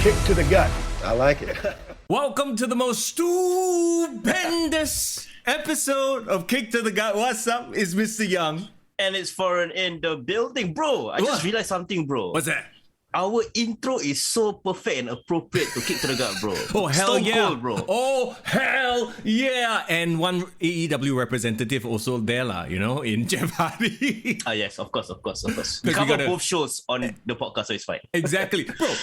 Kick to the gut. I like it. Welcome to the most stupendous episode of Kick to the Gut. What's up? It's Mister Young. And it's foreign in the building. Bro, I just realized something, bro. What's that? Our intro is so perfect and appropriate to Kick to the Gut, bro. Oh, hell Stone yeah. Cold, bro. Oh, hell yeah. And one AEW representative also there, in Jeff Hardy. Yes, of course. We 'Cause cover both shows on the podcast, so it's fine. Exactly. Bro,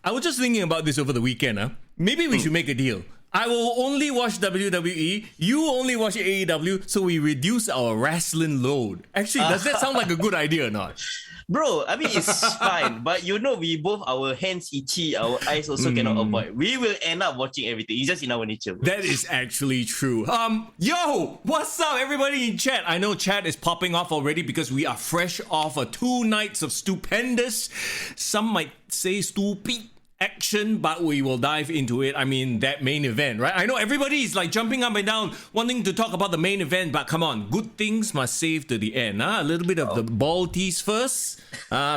I was just thinking about this over the weekend. Maybe we should make a deal. I will only watch WWE, you only watch AEW, so we reduce our wrestling load. Actually, does that sound like a good idea or not? Bro, I mean, it's fine. But we both, our hands itchy, our eyes also cannot avoid. We will end up watching everything. It's just in our nature, bro. That is actually true. Yo, what's up, everybody in chat? I know chat is popping off already because we are fresh off 2 nights of stupendous, some might say stupid action, but we will dive into it. I mean, that main event, right? I know everybody is jumping up and down wanting to talk about the main event, but come on, good things must save to the end. A little bit of the ball tease first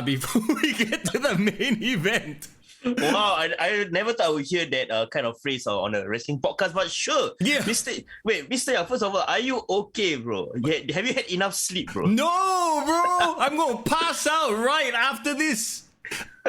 before we get to the main event. Wow, I never thought I would hear that kind of phrase on a wrestling podcast, but sure. Yeah. Mister Young, first of all, are you okay, bro? Have you had enough sleep, bro? No, bro! I'm going to pass out right after this.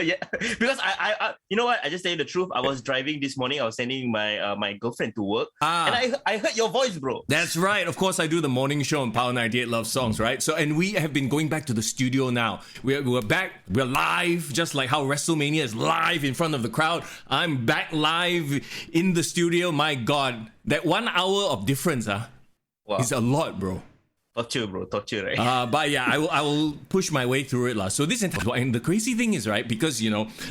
Yeah, because I you know what? I just tell you the truth. I was driving this morning. I was sending my girlfriend to work, and I heard your voice, bro. That's right. Of course, I do the morning show on Power 98 Love Songs, right? So, and we have been going back to the studio now. We're back. We're live, just like how WrestleMania is live in front of the crowd. I'm back live in the studio. My God, that 1 hour of difference, is a lot, bro. Torture, bro. Torture, right? But yeah, I will push my way through it, lah. So this and the crazy thing is, right? Because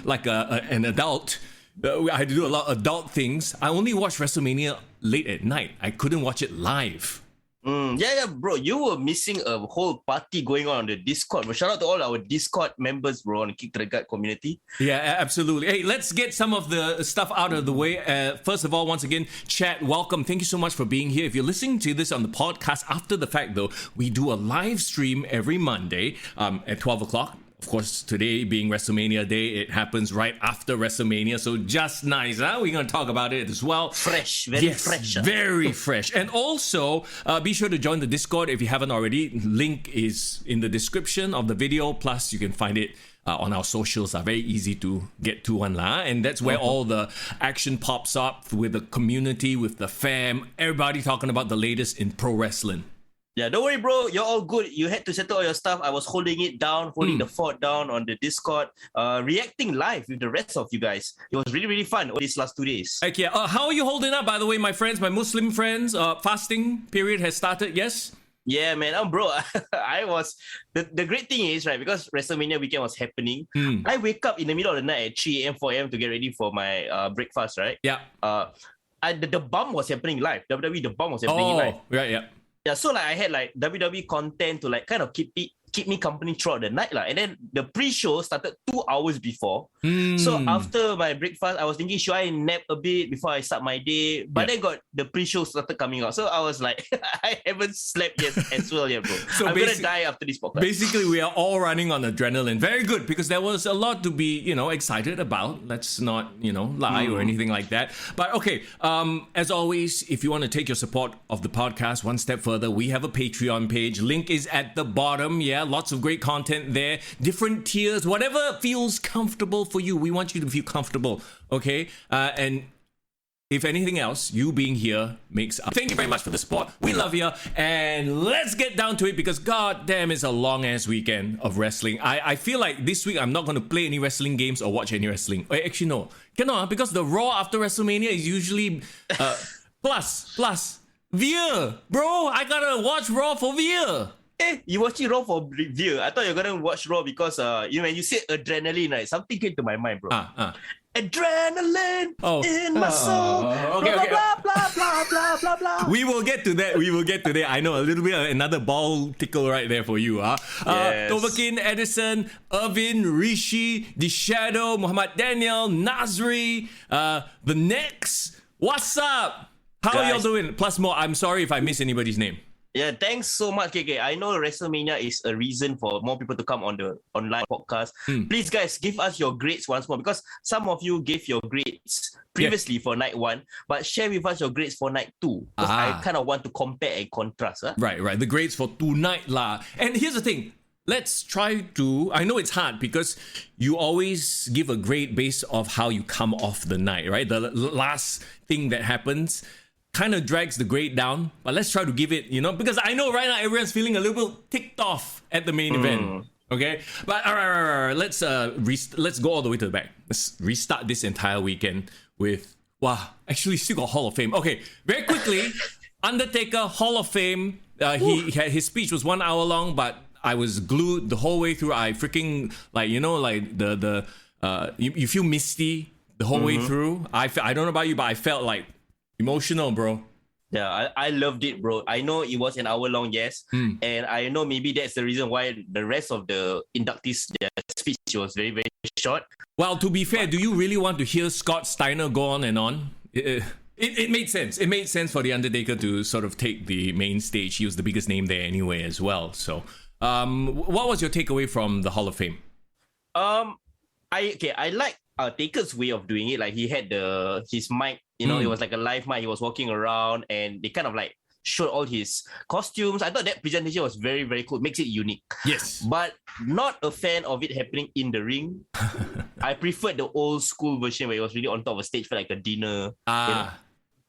like an adult, I had to do a lot of adult things. I only watched WrestleMania late at night. I couldn't watch it live. Yeah, bro. You were missing a whole party going on the Discord, bro. Shout out to all our Discord members, bro, on the Kick to the Gut community. Yeah, absolutely. Hey, let's get some of the stuff out of the way. First of all, once again, chat, welcome. Thank you so much for being here. If you're listening to this on the podcast after the fact, though, we do a live stream every Monday at 12 o'clock. Of course, today being WrestleMania Day, it happens right after WrestleMania, so just nice, huh? We're going to talk about it as well. Fresh, very fresh. Very fresh. And also, be sure to join the Discord if you haven't already. Link is in the description of the video, plus you can find it on our socials. Are very easy to get to one, and that's where all the action pops up with the community, with the fam, everybody talking about the latest in pro wrestling. Yeah, don't worry, bro. You're all good. You had to settle all your stuff. I was holding it down, holding the fort down on the Discord, reacting live with the rest of you guys. It was really, really fun these last 2 days. Okay, how are you holding up, by the way, my friends, my Muslim friends? Fasting period has started, yes? Yeah, man. Bro, I was... The great thing is, right, because WrestleMania weekend was happening, I wake up in the middle of the night at 3 a.m., 4 a.m. to get ready for my breakfast, right? Yeah. The bump was happening live. WWE, the bump was happening live. Right, yeah. Yeah, so I had WWE content to kind of keep me company throughout the night, and then the pre-show started 2 hours before. So after my breakfast, I was thinking, should I nap a bit before I start my day? But then the pre-show started coming out. So I was like, I haven't slept yet as well yet, bro. So I'm gonna die after this podcast. Basically, we are all running on adrenaline. Very good, because there was a lot to be, excited about. Let's not, lie or anything like that. But okay, as always, if you want to take your support of the podcast one step further, we have a Patreon page. Link is at the bottom. Yeah, lots of great content there. Different tiers, whatever feels comfortable for you. We want you to feel comfortable, okay? And if anything else, you being here makes up. Thank you very much for the support. We love you. And let's get down to it, because goddamn, it's a long-ass weekend of wrestling. I feel like this week I'm not going to play any wrestling games or watch any wrestling. Actually, no. Cannot, because the Raw after WrestleMania is usually plus Veer. Bro, I gotta watch Raw for Veer. You watching Raw for Veer? I thought you were gonna watch Raw because when you said adrenaline, right? Something came to my mind, bro. Adrenaline in my soul. Okay. Blah, blah, blah, blah, blah, blah. We will get to that. I know, a little bit of another ball tickle right there for you. Yes. Tovakin, Edison, Irvin, Rishi, The Shadow, Muhammad Daniel, Nasri, The Next. What's up? How are y'all doing? Plus more. I'm sorry if I miss anybody's name. Yeah, thanks so much, KK. I know WrestleMania is a reason for more people to come on the online podcast. Please, guys, give us your grades once more because some of you gave your grades previously for night 1, but share with us your grades for night 2 because I kind of want to compare and contrast. Right. The grades for tonight lah. And here's the thing. Let's try to, I know it's hard because you always give a grade based off how you come off the night, right? The last thing that happens kind of drags the grade down, but let's try to give it, because I know right now everyone's feeling a little bit ticked off at the main event. Okay, but all right. Let's go all the way to the back. Let's restart this entire weekend with actually still got Hall of Fame. Okay, very quickly, Undertaker Hall of Fame. His speech was 1 hour long, but I was glued the whole way through. I freaking you feel misty the whole way through. I don't know about you, but I felt like emotional, bro. Yeah, I loved it, bro. I know it was an hour long, yes. And I know maybe that's the reason why the rest of the inductees, their speech was very, very short. Well, to be fair, do you really want to hear Scott Steiner go on and on? It made sense. It made sense for The Undertaker to sort of take the main stage. He was the biggest name there anyway as well. So, what was your takeaway from the Hall of Fame? I like Taker's way of doing it. Like he had his mic, it was like a live mic. He was walking around and they kind of like showed all his costumes. I thought that presentation was very, very cool. Makes it unique. Yes. But not a fan of it happening in the ring. I preferred the old school version where it was really on top of a stage for like a dinner.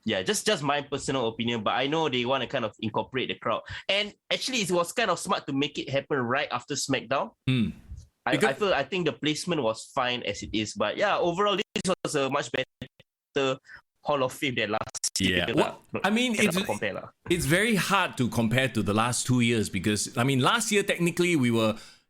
Yeah, just my personal opinion. But I know they want to kind of incorporate the crowd. And actually it was kind of smart to make it happen right after SmackDown. I think the placement was fine as it is. But yeah, overall this was a much better Hall of Fame than last year. Yeah, well, I mean, it's very hard to compare to the last 2 years because, I mean, last year, technically,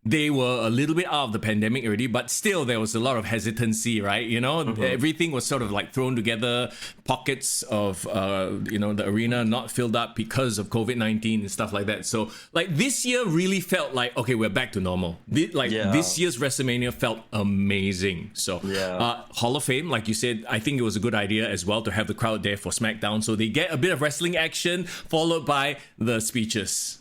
they were a little bit out of the pandemic already, but still there was a lot of hesitancy, right? Everything was sort of like thrown together, pockets of, the arena not filled up because of COVID-19 and stuff like that. So like this year really felt like, okay, we're back to normal. This year's WrestleMania felt amazing. So Hall of Fame, like you said, I think it was a good idea as well to have the crowd there for SmackDown. So they get a bit of wrestling action followed by the speeches.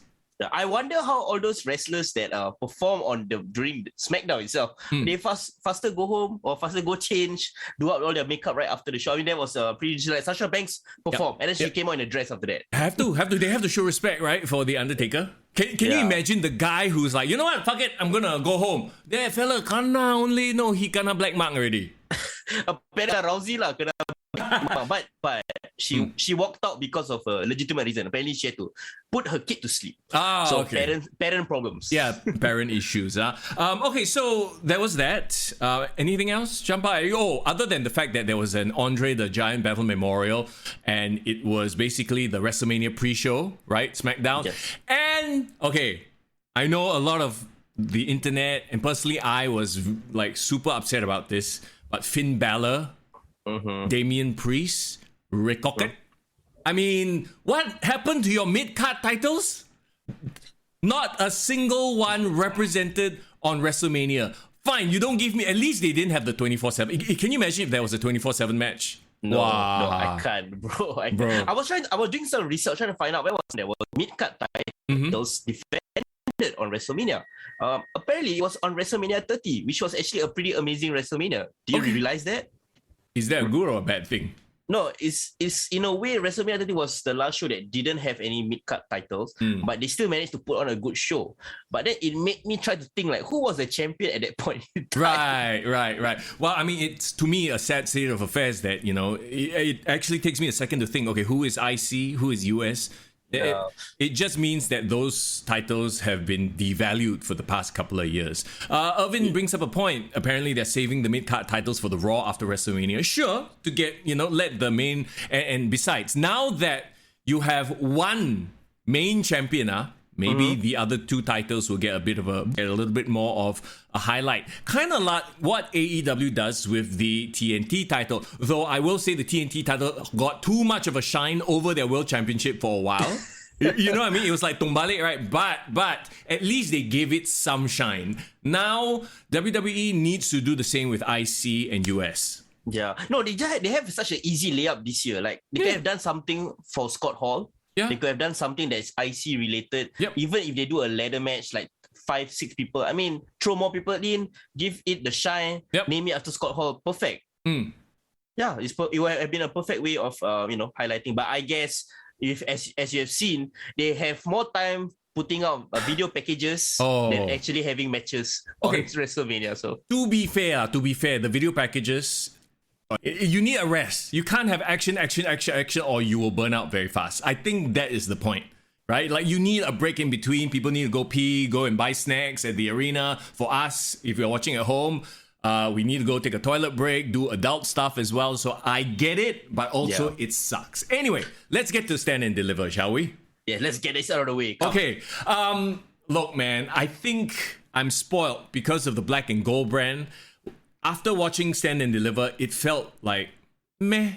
I wonder how all those wrestlers that perform during SmackDown itself, they faster go home or faster go change, do up all their makeup right after the show. I mean, that was pretty like Sasha Banks performed, and then she came out in a dress after that. Have to. They have to show respect, right, for the Undertaker. Can you imagine the guy who's like, you know what, fuck it, I'm gonna go home. That fella kana only no, he kana black mark already. Apparently Rousey lah kena but she walked out because of a legitimate reason. Apparently she had to put her kid to sleep. Okay. Parent problems. Yeah, parent issues. Okay, so there was that. Anything else, Champa? Other than the fact that there was an Andre the Giant Battle Memorial and it was basically the WrestleMania pre-show, right? SmackDown. Yes. And, okay, I know a lot of the internet, and personally I was like super upset about this, but Finn Balor, Damian Priest, Rick Cockett. I mean, what happened to your mid-card titles? Not a single one represented on WrestleMania. Fine, you don't give me... At least they didn't have the 24/7. Can you imagine if there was a 24/7 match? No, I can't, bro. I was doing some research trying to find out where there was mid-card titles defended on WrestleMania. Apparently, it was on WrestleMania 30, which was actually a pretty amazing WrestleMania. Do you realize that? Is that a good or a bad thing? No, it's in a way WrestleMania 30 was the last show that didn't have any mid-card titles, but they still managed to put on a good show. But then it made me try to think like, who was the champion at that point in time? Right. Well, I mean, it's to me a sad state of affairs that, it actually takes me a second to think, okay, who is IC, who is US? Yeah. It just means that those titles have been devalued for the past couple of years. Irvin brings up a point. Apparently, they're saving the mid-card titles for the Raw after WrestleMania. Sure, to get, let the main... And besides, now that you have one main champion, maybe the other two titles will get a little bit more of a highlight. Kind of like what AEW does with the TNT title. Though I will say the TNT title got too much of a shine over their World Championship for a while. You know what I mean? It was like tumbalik, right? But at least they gave it some shine. Now WWE needs to do the same with IC and US. Yeah. No, they have such an easy layup this year. Like they could have done something for Scott Hall. Yeah. They could have done something that's IC related. Yep. Even if they do a ladder match, like 5-6 people. I mean, throw more people in, give it the shine, Yep. name it after Scott Hall. Perfect. Mm. Yeah, it would have been a perfect way of highlighting. But I guess if as you have seen, they have more time putting out video packages than actually having matches on WrestleMania. So to be fair, the video packages, you need a rest. You can't have action, or you will burn out very fast. I think that is the point, right? Like you need a break in between. People need to go pee, go and buy snacks at the arena. For us, if you're watching at home, we need to go take a toilet break, do adult stuff as well. So I get it, but also it sucks. Anyway, let's get to Stand and Deliver, shall we? Yeah, let's get this out of the way. Come. Okay. Look, man, I think I'm spoiled because of the black and gold brand. After watching Stand and Deliver, it felt like meh.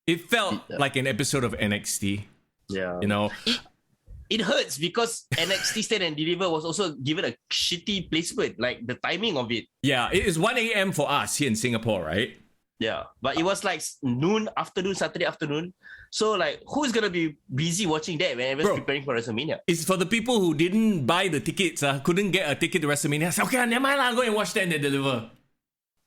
It felt like an episode of NXT. Yeah. You know? It hurts because NXT Stand and Deliver was also given a shitty placement, like the timing of it. Yeah, it is 1 a.m. for us here in Singapore, right? Yeah, but it was like Saturday afternoon. So like, who's gonna be busy watching that when everyone's preparing for WrestleMania? It's for the people who didn't buy the tickets, couldn't get a ticket to WrestleMania. I said, okay, never mind, I'll go and watch Stand and Deliver.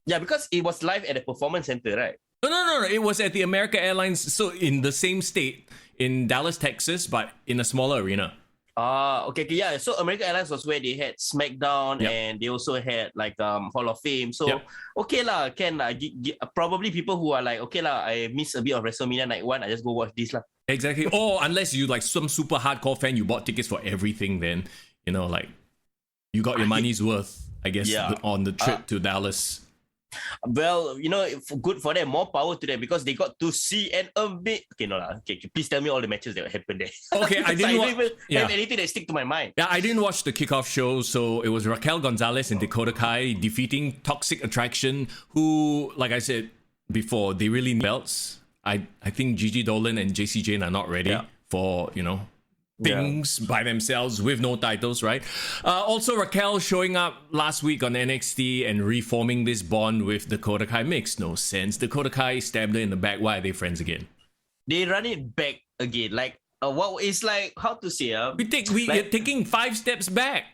Yeah, because it was live at the Performance Center, right? No. It was at the America Airlines, so in the same state, in Dallas, Texas, but in a smaller arena. Okay, yeah. So American Airlines was where they had SmackDown and they also had like Hall of Fame. So okay lah, can probably people who are like, okay lah, I miss a bit of WrestleMania night 1, I just go watch this lah. Exactly. Or unless you like some super hardcore fan, you bought tickets for everything, then like you got your money's worth, I guess, on the trip to Dallas. Well, good for them. More power to them because they got to see and a bit. Okay, no lah. Okay, please tell me all the matches that happened there. Okay, I don't didn't even have anything that stick to my mind. Yeah, I didn't watch the kickoff show, so it was Raquel Gonzalez and Dakota Kai defeating Toxic Attraction, who, like I said before, they really need belts. I think Gigi Dolan and JC Jane are not ready for things by themselves with no titles, right? Also, Raquel showing up last week on NXT and reforming this bond with Dakota Kai makes no sense. Dakota Kai stabbed her in the back. Why are they friends again? They run it back again. Like, what is like, how to say? You're taking 5 steps back.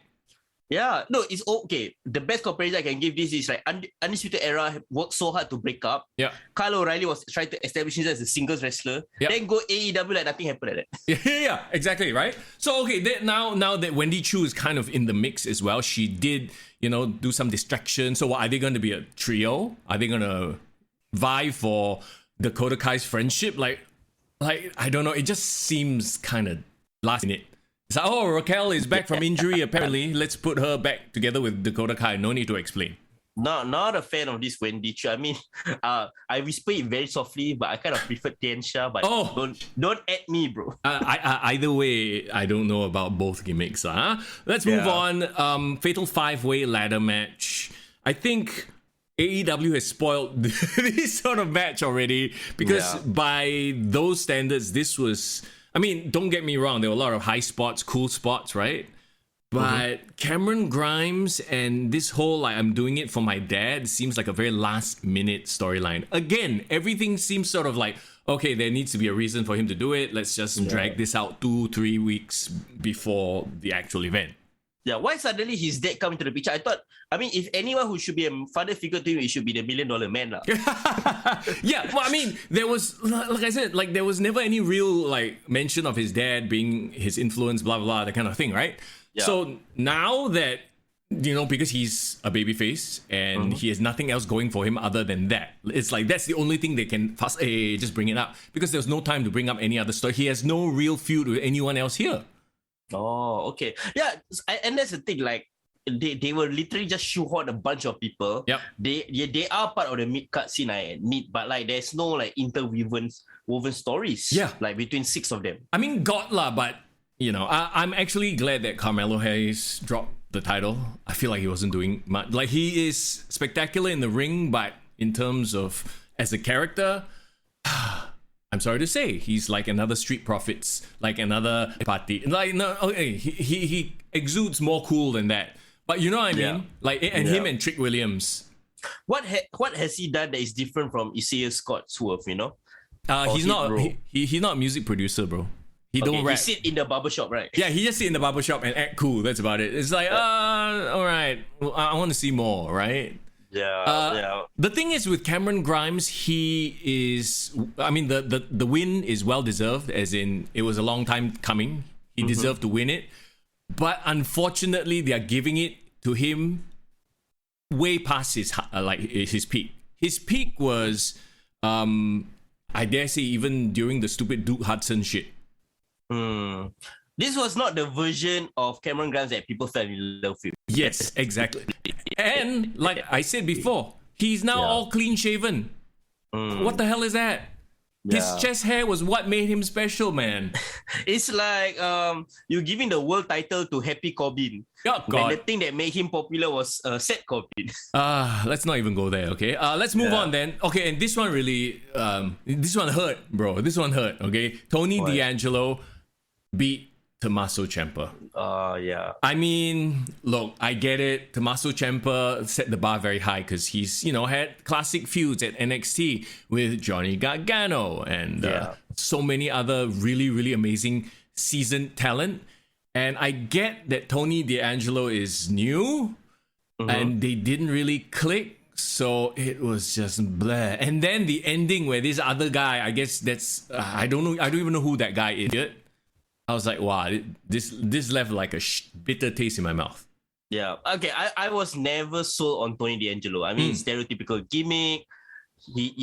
Yeah, no, it's okay. The best comparison I can give this is like Undisputed Era worked so hard to break up. Yeah. Kyle O'Reilly was trying to establish himself as a singles wrestler. Yep. Then go AEW like nothing happened like that. Yeah, exactly, right? So, okay, now that Wendy Chu is kind of in the mix as well, she did, do some distraction. So are they going to be a trio? Are they going to vie for Dakota Kai's friendship? Like I don't know. It just seems kind of last minute. It's like, Raquel is back from injury, apparently. Let's put her back together with Dakota Kai. No need to explain. Not a fan of this Wendy Chu. I mean, I whisper it very softly, but I kind of prefer Tiansha. But don't add me, bro. Either way, I don't know about both gimmicks. Let's move on. Fatal 5-way ladder match. I think AEW has spoiled this sort of match already because by those standards, this was... I mean, don't get me wrong, there were a lot of high spots, cool spots, right? But Cameron Grimes and this whole, like, I'm doing it for my dad seems like a very last-minute storyline. Again, everything seems sort of like, okay, there needs to be a reason for him to do it. Let's just drag this out 2-3 weeks before the actual event. Yeah, why suddenly his dad come into the picture? I mean, if anyone who should be a father figure to him, it should be the $1 Million Man lah. Yeah, well, I mean, there was, like I said, like there was never any real like mention of his dad being his influence, blah, blah, blah, that kind of thing, right? Yeah. So now that, because he's a babyface and he has nothing else going for him other than that, it's like that's the only thing they can just bring it up because there's no time to bring up any other story. He has no real feud with anyone else here. Oh, okay. Yeah, and that's the thing, like, they were literally just shoehorn a bunch of people. Yep. They are part of the mid-card scene, I admit, but like there's no like woven stories. Yeah. Like between 6 of them. I mean, God lah, but I'm actually glad that Carmelo Hayes dropped the title. I feel like he wasn't doing much. Like he is spectacular in the ring, but in terms of as a character, I'm sorry to say, he's like another Street Profits, like another party. Like no, okay, he exudes more cool than that. But you know what I mean? Yeah. Like him and Trick Williams. What has he done that is different from Isaiah Scott Swerve? He's not a music producer, bro. He don't He rap. sit in the barbershop, right? Yeah, he just sit in the barbershop and act cool. That's about it. It's like, all right, well, I want to see more, right? Yeah. The thing is with Cameron Grimes, he is. I mean, the win is well deserved. As in, it was a long time coming. He deserved to win it, but unfortunately, they are giving it to him way past his peak. His peak was, I dare say, even during the stupid Duke Hudson shit. This was not the version of Cameron Grimes that people fell in love with. Yes, exactly. And like I said before, he's now all clean shaven. What the hell is that? His chest hair was what made him special, man. It's like you're giving the world title to Happy Corbin. Oh, When the God. thing that made him popular was Seth Corbin. Let's not even go there, okay? Let's move on then. Okay, and this one really, this one hurt, bro. This one hurt, okay? Tony D'Angelo beat Tommaso Ciampa. Yeah. I mean, look, I get it. Tommaso Ciampa set the bar very high because he's, had classic feuds at NXT with Johnny Gargano and so many other really, really amazing seasoned talent. And I get that Tony D'Angelo is new and they didn't really click. So it was just blah. And then the ending where this other guy, I guess that's, I don't know. I don't even know who that guy is. I was like, wow, this left like a bitter taste in my mouth. Yeah. Okay. I was never sold on Tony D'Angelo. I mean, stereotypical gimmick. He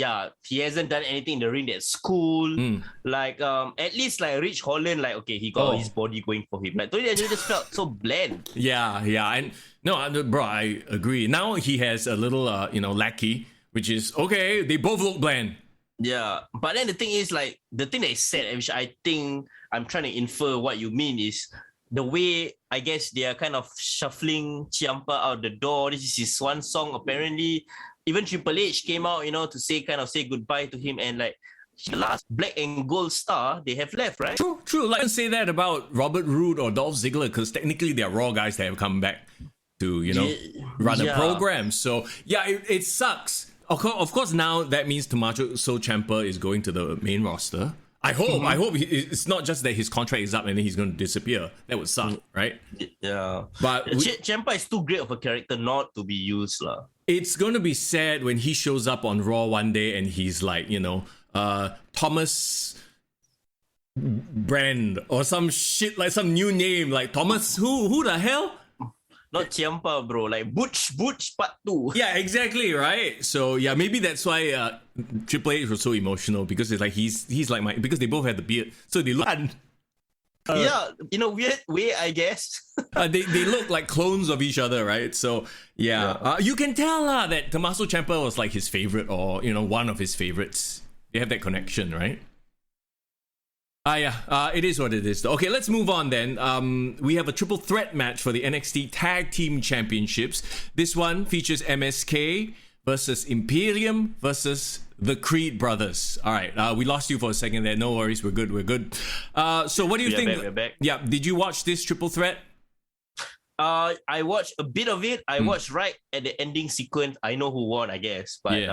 hasn't done anything in the ring that's cool. Like at least like Rich Holland, like okay, he got his body going for him. Like Tony D'Angelo just felt so bland. Yeah, and no, bro, I agree. Now he has a little lackey, which is okay. They both look bland. Yeah, but then the thing is, like, the thing they said, which I think I'm trying to infer what you mean is the way, I guess, they are kind of shuffling Ciampa out the door. This is his one song, apparently. Even Triple H came out, to say goodbye to him, and like, the last black and gold star they have left, right? True. Like, I don't say that about Robert Roode or Dolph Ziggler, because technically they're Raw guys that have come back to, run a program. So, yeah, it sucks. Of course, now that means Tommaso Ciampa is going to the main roster. I hope it's not just that his contract is up and then he's going to disappear. That would suck, right? Yeah. But Ciampa is too great of a character not to be used, lah. It's going to be sad when he shows up on Raw one day and he's like, Thomas Brand or some shit, like some new name, like Thomas who the hell? Not Ciampa, bro. Like Butch Part 2. Yeah, exactly, right? So yeah, maybe that's why Triple H was so emotional, because it's like he's like because they both had the beard, so they look yeah, in a weird way, I guess. they look like clones of each other, right? So yeah. You can tell that Tommaso Ciampa was like his favorite, or one of his favorites. They have that connection, right? It is what it is. Okay, let's move on then. We have a triple threat match for the NXT Tag Team Championships. This one features MSK versus Imperium versus the Creed Brothers. All right, we lost you for a second there. No worries, we're good. So what do you think? We're back. Yeah, did you watch this triple threat? I watched a bit of it. I watched right at the ending sequence. I know who won, I guess. But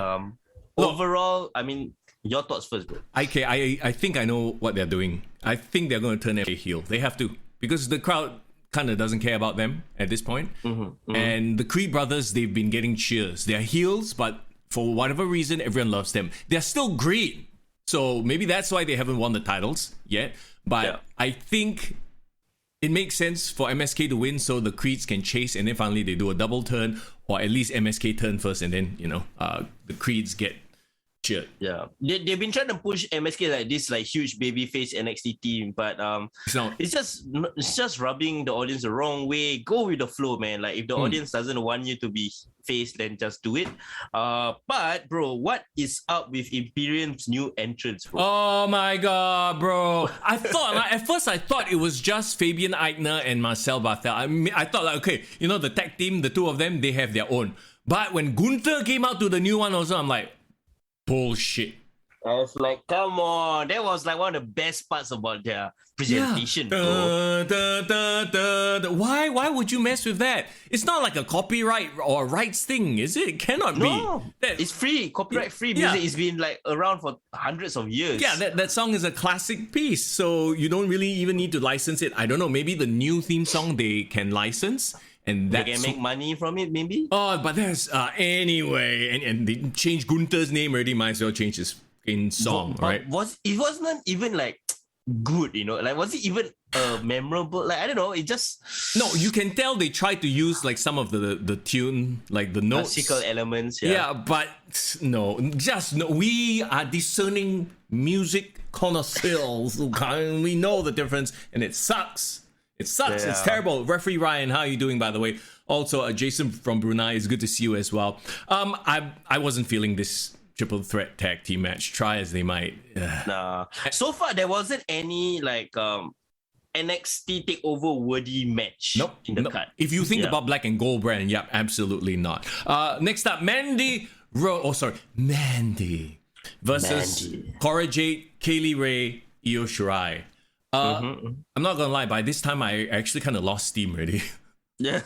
overall, I mean, your thoughts first, bro. Okay, I think I know what they're doing. I think they're going to turn MSK heel. They have to, because the crowd kind of doesn't care about them at this point. And the Creed Brothers, they've been getting cheers. They're heels, but for whatever reason, everyone loves them. They're still green. So maybe that's why they haven't won the titles yet. But I think it makes sense for MSK to win so the Creeds can chase, and then finally they do a double turn, or at least MSK turn first, and then, the Creeds get cheered. Yeah, they've been trying to push MSK like this, like huge babyface NXT team, but it's just rubbing the audience the wrong way. Go with the flow, man. Like if the audience doesn't want you to be face, then just do it. But bro, what is up with Imperium's new entrance, bro? Oh my god, bro! I thought at first I thought it was just Fabian Eichner and Marcel Barthel. I thought like, okay, the tag team, the two of them, they have their own. But when Gunther came out to the new one also, I'm like, bullshit. I was like, come on. That was like one of the best parts about their presentation, bro. Why would you mess with that? It's not like a copyright or rights thing, is it? It cannot No, be. it's free, copyright free Yeah. music. It's been like around for hundreds of years. Yeah, that song is a classic piece, so you don't really even need to license it. I don't know, maybe the new theme song they can license, and They that's can make money from it, maybe. Oh, but there's anyway, and they changed Gunther's name already. Might as well change his fucking song, But right? it wasn't even like good, you know? Like, was it even memorable? Like, I don't know. It just No, you can tell they tried to use like some of the tune, like the notes. classical elements. Yeah, but no, just no. We are discerning music connoisseurs. Okay? We know the difference, and it sucks. It sucks. It's Yeah. terrible. Referee Ryan, how are you doing, by the way? Also, Jason from Brunei, it's good to see you as well. I wasn't feeling this triple threat tag team match. Try as they might. Nah. So far, there wasn't any like NXT takeover worthy match Nope. in the nope. card. If you think Yeah. about Black and Gold brand, yep, absolutely not. Next up, Mandy versus Mandy. Cora Jade, Kaylee Ray, Io Shirai. I'm not gonna lie, by this time I actually kind of lost steam already. Yeah.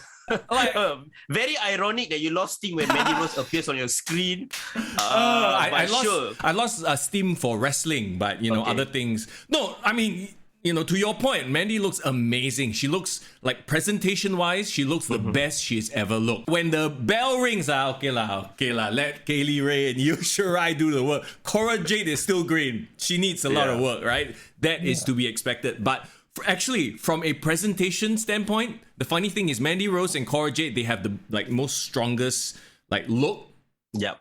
Very ironic that you lost steam when Mandy Rose appears on your screen. I lost steam for wrestling, but you know, Okay. other things. No, I mean, you know, to your point, Mandy looks amazing. She looks like presentation-wise, she looks the best she's ever looked. When the bell rings, okay lah. Let Kaylee Ray and Io Shirai do the work. Cora Jade is still green. She needs a lot of work, right? That is to be expected. But actually, from a presentation standpoint, the funny thing is Mandy Rose and Cora Jade, they have the like most strongest like look. Yep.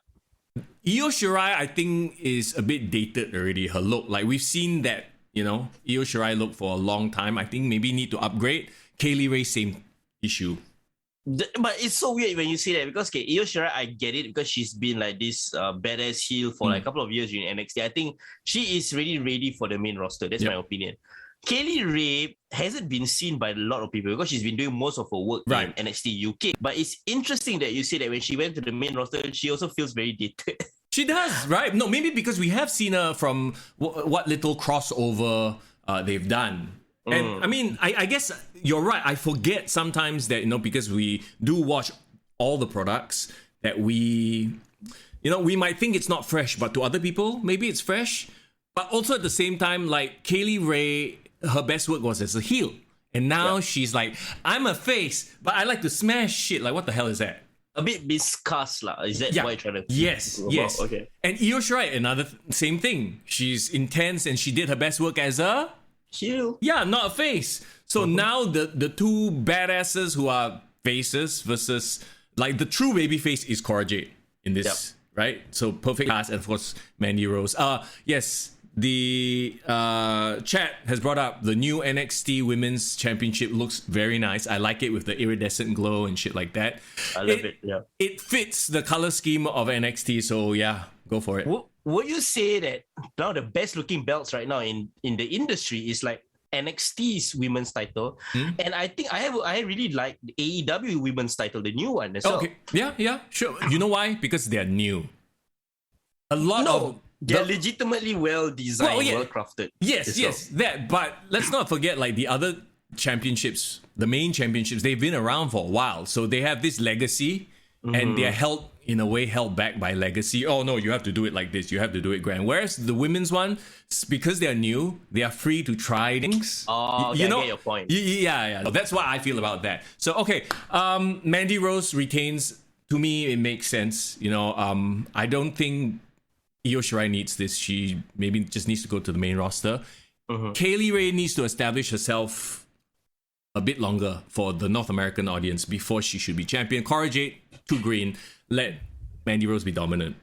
Io Shirai, I think, is a bit dated already. Her look, like we've seen that, you know, Io Shirai look for a long time. I think maybe need to upgrade. Kaylee Ray, same issue. But it's so weird when you say that because Io Shirai, I get it because she's been like this badass heel for like a couple of years in NXT. I think she is really ready for the main roster. That's my opinion. Kaylee Ray hasn't been seen by a lot of people because she's been doing most of her work in NXT UK. But it's interesting that you say that when she went to the main roster, she also feels very dated. She does, right? No, maybe because we have seen her from what little crossover they've done. And I mean, I guess you're right. I forget sometimes that, you know, because we do watch all the products that we might think it's not fresh, but to other people, maybe it's fresh. But also at the same time, like Kaylee Ray, her best work was as a heel. And now she's like, I'm a face, but I like to smash shit. Like, what the hell is that? A bit miscast lah. Is that what you're trying to Yes. Okay. And Io Shirai, another same thing. She's intense and she did her best work as a heel. Yeah, not a face. So now the two badasses who are faces versus like the true baby face is Cora Jade in this, right? So perfect cast, and of course Mandy Rose. Yes, the chat has brought up the new NXT Women's Championship looks very nice. I like it with the iridescent glow and shit like that. I love it. Yeah. It fits the color scheme of NXT, so yeah, go for it. Would you say that now the best looking belts right now in the industry is like NXT's women's title? And I think I really like the AEW women's title, the new one as well. Okay, yeah, sure. You know why? Because they're new. A lot of they're legitimately well designed, well crafted. Yes, that. But let's not forget, like the other championships, the main championships, they've been around for a while, so they have this legacy, and they're held back by legacy. Oh no, you have to do it like this. You have to do it grand. Whereas the women's one, because they're new, they are free to try things. Oh, okay, I get your point. Yeah. That's what I feel about that. So okay, Mandy Rose retains. To me, it makes sense. You know, I don't think Io Shirai needs this. She maybe just needs to go to the main roster. Kaylee Ray needs to establish herself a bit longer for the North American audience before she should be champion. Cora Jade, too green. Let Mandy Rose be dominant.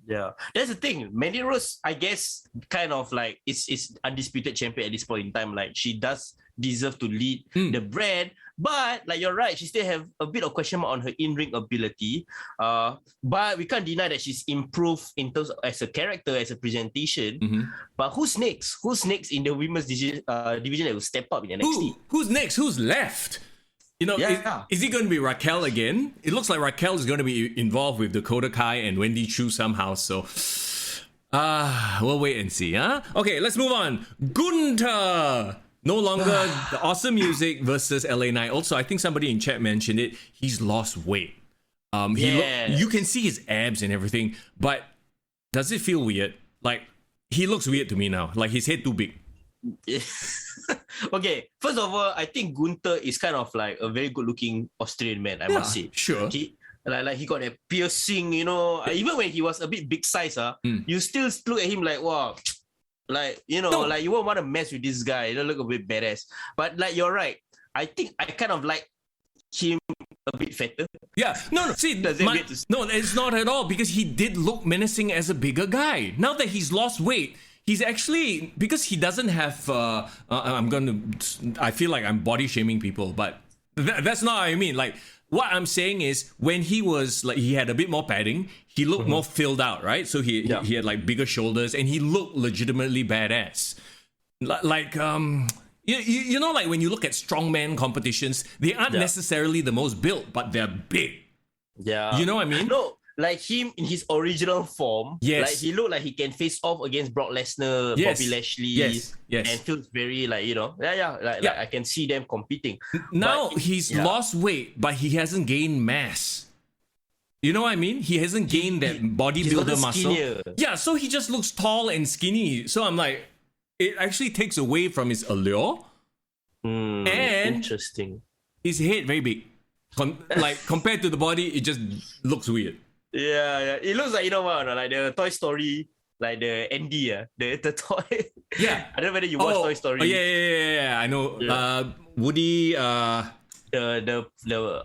Yeah, that's the thing. Mandy Rose, I guess, kind of like is undisputed champion at this point in time. Like she does deserve to lead the brand, but like you're right, she still have a bit of question mark on her in-ring ability. But we can't deny that she's improved in terms of, as a character, as a presentation. But who's next? Who's next in the women's division that will step up in NXT? Who's next? Who's left? You know, is it going to be Raquel again? It looks like Raquel is going to be involved with Dakota Kai and Wendy Chu somehow. So We'll wait and see, huh? Okay, let's move on. Gunther! No longer the awesome music versus LA Knight. Also, I think somebody in chat mentioned it. He's lost weight. You can see his abs and everything, but does it feel weird? Like, he looks weird to me now. Like, his head too big. Okay, first of all, I think Gunther is kind of like a very good-looking Australian man, I must say. Sure. He got a piercing, you know. Even when he was a bit big size, you still look at him like, wow, like, you know, like you won't want to mess with this guy. You don't look a bit badass. But like, you're right. I think I kind of like him a bit fatter. Yeah, no. See, no, it's not at all, because he did look menacing as a bigger guy. Now that he's lost weight, he's actually, because he doesn't have. I feel like I'm body shaming people, but that's not what I mean. Like, what I'm saying is, when he was like, he had a bit more padding, he looked more filled out, right? So he had like bigger shoulders, and he looked legitimately badass. Like you know, like when you look at strongman competitions, they aren't necessarily the most built, but they're big. Yeah. You know what I mean? No, like him in his original form. Yes. Like he looked like he can face off against Brock Lesnar, Bobby Lashley. Yes. And feels very like, you know, like I can see them competing. Now he's lost weight, but he hasn't gained mass. You know what I mean? He hasn't gained that bodybuilder muscle. Yeah, so he just looks tall and skinny. So I'm like, it actually takes away from his allure. And interesting. His head very big. Like compared to the body, it just looks weird. Yeah. It looks like, you know what, like the Toy Story, like the Andy, the toy. Yeah. I don't know whether you watch Toy Story. Oh, yeah. I know. Yeah. Woody. The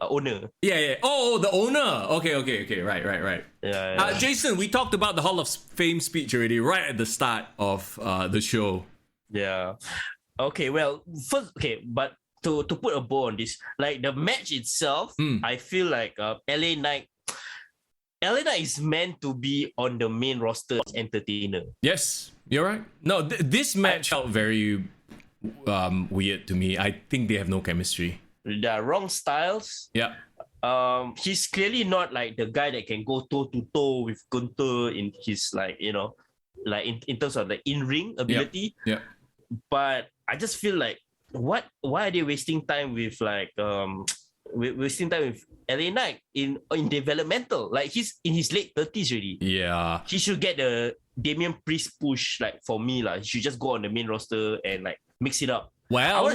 owner. Yeah. Oh, the owner. Okay. Right. Yeah. Jason, we talked about the Hall of Fame speech already, right at the start of the show. Yeah. Okay. Well, first, but to put a bow on this, like the match itself, I feel like LA Knight is meant to be on the main roster as entertainer. Yes, you're right. No, this match felt very weird to me. I think they have no chemistry. They're wrong styles. Yeah. He's clearly not like the guy that can go toe to toe with Gunther in his, like, you know, like in terms of the in-ring ability. Yeah. But I just feel like, why are they wasting time with like wasting time with LA Knight in developmental? Like, he's in his late 30s already. Yeah. He should get the Damian Priest push, like, for me. Like, he should just go on the main roster and like mix it up. Well,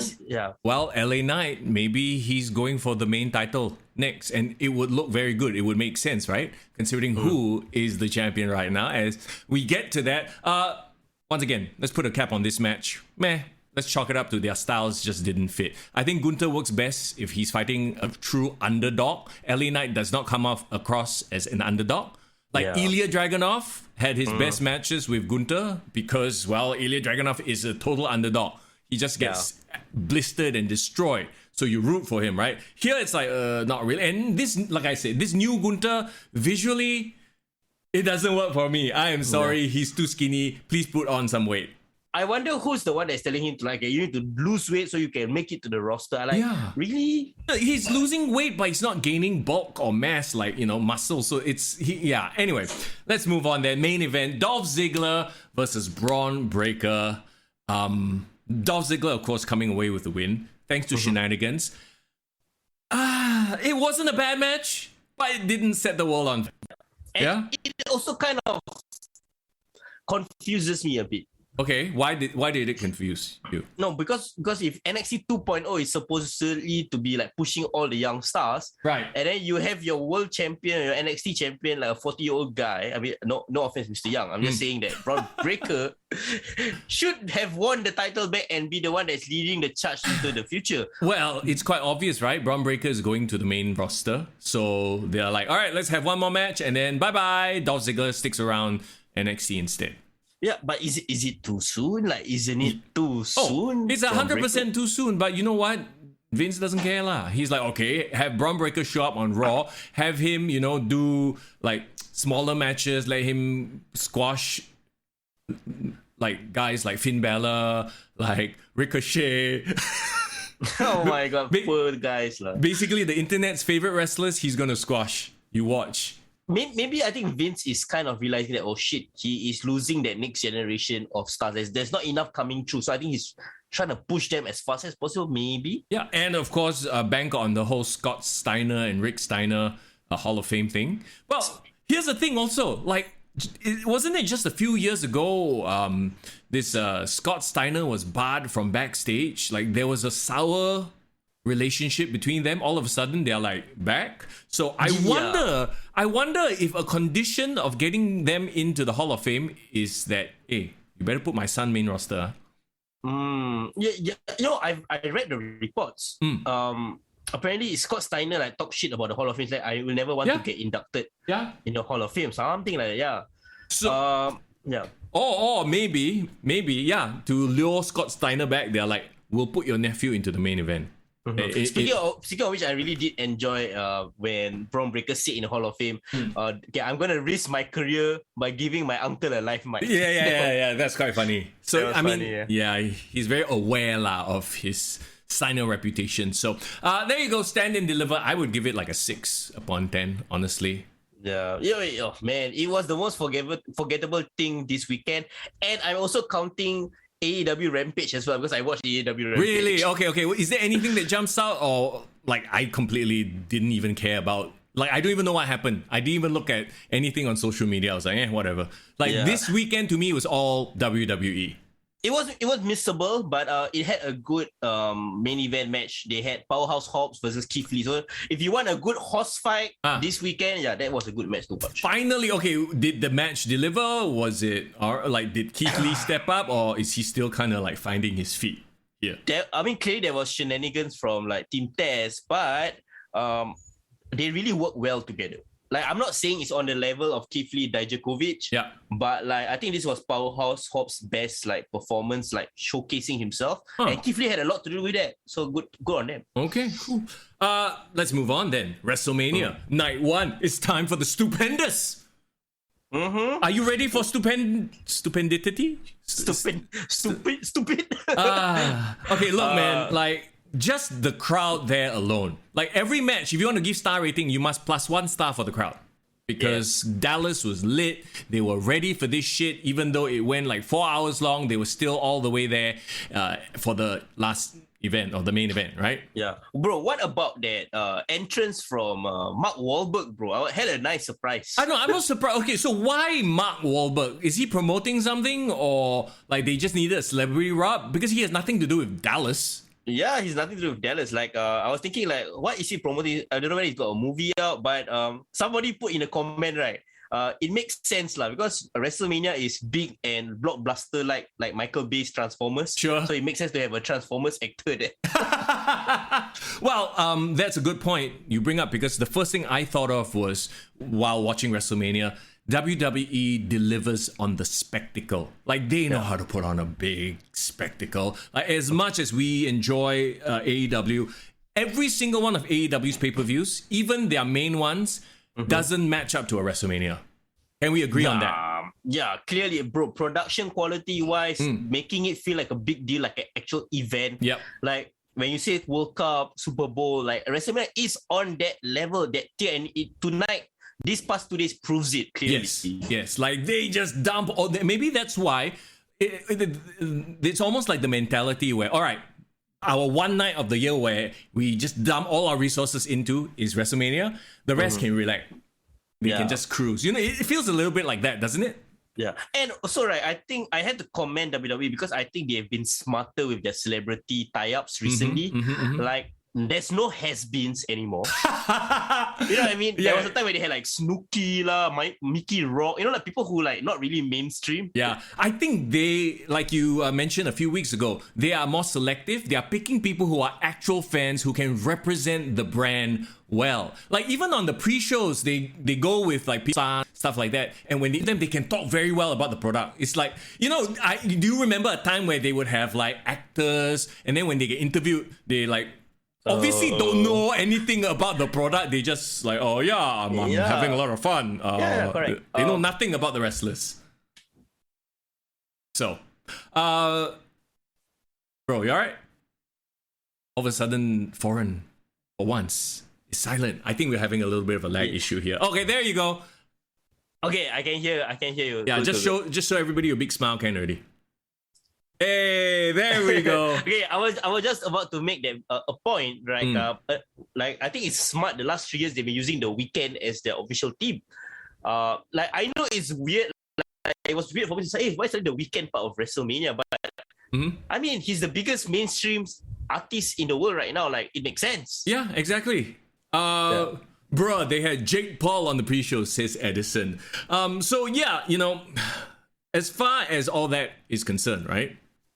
LA Knight, maybe he's going for the main title next, and it would look very good. It would make sense, right? Considering who is the champion right now. As we get to that, once again, let's put a cap on this match. Let's chalk it up to their styles just didn't fit. I think Gunther works best if he's fighting a true underdog. LA Knight does not come off across as an underdog. Like Ilya Dragunov had his best matches with Gunther because, well, Ilya Dragunov is a total underdog. He just gets blistered and destroyed. So you root for him, right? Here it's like, not really. And this, like I said, this new Gunther, visually, it doesn't work for me. I am sorry, he's too skinny. Please put on some weight. I wonder who's the one that's telling him to, like, you need to lose weight so you can make it to the roster. Like, really? He's losing weight, but he's not gaining bulk or mass, like, you know, muscle. So Anyway, let's move on then. Main event, Dolph Ziggler versus Braun Breaker. Dolph Ziggler, of course, coming away with the win, thanks to shenanigans. It wasn't a bad match, but it didn't set the world on fire. It also kind of confuses me a bit. Okay, why did it confuse you? No, because if NXT 2.0 is supposedly to be like pushing all the young stars, right? And then you have your world champion, your NXT champion, like a 40-year-old guy. I mean, no offense, Mister Young. I'm just saying that Braun Breaker should have won the title back and be the one that's leading the charge into the future. Well, it's quite obvious, right? Braun Breaker is going to the main roster, so they're like, all right, let's have one more match, and then bye-bye. Dolph Ziggler sticks around NXT instead. Yeah, but is it too soon? Like, isn't it too soon? It's 100% too soon. But you know what? Vince doesn't care lah. He's like, okay, have Braun Breaker show up on Raw, have him, you know, do like smaller matches, let him squash like guys like Finn Balor, like Ricochet. Oh my god, poor guys lah. Basically, the internet's favorite wrestlers, he's gonna squash. You watch. maybe I think Vince is kind of realizing that, oh shit, he is losing that next generation of stars. There's not enough coming through. So I think he's trying to push them as fast as possible, maybe. Yeah, and of course, bank on the whole Scott Steiner and Rick Steiner Hall of Fame thing. Well, here's the thing also, like, wasn't it just a few years ago, this Scott Steiner was barred from backstage? Like, there was a sour relationship between them. All of a sudden, they're like back. So I wonder if a condition of getting them into the Hall of Fame is that, hey, you better put my son main roster. Yeah. You know, I read the reports. Apparently Scott Steiner like talk shit about the Hall of Fame. Like, I will never want to get inducted in the Hall of Fame. Something like that. Yeah. So Or maybe to lure Scott Steiner back, they're like, we'll put your nephew into the main event. Speaking of which, I really did enjoy when Braun Breaker sit in the Hall of Fame. Okay, I'm gonna risk my career by giving my uncle a life mic. Yeah. That's quite funny. So I mean, he's very aware of his Steiner reputation. So there you go, Stand and Deliver. I would give it like a 6 upon 10, honestly. Yeah, oh, man, it was the most forgettable thing this weekend, and I'm also counting AEW Rampage as well because I watched AEW Rampage. Really? Okay. Is there anything that jumps out, or like I completely didn't even care about? Like, I don't even know what happened. I didn't even look at anything on social media. I was like, whatever. Like, this weekend to me was all WWE. It was missable, but it had a good main event match. They had Powerhouse Hobbs versus Keith Lee. So if you want a good horse fight this weekend, that was a good match to watch. Finally, okay, did the match deliver? Was it, or like, did Keith Lee step up, or is he still kind of like finding his feet here? Clearly there was shenanigans from like Team Taz, but they really work well together. Like, I'm not saying it's on the level of Keith Lee, Dijakovic, but like I think this was Powerhouse Hobbs' best like performance, like showcasing himself, and Keith Lee had a lot to do with that. So good on them. Okay, cool. Let's move on then. WrestleMania Night 1. It's time for the stupendous. Are you ready for stupendity? Stupid. Okay, look, man, like, just the crowd there alone. Like, every match, if you want to give star rating, you must plus 1 star for the crowd. Because Dallas was lit. They were ready for this shit. Even though it went like 4 hours long, they were still all the way there for the last event, or the main event, right? Yeah. Bro, what about that entrance from Mark Wahlberg, bro? I had a nice surprise. I know, I'm not surprised. Okay, so why Mark Wahlberg? Is he promoting something, or like they just needed a celebrity rub? Because he has nothing to do with Dallas. Yeah, he's nothing to do with Dallas. Like, I was thinking, like, what is he promoting? I don't know whether he's got a movie out, but somebody put in a comment, right? It makes sense, because WrestleMania is big and blockbuster, like Michael Bay's Transformers. Sure. So it makes sense to have a Transformers actor there. Well, that's a good point you bring up, because the first thing I thought of was, while watching WrestleMania, WWE delivers on the spectacle. Like, they know how to put on a big spectacle. Like, as much as we enjoy AEW, every single one of AEW's pay-per-views, even their main ones, doesn't match up to a WrestleMania. Can we agree on that? Yeah, clearly, bro. Production quality-wise, making it feel like a big deal, like an actual event. Yep. Like, when you say World Cup, Super Bowl, like, WrestleMania is on that level, that tier, and tonight, these past 2 days proves it clearly. Yes. Like, they just dump all. Maybe that's why it's almost like the mentality where, all right, our one night of the year where we just dump all our resources into is WrestleMania. The rest can relax. They can just cruise. You know, it feels a little bit like that, doesn't it? Yeah. And also, right, I think I had to commend WWE because I think they have been smarter with their celebrity tie-ups recently. Like, there's no has-beens anymore. You know what I mean? There was a time where they had like Snooki Mickey Rock, like people who like not really mainstream. Yeah, I think they, like you mentioned a few weeks ago, they are more selective. They are picking people who are actual fans who can represent the brand well. Like, even on the pre-shows, they go with like people, stuff like that, and when they can talk very well about the product. It's like, do you remember a time where they would have like actors, and then when they get interviewed, they like obviously don't know anything about the product. They just like, oh yeah, I'm having a lot of fun. Correct. They know nothing about the wrestlers. So, bro, you alright? All of a sudden, foreign for once is silent. I think we're having a little bit of a lag issue here. Okay, there you go. Okay, I can hear you. Yeah, Good, just good, good. show everybody a big smile, can already. Hey, there we go. Okay, I was just about to make that a point, right? Like I think it's smart. The last 3 years they've been using the Weekend as their official team. Like I know it's weird. Like, it was weird for me to say, hey, why is the Weekend part of WrestleMania? But I mean, he's the biggest mainstream artist in the world right now. Like it makes sense. Yeah, exactly. Bruh, they had Jake Paul on the pre-show, says Edison. So yeah, you know, as far as all that is concerned, right?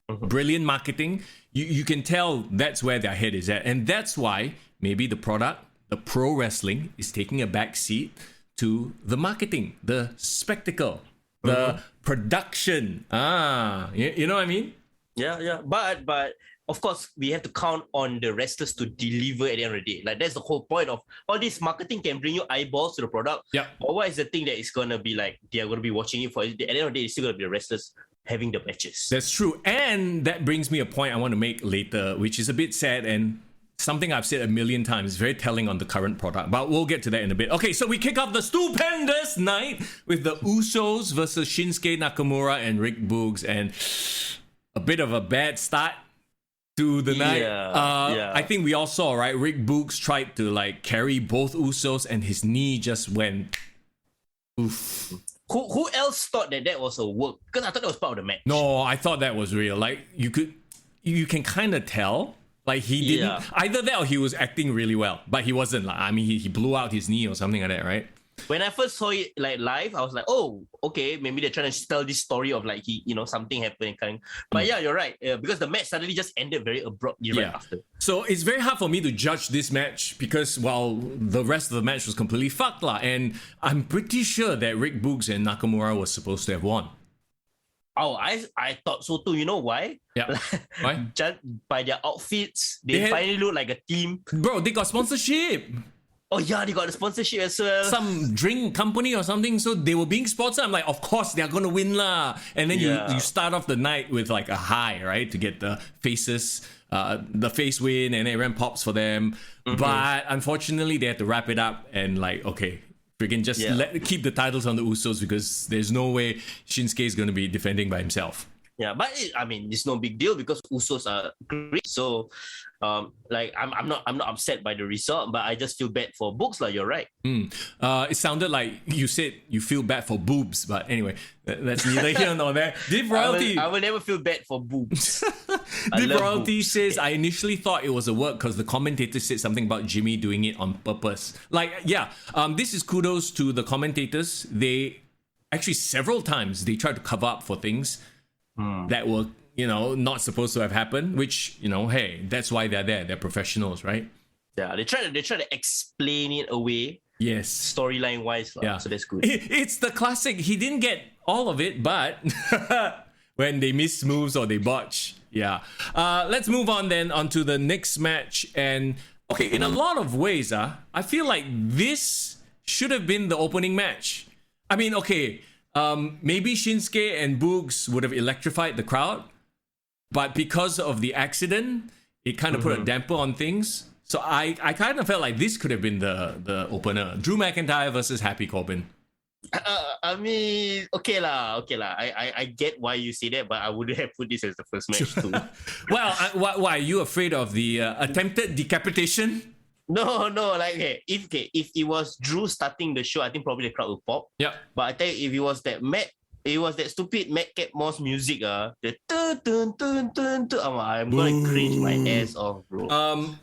Brilliant marketing. You can tell that's where their head is at. And that's why maybe the product, the pro wrestling, is taking a back seat to the marketing, the spectacle, the production. You know what I mean? Yeah. But of course, we have to count on the wrestlers to deliver at the end of the day. Like that's the whole point of all this marketing can bring you eyeballs to the product. Yeah. But what is the thing that is gonna be like they are gonna be watching it for? At the end of the day, it's still gonna be the wrestlers having the matches. That's true. And that brings me a point I want to make later, which is a bit sad and something I've said a million times, very telling on the current product, but we'll get to that in a bit. Okay, so we kick off the stupendous night with the Usos versus Shinsuke Nakamura and Rick Boogs, and a bit of a bad start to the night. I think we all saw, right? Rick Boogs tried to like carry both Usos and his knee just went oof. Who else thought that was a work? Because I thought that was part of the match. No, I thought that was real. Like you can kind of tell. Like he didn't either that or he was acting really well, but he wasn't. Like I mean, he blew out his knee or something like that, right? When I first saw it like live, I was like, oh, okay, maybe they're trying to tell this story of like something happened kind. But yeah, you're right. Because the match suddenly just ended very abruptly right after. So it's very hard for me to judge this match because the rest of the match was completely fucked lah. And I'm pretty sure that Rick Boogs and Nakamura was supposed to have won. Oh, I thought so too. You know why? Yeah. Why? Just by their outfits, they finally look like a team. Bro, they got sponsorship. Oh yeah, they got the sponsorship as well. Some drink company or something. So they were being sponsored. I'm like, of course they're gonna win lah. And then you start off the night with like a high, right? To get the faces, the face win, and everyone pops for them. But unfortunately, they had to wrap it up and like, okay, freaking just keep the titles on the Usos because there's no way Shinsuke is gonna be defending by himself. Yeah, but it's no big deal because Usos are great. So, like I'm not upset by the result, but I just feel bad for Boogs. Like you're right. It sounded like you said you feel bad for boobs, but anyway, that's neither here nor there. Div Royalty. I will never feel bad for boobs. Div Royalty says I initially thought it was a work because the commentator said something about Jimmy doing it on purpose. Like this is kudos to the commentators. They actually several times they tried to cover up for things that were not supposed to have happened, which hey, that's why they're there. They're professionals, right? Yeah, they try to explain it away. Yes, storyline wise. Yeah, so that's good. It's the classic. He didn't get all of it, but when they miss moves or they botch, let's move on then onto the next match. And okay, in a lot of ways, I feel like this should have been the opening match. I mean, okay. Maybe Shinsuke and Boogs would have electrified the crowd, but because of the accident, it kind of put a damper on things. So I kind of felt like this could have been the opener. Drew McIntyre versus Happy Corbin. I mean, okay lah. I get why you say that, but I wouldn't have put this as the first match too. Well, why are you afraid of the attempted decapitation? No, like if it was Drew starting the show, I think probably the crowd will pop. Yeah. But I tell you, if it was that stupid Madcap Moss music, the dun dun dun dun, I'm gonna cringe my ass off, bro.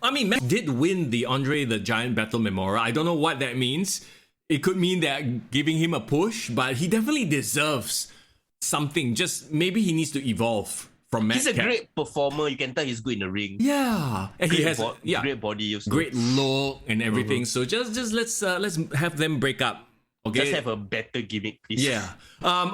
I mean, Matt did win the Andre the Giant Battle Memorial. I don't know what that means. It could mean they're giving him a push, but he definitely deserves something. Just maybe he needs to evolve. He's a great performer. You can tell he's good in the ring. Yeah, and he has great body, also. Great look and everything. So just let's have them break up. Okay, just have a better gimmick, please. Yeah.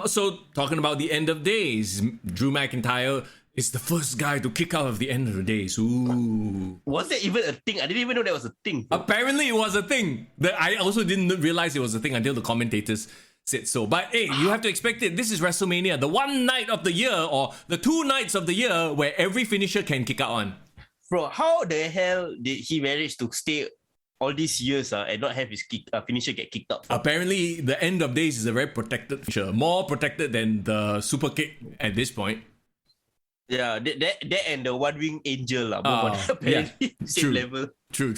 So talking about the end of days, Drew McIntyre is the first guy to kick out of the end of the days. Ooh. Was that even a thing? I didn't even know that was a thing. Apparently, it was a thing. That I also didn't realize it was a thing until the commentators said so. But hey, you have to expect it. This is WrestleMania, the one night of the year or the 2 nights of the year where every finisher can kick out on. Bro, how the hell did he manage to stay all these years and not have his finisher get kicked out. Apparently, the end of days is a very protected feature, more protected than the super kick at this point. Yeah, that and the one wing angel apparently same level. True.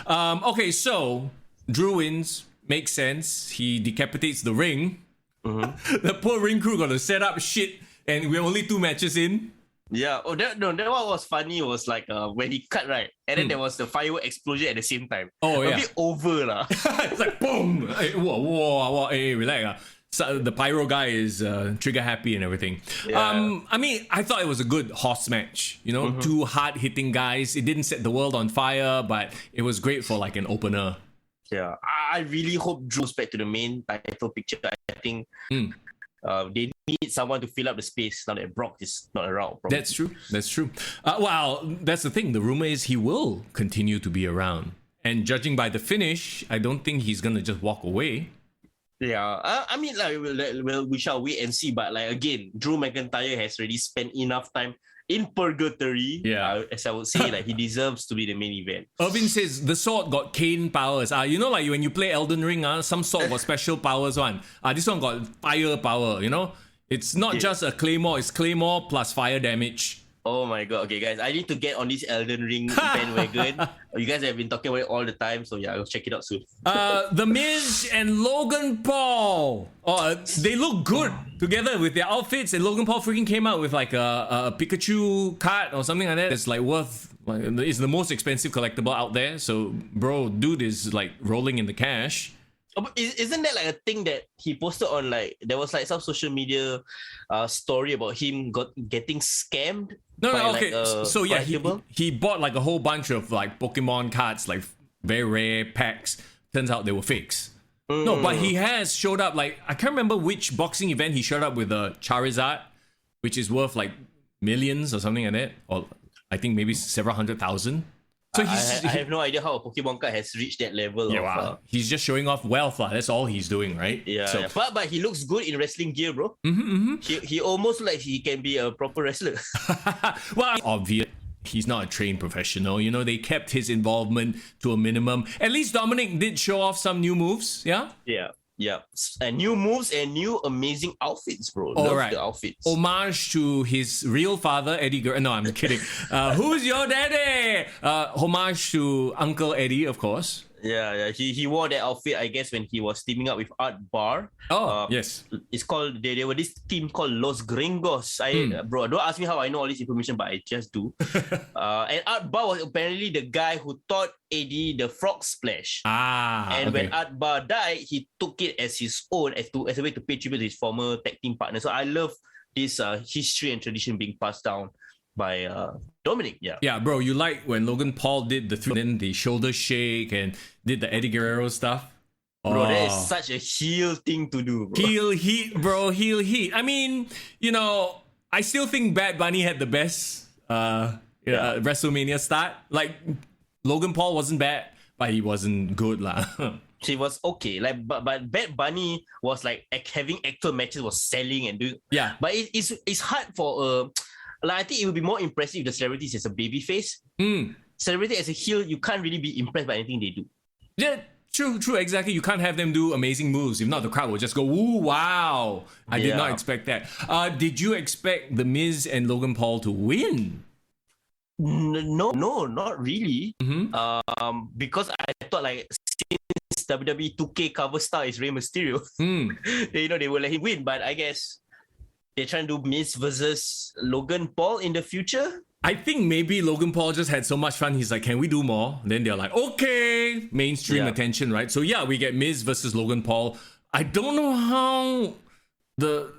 Okay, so Drew wins. Makes sense. He decapitates the ring. The poor ring crew got to set up shit, and we're only 2 matches in. Yeah. Oh, that what was funny was like when he cut, right, and then there was the firework explosion at the same time. Oh, yeah. A bit over lah. It's like boom. Hey, whoa, hey, relax. So the pyro guy is trigger happy and everything. Yeah. I mean, I thought it was a good horse match. You know, 2 hard hitting guys. It didn't set the world on fire, but it was great for like an opener. Yeah, I really hope Drew goes back to the main title picture. I think they need someone to fill up the space now that Brock is not around. Probably. That's true. Well, that's the thing. The rumor is he will continue to be around. And judging by the finish, I don't think he's going to just walk away. Yeah, I mean, like, we shall wait and see. But like again, Drew McIntyre has already spent enough time in purgatory. Yeah, as I would say, like he deserves to be the main event. Irvin says the sword got Kane powers. You know, like when you play Elden Ring, some sword got special powers. This one got fire power. You know, it's not just a claymore; it's claymore plus fire damage. Oh my god! Okay, guys, I need to get on this Elden Ring bandwagon. You guys have been talking about it all the time, so yeah, I'll check it out soon. The Miz and Logan Paul. They look good together with their outfits, and Logan Paul freaking came out with like a Pikachu card or something like that. It's like it's the most expensive collectible out there. So, bro, dude is like rolling in the cash. But isn't that like a thing that he posted on, like, there was like some social media story about him getting scammed? No, okay. So yeah, he bought like a whole bunch of like Pokemon cards, like very rare packs. Turns out they were fakes. No, but he has showed up, like, I can't remember which boxing event he showed up with a Charizard, which is worth like millions or something like that. Or I think maybe several 100,000. So I have no idea how a Pokemon card has reached that level. Wow. He's just showing off wealth. That's all he's doing, right? Yeah. So, yeah. But he looks good in wrestling gear, bro. He almost like he can be a proper wrestler. Well, obvious. He's not a trained professional. You know, they kept his involvement to a minimum. At least Dominic did show off some new moves. Yeah? Yeah. And new moves and new amazing outfits, bro. All Love right. the outfits. Homage to his real father, Eddie Guerrero. No, I'm kidding. Who's your daddy? Homage to Uncle Eddie, of course. Yeah. He wore that outfit, I guess, when he was teaming up with Art Bar. Yes. It's called, they were this team called Los Gringos. Bro, don't ask me how I know all this information, but I just do. And Art Bar was apparently the guy who taught Eddie the frog splash. And when Art Bar died, he took it as his own, as a way to pay tribute to his former tag team partner. So I love this history and tradition being passed down by Dominic. Yeah, bro, you like when Logan Paul did then the shoulder shake and did the Eddie Guerrero stuff? Bro, that is such a heel thing to do, bro. Heel heat, bro, heel heat. I mean, you know, I still think Bad Bunny had the best WrestleMania start. Like, Logan Paul wasn't bad, but he wasn't good lah. He was okay, like, but Bad Bunny was like having actual matches, was selling and doing. Yeah, but it's hard for like, I think it would be more impressive if the celebrities as a baby face. Celebrity as a heel, you can't really be impressed by anything they do. Yeah, true, exactly. You can't have them do amazing moves. If not, the crowd will just go, ooh, wow. I did not expect that. Did you expect The Miz and Logan Paul to win? No, not really. Because I thought, like, since WWE 2K cover star is Rey Mysterio, they will let him win. But I guess they're trying to do Miz versus Logan Paul in the future. I think maybe Logan Paul just had so much fun. He's like, can we do more? Then they're like, okay, mainstream attention, right? So yeah, we get Miz versus Logan Paul. I don't know how the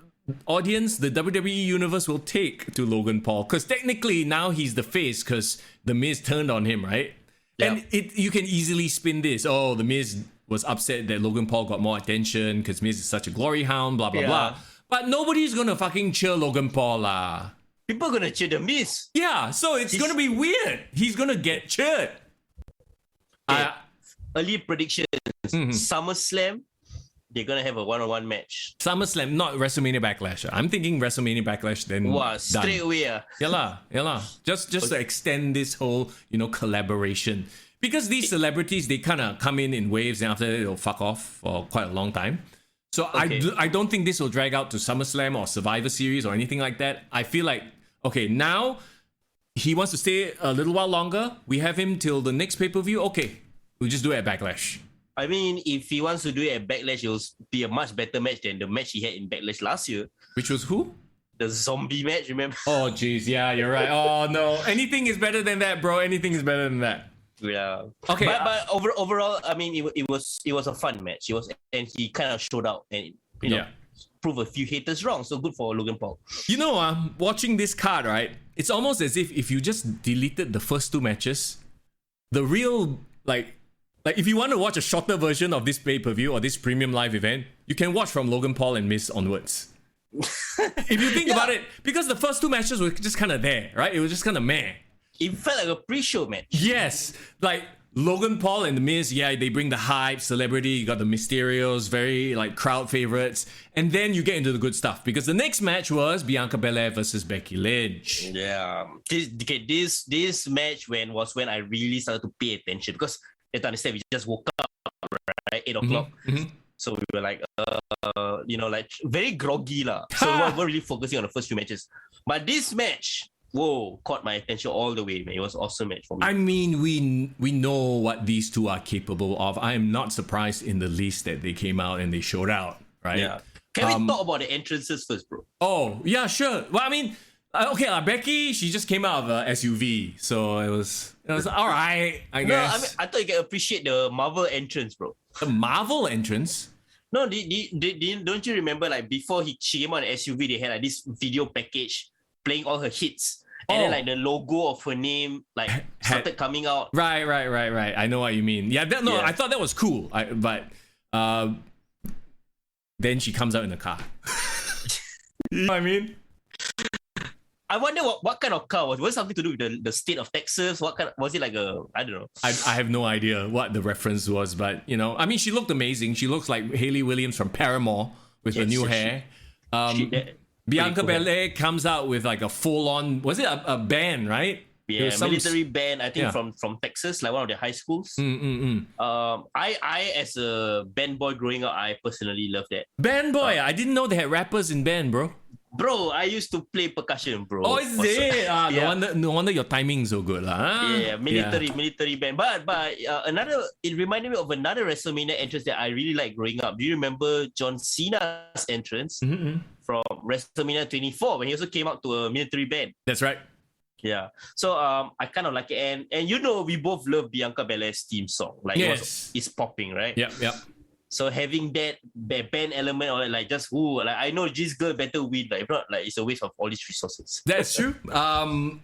audience, the WWE universe will take to Logan Paul, because technically now he's the face because the Miz turned on him, right? And you can easily spin this. Oh, the Miz was upset that Logan Paul got more attention because Miz is such a glory hound, blah, blah, blah. But nobody's gonna fucking cheer Logan Paul lah. People are gonna cheer the Miz. Yeah, so it's gonna be weird. He's gonna get cheered. Early predictions. SummerSlam, they're gonna have a one-on-one match. SummerSlam, not WrestleMania Backlash. I'm thinking WrestleMania Backlash then. Wow, straight away. Yeah lah. Just to extend this whole, collaboration. because these celebrities, they kind of come in waves, and after that they'll fuck off for quite a long time. So I don't think this will drag out to SummerSlam or Survivor Series or anything like that. I feel like, okay, now he wants to stay a little while longer. We have him till the next pay-per-view. Okay, we'll just do it at Backlash. I mean, if he wants to do it at Backlash, it will be a much better match than the match he had in Backlash last year. Which was who? The zombie match, remember? Oh, jeez, yeah, you're right. Oh, no. Anything is better than that, bro. Anything is better than that. Yeah. Okay. But overall, I mean, it was a fun match. And he kind of showed out and proved a few haters wrong. So good for Logan Paul. You know, watching this card, right? It's almost as if you just deleted the first two matches, the real like if you want to watch a shorter version of this pay-per-view or this premium live event, you can watch from Logan Paul and Miz onwards. If you think about it, because the first two matches were just kind of there, right? It was just kind of meh. It felt like a pre-show match. Yes, like Logan Paul and The Miz, yeah, they bring the hype, celebrity, you got the Mysterios, very like crowd favorites, and then you get into the good stuff because the next match was Bianca Belair versus Becky Lynch. Yeah, this match was when I really started to pay attention because you have to understand we just woke up right 8 o'clock, so we were like like very groggy lah. So we weren't really focusing on the first few matches, but this match. Whoa, caught my attention all the way, man. It was an awesome match for me. I mean, we know what these two are capable of. I am not surprised in the least that they came out and they showed out, right? Yeah. Can we talk about the entrances first, bro? Oh, yeah, sure. Well, I mean, okay, Becky, she just came out of a SUV, so it was all right, I guess. No, I mean, I thought you can appreciate the Marvel entrance, bro. The Marvel entrance? No, don't you remember, like, before she came on an SUV, they had like this video package playing all her hits. And then like the logo of her name like started coming out. Right. I know what you mean. Yeah, I thought that was cool. But then she comes out in the car. You know what I mean? I wonder what kind of car was it? Was it something to do with the state of Texas? What kind was it like I don't know. I have no idea what the reference was, but I mean, she looked amazing. She looks like Hayley Williams from Paramore with the new hair. Bianca Belair comes out with like a full-on, was it a band, right? Yeah, military band, I think from Texas, like one of the high schools. I as a band boy growing up, I personally love that. Band boy? I didn't know they had rappers in band, bro. Bro, I used to play percussion, bro. Oh, is it? No wonder your timing is so good. Yeah, military band. But it reminded me of another WrestleMania entrance that I really liked growing up. Do you remember John Cena's entrance from WrestleMania 24 when he also came out to a military band? That's right. Yeah. So I kind of like it. And we both love Bianca Belair's theme song. Like it's popping, right? Yeah. So having that band element or like just I know this girl better win, like if not like it's a waste of all these resources. That's true.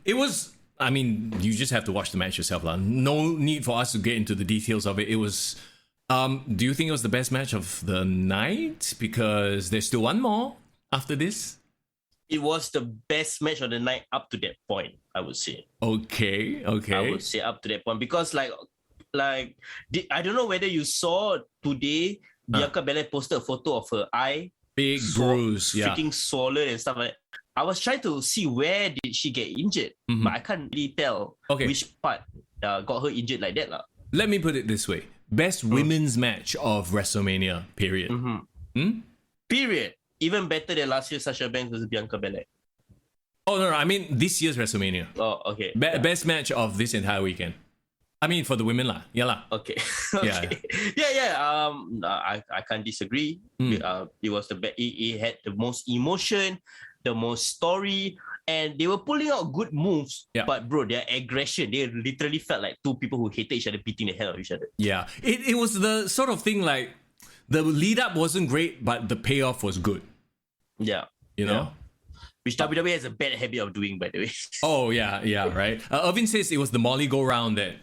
It was, I mean, you just have to watch the match yourself, lah. No need for us to get into the details of it. It was do you think it was the best match of the night? Because there's still one more after this. It was the best match of the night up to that point, I would say. Okay. I would say up to that point because I don't know whether you saw today, Bianca Belair posted a photo of her eye. Big bruise, freaking swollen and stuff like that. I was trying to see where did she get injured, but I can't really tell which part got her injured like that. Let me put it this way. Best women's match of WrestleMania, period. Period. Even better than last year, Sasha Banks versus Bianca Belair. Oh, no, I mean this year's WrestleMania. Oh, okay. Best match of this entire weekend. I mean, for the women lah. Yeah lah. Okay. Yeah. I can't disagree. It was the best. It had the most emotion, the most story, and they were pulling out good moves. Yeah. But bro, their aggression, they literally felt like two people who hated each other beating the hell out of each other. Yeah. It was the sort of thing like the lead up wasn't great, but the payoff was good. Yeah. You know? Yeah. Which WWE has a bad habit of doing, by the way. Oh, yeah, right. Irvin says it was the Molly go-round that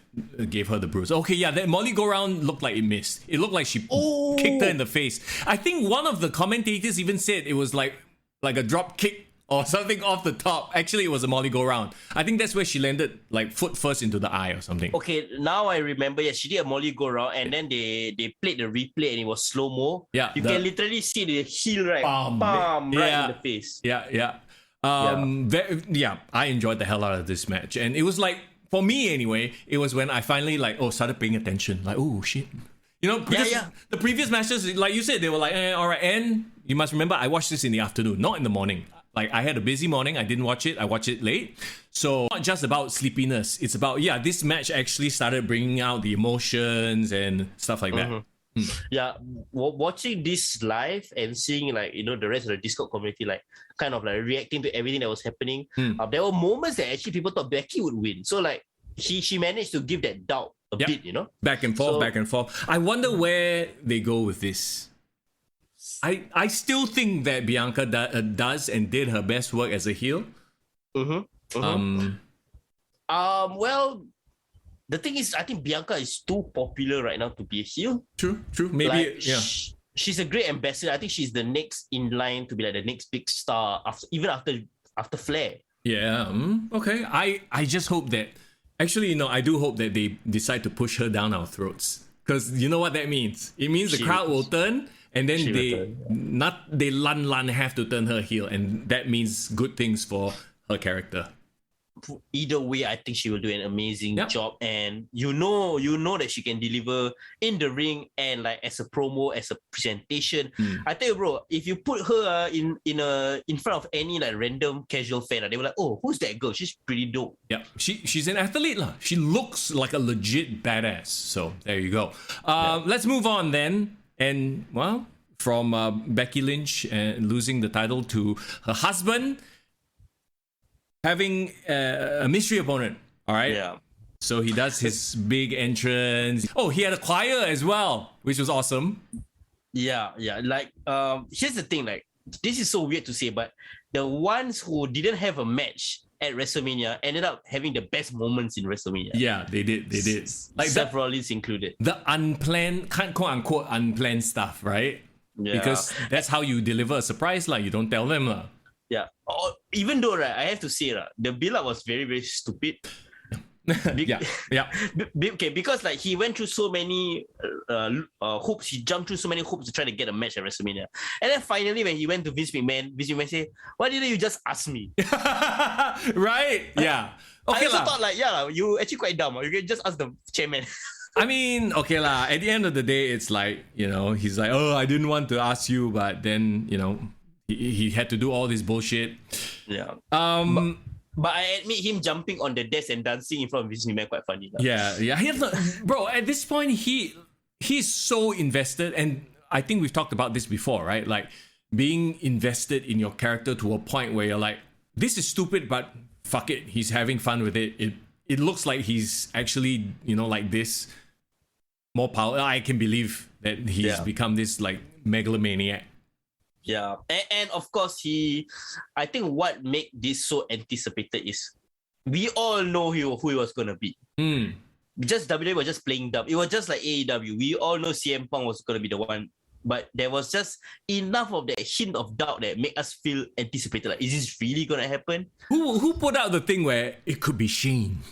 gave her the bruise. Okay, yeah, that Molly go-round looked like it missed. It looked like she kicked her in the face. I think one of the commentators even said it was like a drop kick or something off the top. Actually, it was a Molly go-round. I think that's where she landed, like foot first into the eye or something. Okay, now I remember. Yeah, she did a Molly go-round and then they played the replay and it was slow-mo. Yeah. You can literally see the heel right in the face. Yeah. I enjoyed the hell out of this match, and it was like for me anyway, it was when I finally started paying attention. Like, oh shit. You know, because the previous matches, like you said, they were like, all right. And you must remember, I watched this in the afternoon, not in the morning. Like, I had a busy morning. I didn't watch it. I watched it late. So, not just about sleepiness. It's about, this match actually started bringing out the emotions and stuff like that. Yeah, watching this live and seeing the rest of the Discord community kind of reacting to everything that was happening. There were moments that actually people thought Becky would win. So she managed to give that doubt a bit, back and forth. I wonder where they go with this. I still think that Bianca does and did her best work as a heel. Well, the thing is, I think Bianca is too popular right now to be a heel. True. Maybe, she's a great ambassador. I think she's the next in line to be the next big star after Flair. Yeah. Okay. I just hope that. Actually, I do hope that they decide to push her down our throats, because you know what that means. It means the crowd will turn, and then they have to turn her heel, and that means good things for her character. Either way, I think she will do an amazing job, and you know that she can deliver in the ring and as a promo, as a presentation. I tell you, bro, if you put her in front of any random casual fan, they were like, oh, who's that girl? She's pretty dope. Yeah, she's an athlete lah. She looks like a legit badass. So there you go. Let's move on then, and from Becky Lynch losing the title to her husband having a mystery opponent, all right? Yeah. So he does his big entrance. Oh, he had a choir as well, which was awesome. Yeah. Here's the thing, this is so weird to say, but the ones who didn't have a match at WrestleMania ended up having the best moments in WrestleMania. Yeah, they did. Like Seth Rollins included. The unplanned, quote unquote, unplanned stuff, right? Yeah. Because that's how you deliver a surprise, you don't tell them. Yeah. Even though, I have to say, the build-up was very, very stupid. Okay, because he went through so many hoops, he jumped through so many hoops to try to get a match at WrestleMania. And then finally, when he went to Vince McMahon said, why didn't you just ask me? Right? Yeah. Okay, I also thought, you actually quite dumb. You can just ask the chairman. I mean, okay lah. At the end of the day, it's he's like, oh, I didn't want to ask you, but then, he had to do all this bullshit. Yeah. But I admit him jumping on the desk and dancing in front of Vince McMahon quite funny. Yeah. Bro, at this point, he's so invested, and I think we've talked about this before, right? Being invested in your character to a point where you're like, this is stupid, but fuck it, he's having fun with it. It looks like he's actually, this more power. I can believe that he's become this megalomaniac. Yeah, and of course I think what made this so anticipated is we all know who he was gonna be. Just WWE was just playing dumb. It was just like AEW. We all know CM Punk was gonna be the one, but there was just enough of that hint of doubt that made us feel anticipated. Is this really gonna happen? Who put out the thing where it could be Shane?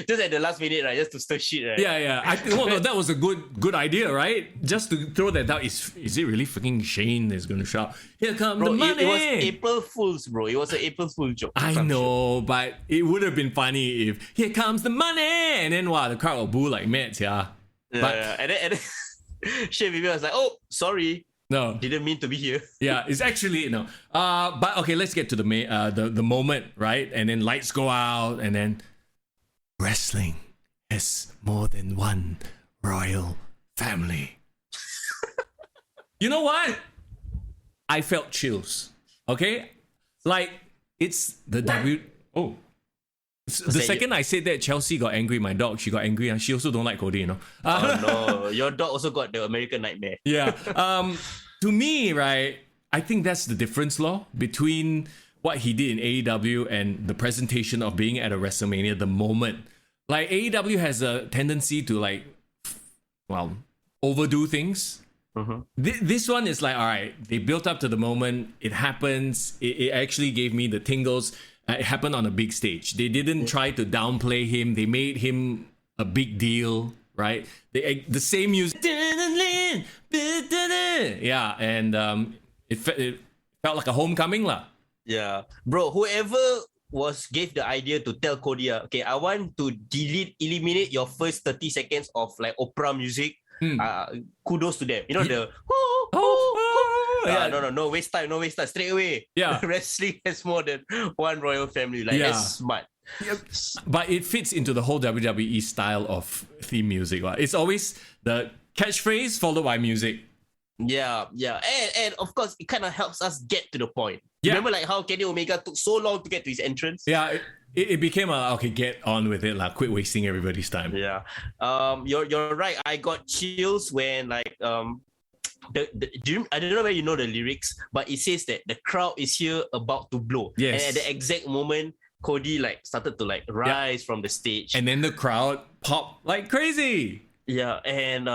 Just at the last minute, right? Just to stir shit, right? Yeah. No, that was a good idea, right? Just to throw that out. Is it really freaking Shane that's gonna shout, "Here comes the money"? It was April Fool's, bro. It was an April Fool's joke. I know, but it would have been funny if "Here comes the money" and then the crowd will boo like mad, yeah. And then Shane Vivian was like, "Oh, sorry." No, didn't mean to be here. Yeah, it's actually no. But okay, let's get to the moment, right? And then lights go out, and then wrestling has more than one royal family. You know what? I felt chills. Okay, it's the The second I said that, Chelsea got angry. My dog, she got angry, and she also don't like Cody. Oh no, your dog also got the American Nightmare. Yeah. To me, right, I think that's the difference, between what he did in AEW and the presentation of being at a WrestleMania, the moment. AEW has a tendency to overdo things. This one is all right, they built up to the moment, it happens, it actually gave me the tingles. It happened on a big stage. They didn't try to downplay him. They made him a big deal, right? The same music. Yeah, and it felt like a homecoming lah. Yeah, bro. Whoever gave the idea to tell Cody, okay, I want to eliminate your first 30 seconds of like opera music. Kudos to them. You know the no waste time, straight away. Yeah. Wrestling has more than one royal family. Like that's smart. Yep. But it fits into the whole WWE style of theme music. Right? It's always the catchphrase followed by music. Yeah. And of course, it kind of helps us get to the point. Yeah. Remember like how Kenny Omega took so long to get to his entrance? Yeah, it became okay, get on with it, like quit wasting everybody's time. Yeah. You're right. I got chills when like I don't know where you know the lyrics, but it says that the crowd is here about to blow. Yes. And at the exact moment, Cody like started to like rise from the stage. And then the crowd popped like crazy. Yeah, and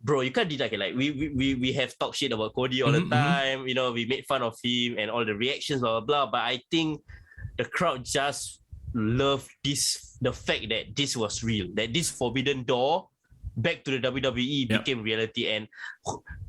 bro, you can't deny it. Like we have talked shit about Cody all the time. You know, we made fun of him and all the reactions, blah blah blah. But I think the crowd just loved the fact that this was real, that this forbidden door back to the WWE became reality, and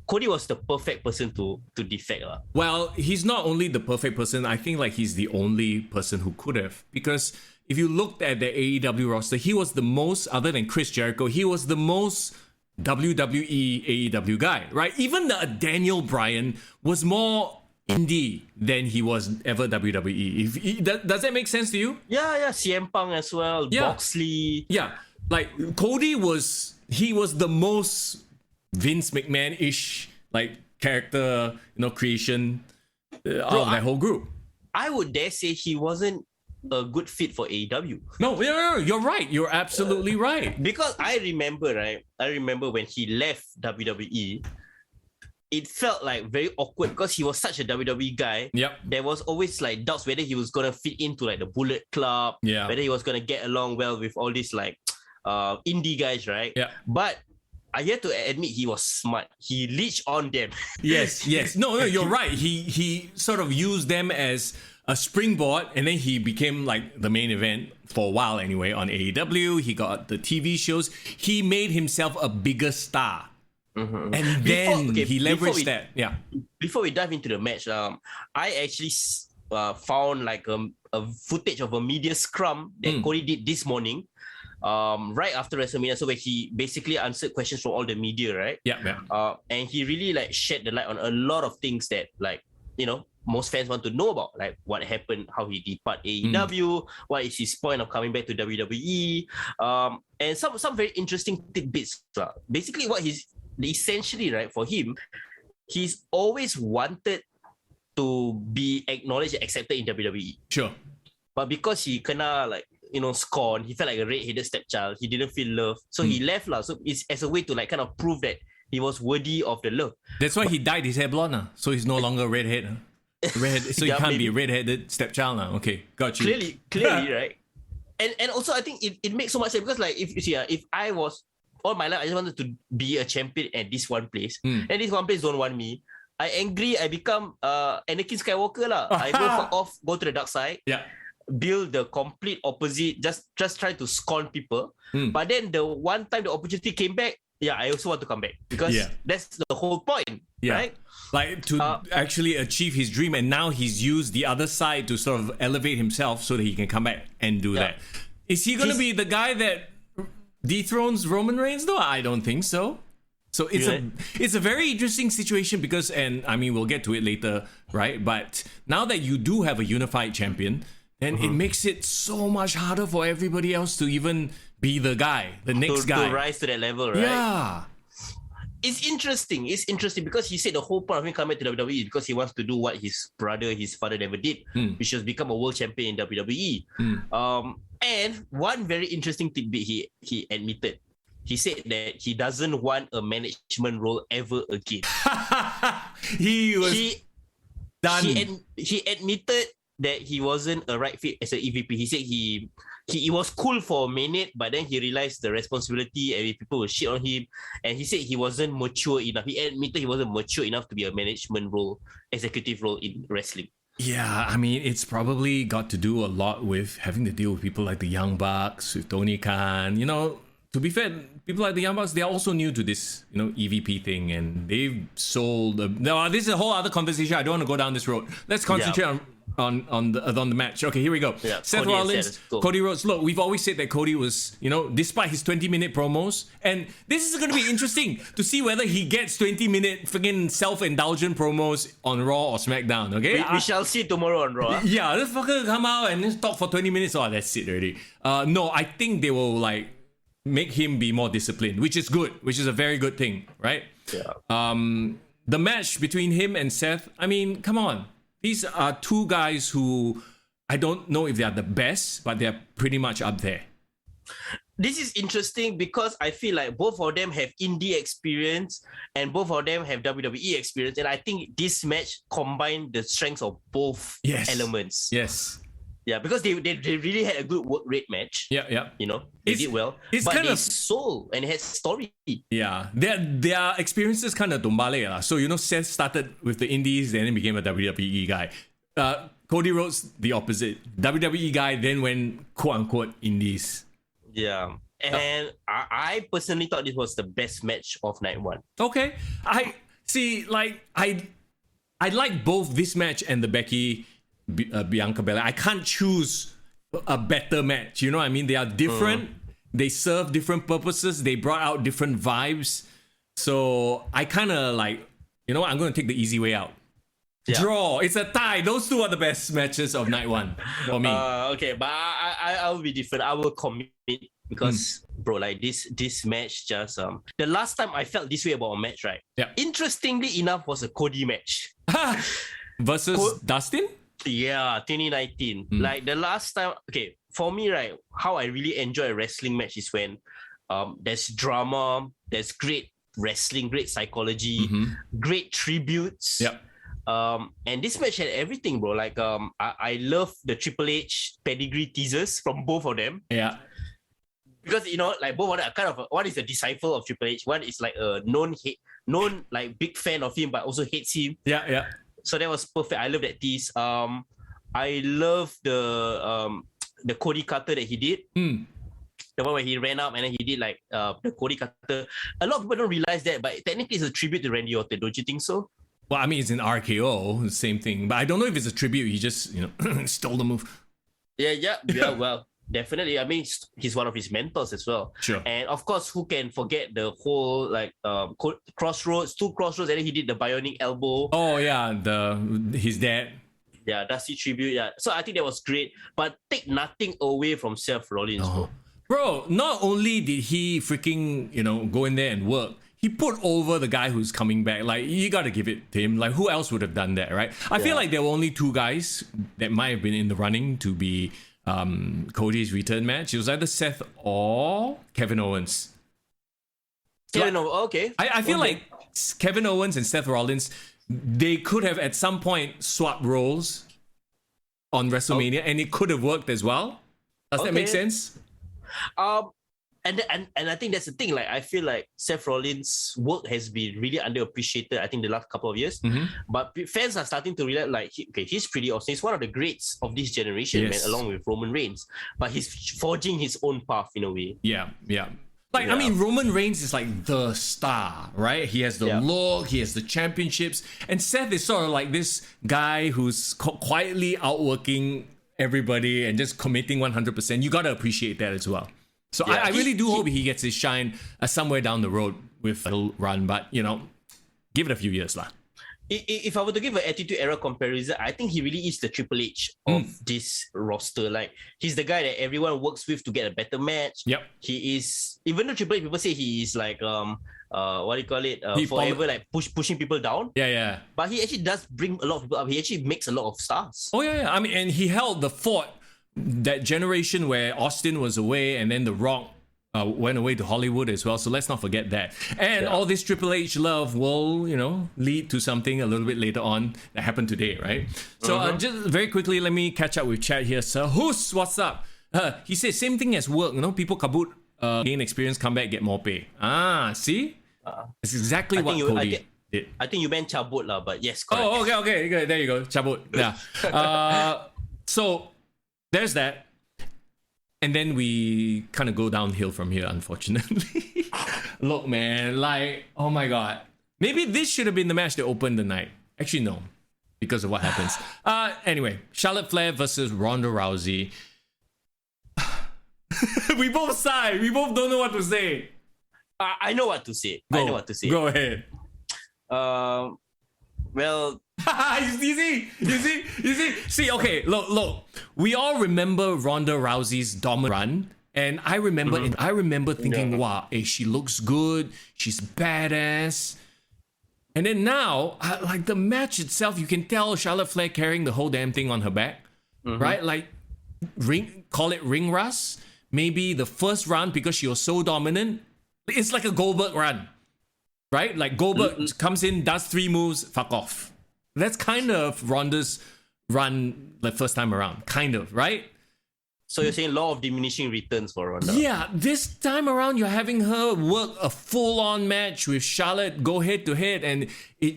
Cody was the perfect person to defect. Well, he's not only the perfect person, I think like he's the only person who could have, because if you looked at the AEW roster, he was the most, other than Chris Jericho, he was the most WWE AEW guy, right? Even Daniel Bryan was more indie than he was ever WWE. Does that make sense to you? Yeah, CM Punk as well, Boxley. Yeah, like Cody was the most Vince McMahon-ish like character, creation out of that whole group. I would dare say he wasn't a good fit for AEW. No, you're right. You're absolutely right. Because I remember when he left WWE, it felt like very awkward because he was such a WWE guy. Yep. There was always like doubts whether he was gonna fit into like the Bullet Club. Yeah. Whether he was gonna get along well with all these like indie guys, right? Yeah. But I have to admit he was smart. He leached on them. Yes. No, you're right. He sort of used them as a springboard, and then he became like the main event for a while anyway on AEW. He got the TV shows. He made himself a bigger star. Mm-hmm. And then he leveraged that. Yeah. Before we dive into the match, I actually found like a footage of a media scrum that Cody did this morning, right after WrestleMania. So where he basically answered questions from all the media, right? Yeah. And he really like shed the light on a lot of things that like, most fans want to know about, like what happened, how he departed AEW, what is his point of coming back to WWE, and some very interesting tidbits. Basically, what he's essentially, right, for him, he's always wanted to be acknowledged and accepted in WWE. Sure. But because he kinda like scorned, he felt like a red-headed stepchild. He didn't feel love, so he left lah. So it's as a way to like kind of prove that he was worthy of the love. That's why he dyed his hair blonde, so he's no longer redhead. So you can't be a redheaded stepchild now. Okay, got you. Clearly, right? And also I think it makes so much sense because like if you see, if I was all my life I just wanted to be a champion at this one place, and this one place don't want me, I angry, I become Anakin Skywalker lah. I go fuck off, go to the dark side. Yeah. Build the complete opposite, just try to scorn people. But then the one time the opportunity came back, I also want to come back because that's the whole point, right? Like to actually achieve his dream, and now he's used the other side to sort of elevate himself so that he can come back and do that. Is he going to be the guy that dethrones Roman Reigns though? I don't think so. So it's a very interesting situation because, and I mean we'll get to it later, right? But now that you do have a unified champion, then it makes it so much harder for everybody else to even be the guy, the next guy. To rise to that level, right? Yeah. It's interesting because he said the whole point of him coming to WWE is because he wants to do what his father never did, which was become a world champion in WWE. And one very interesting tidbit he admitted. He said that he doesn't want a management role ever again. He done. He admitted that he wasn't a right fit as an EVP. He said he was cool for a minute, but then he realized the responsibility and people will shit on him. And he said he wasn't mature enough. He admitted he wasn't mature enough to be a management role, executive role in wrestling. Yeah, I mean, it's probably got to do a lot with having to deal with people like the Young Bucks, with Tony Khan. To be fair, people like the Young Bucks, they are also new to this, EVP thing, and they've sold. No, this is a whole other conversation. I don't want to go down this road. Let's concentrate on on the match. Okay, here we go. Yeah, Seth Cody and Rollins, Seth, go. Cody Rhodes. Look, we've always said that Cody was, despite his 20-minute promos, and this is going to be interesting to see whether he gets 20-minute freaking self-indulgent promos on Raw or SmackDown. Okay, We shall see tomorrow on Raw. yeah, this fucker come out and just talk for 20 minutes. Oh, that's it already. No, I think they will make him be more disciplined, which is good, which is a very good thing, right? Yeah. The match between him and Seth, I mean, come on. These are two guys who I don't know if they are the best, but they're pretty much up there. This is interesting because I feel like both of them have indie experience and both of them have WWE experience. And I think this match combined the strengths of both elements. Yes. Yeah, because they really had a good work rate match. Yeah. They did well. But they sold and it had story. Yeah, their experiences kind of tumbale lah. So Seth started with the Indies, then became a WWE guy. Cody Rhodes the opposite, WWE guy, then went quote unquote Indies. Yeah, and I personally thought this was the best match of night one. Okay, I see. I like both this match and the Becky Bianca Belair. I can't choose a better match. You know what I mean? They are different. They serve different purposes. They brought out different vibes. So I kind of I'm going to take the easy way out. Yeah. Draw. It's a tie. Those two are the best matches of night one for me. Okay, but I will be different. I will commit because bro, this match just the last time I felt this way about a match, right? Yeah. Interestingly enough, was a Cody match versus Dustin. Yeah, 2019. Like the last time, okay, for me, right, how I really enjoy a wrestling match is when there's drama, there's great wrestling, great psychology, great tributes. Yep. And this match had everything, bro. Like I love the Triple H pedigree teasers from both of them. Yeah. Because like both of them are kind of one is a disciple of Triple H, one is like a known like big fan of him but also hates him. Yeah. So that was perfect. I love that tease. I love the Cody Cutter that he did. The one where he ran up and then he did like the Cody Cutter. A lot of people don't realize that, but technically it's a tribute to Randy Orton. Don't you think so? Well, I mean, it's in RKO, the same thing. But I don't know if it's a tribute. He just, stole the move. Yeah. Well, definitely. I mean, he's one of his mentors as well. Sure. And of course, who can forget the whole like crossroads, two crossroads, and then he did the bionic elbow. Oh yeah, his dad. Yeah, Dusty tribute. Yeah. So I think that was great, but take nothing away from Seth Rollins. Bro, not only did he freaking, go in there and work, he put over the guy who's coming back. Like, you got to give it to him. Like, who else would have done that, right? I feel like there were only two guys that might have been in the running to be Cody's return match. It was either Seth or Kevin Owens. Okay. I feel like Kevin Owens and Seth Rollins, they could have at some point swapped roles on WrestleMania, and it could have worked as well. Does that make sense? And I think that's the thing. Like, I feel like Seth Rollins' work has been really underappreciated, I think, the last couple of years. But fans are starting to realize, like, he's pretty awesome. He's one of the greats of this generation, man, along with Roman Reigns. But he's forging his own path in a way. Yeah. Like, I mean, Roman Reigns is like the star, right? He has the look, he has the championships. And Seth is sort of like this guy who's quietly outworking everybody and just committing 100%. You got to appreciate that as well. So I really do hope he gets his shine somewhere down the road with a little run, but give it a few years lah. If I were to give an Attitude Era comparison, I think he really is the Triple H of this roster. Like, he's the guy that everyone works with to get a better match. Yep. He is, even though Triple H, people say he is like what do you call it? Forever like pushing people down. Yeah. But he actually does bring a lot of people up. He actually makes a lot of stars. Oh yeah. I mean, and he held the fort. That generation where Austin was away and then The Rock went away to Hollywood as well. So let's not forget that. And all this Triple H love will, lead to something a little bit later on that happened today, right? So just very quickly, let me catch up with chat here. Sir Hus, what's up? He says, same thing as work. People kabut, gain experience, come back, get more pay. See? That's exactly what Cody did. I think you meant cabut lah, but yes, correct. Oh, okay. Good. There you go. Cabut. Yeah. So... there's that. And then we kind of go downhill from here, unfortunately. Look, man, like, oh my God. Maybe this should have been the match that opened the night. Actually, no. because of what happens. Anyway, Charlotte Flair versus Ronda Rousey. We both sigh. We both don't know what to say. I know what to say. Go ahead. Well, you see. See, okay, look. We all remember Ronda Rousey's dominant run, and I remember thinking, wow, hey, she looks good, she's badass. And then now, like the match itself, you can tell Charlotte Flair carrying the whole damn thing on her back, right? Like, call it ring rust. Maybe the first round, because she was so dominant, it's like a Goldberg run, right? Like Goldberg comes in, does 3 moves, fuck off. That's kind of Ronda's run the first time around, kind of, right? So you're saying law of diminishing returns for Ronda? Yeah, this time around you're having her work a full-on match with Charlotte, go head-to-head, and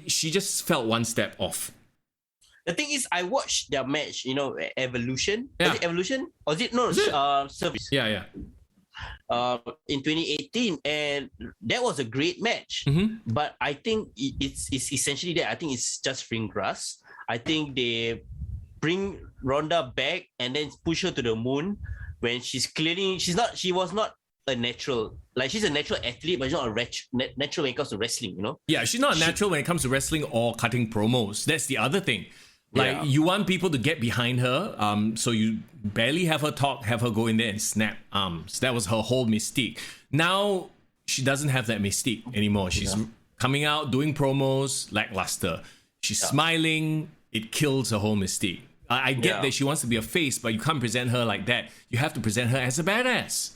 she just felt one step off. The thing is, I watched their match, Evolution. Yeah. Was it Evolution? Or was it? No, Service. Yeah. In 2018, and that was a great match. But I think it's essentially that. I think it's just ring grass. I think they bring Ronda back and then push her to the moon when she was not a natural. Like, she's a natural athlete, but she's not a natural when it comes to wrestling, Yeah, she's not natural when it comes to wrestling or cutting promos. That's the other thing. Like, you want people to get behind her, so you barely have her talk, have her go in there and snap arms. That was her whole mystique. Now, she doesn't have that mystique anymore. She's coming out, doing promos, lackluster. She's smiling. It kills her whole mystique. I get that she wants to be a face, but you can't present her like that. You have to present her as a badass.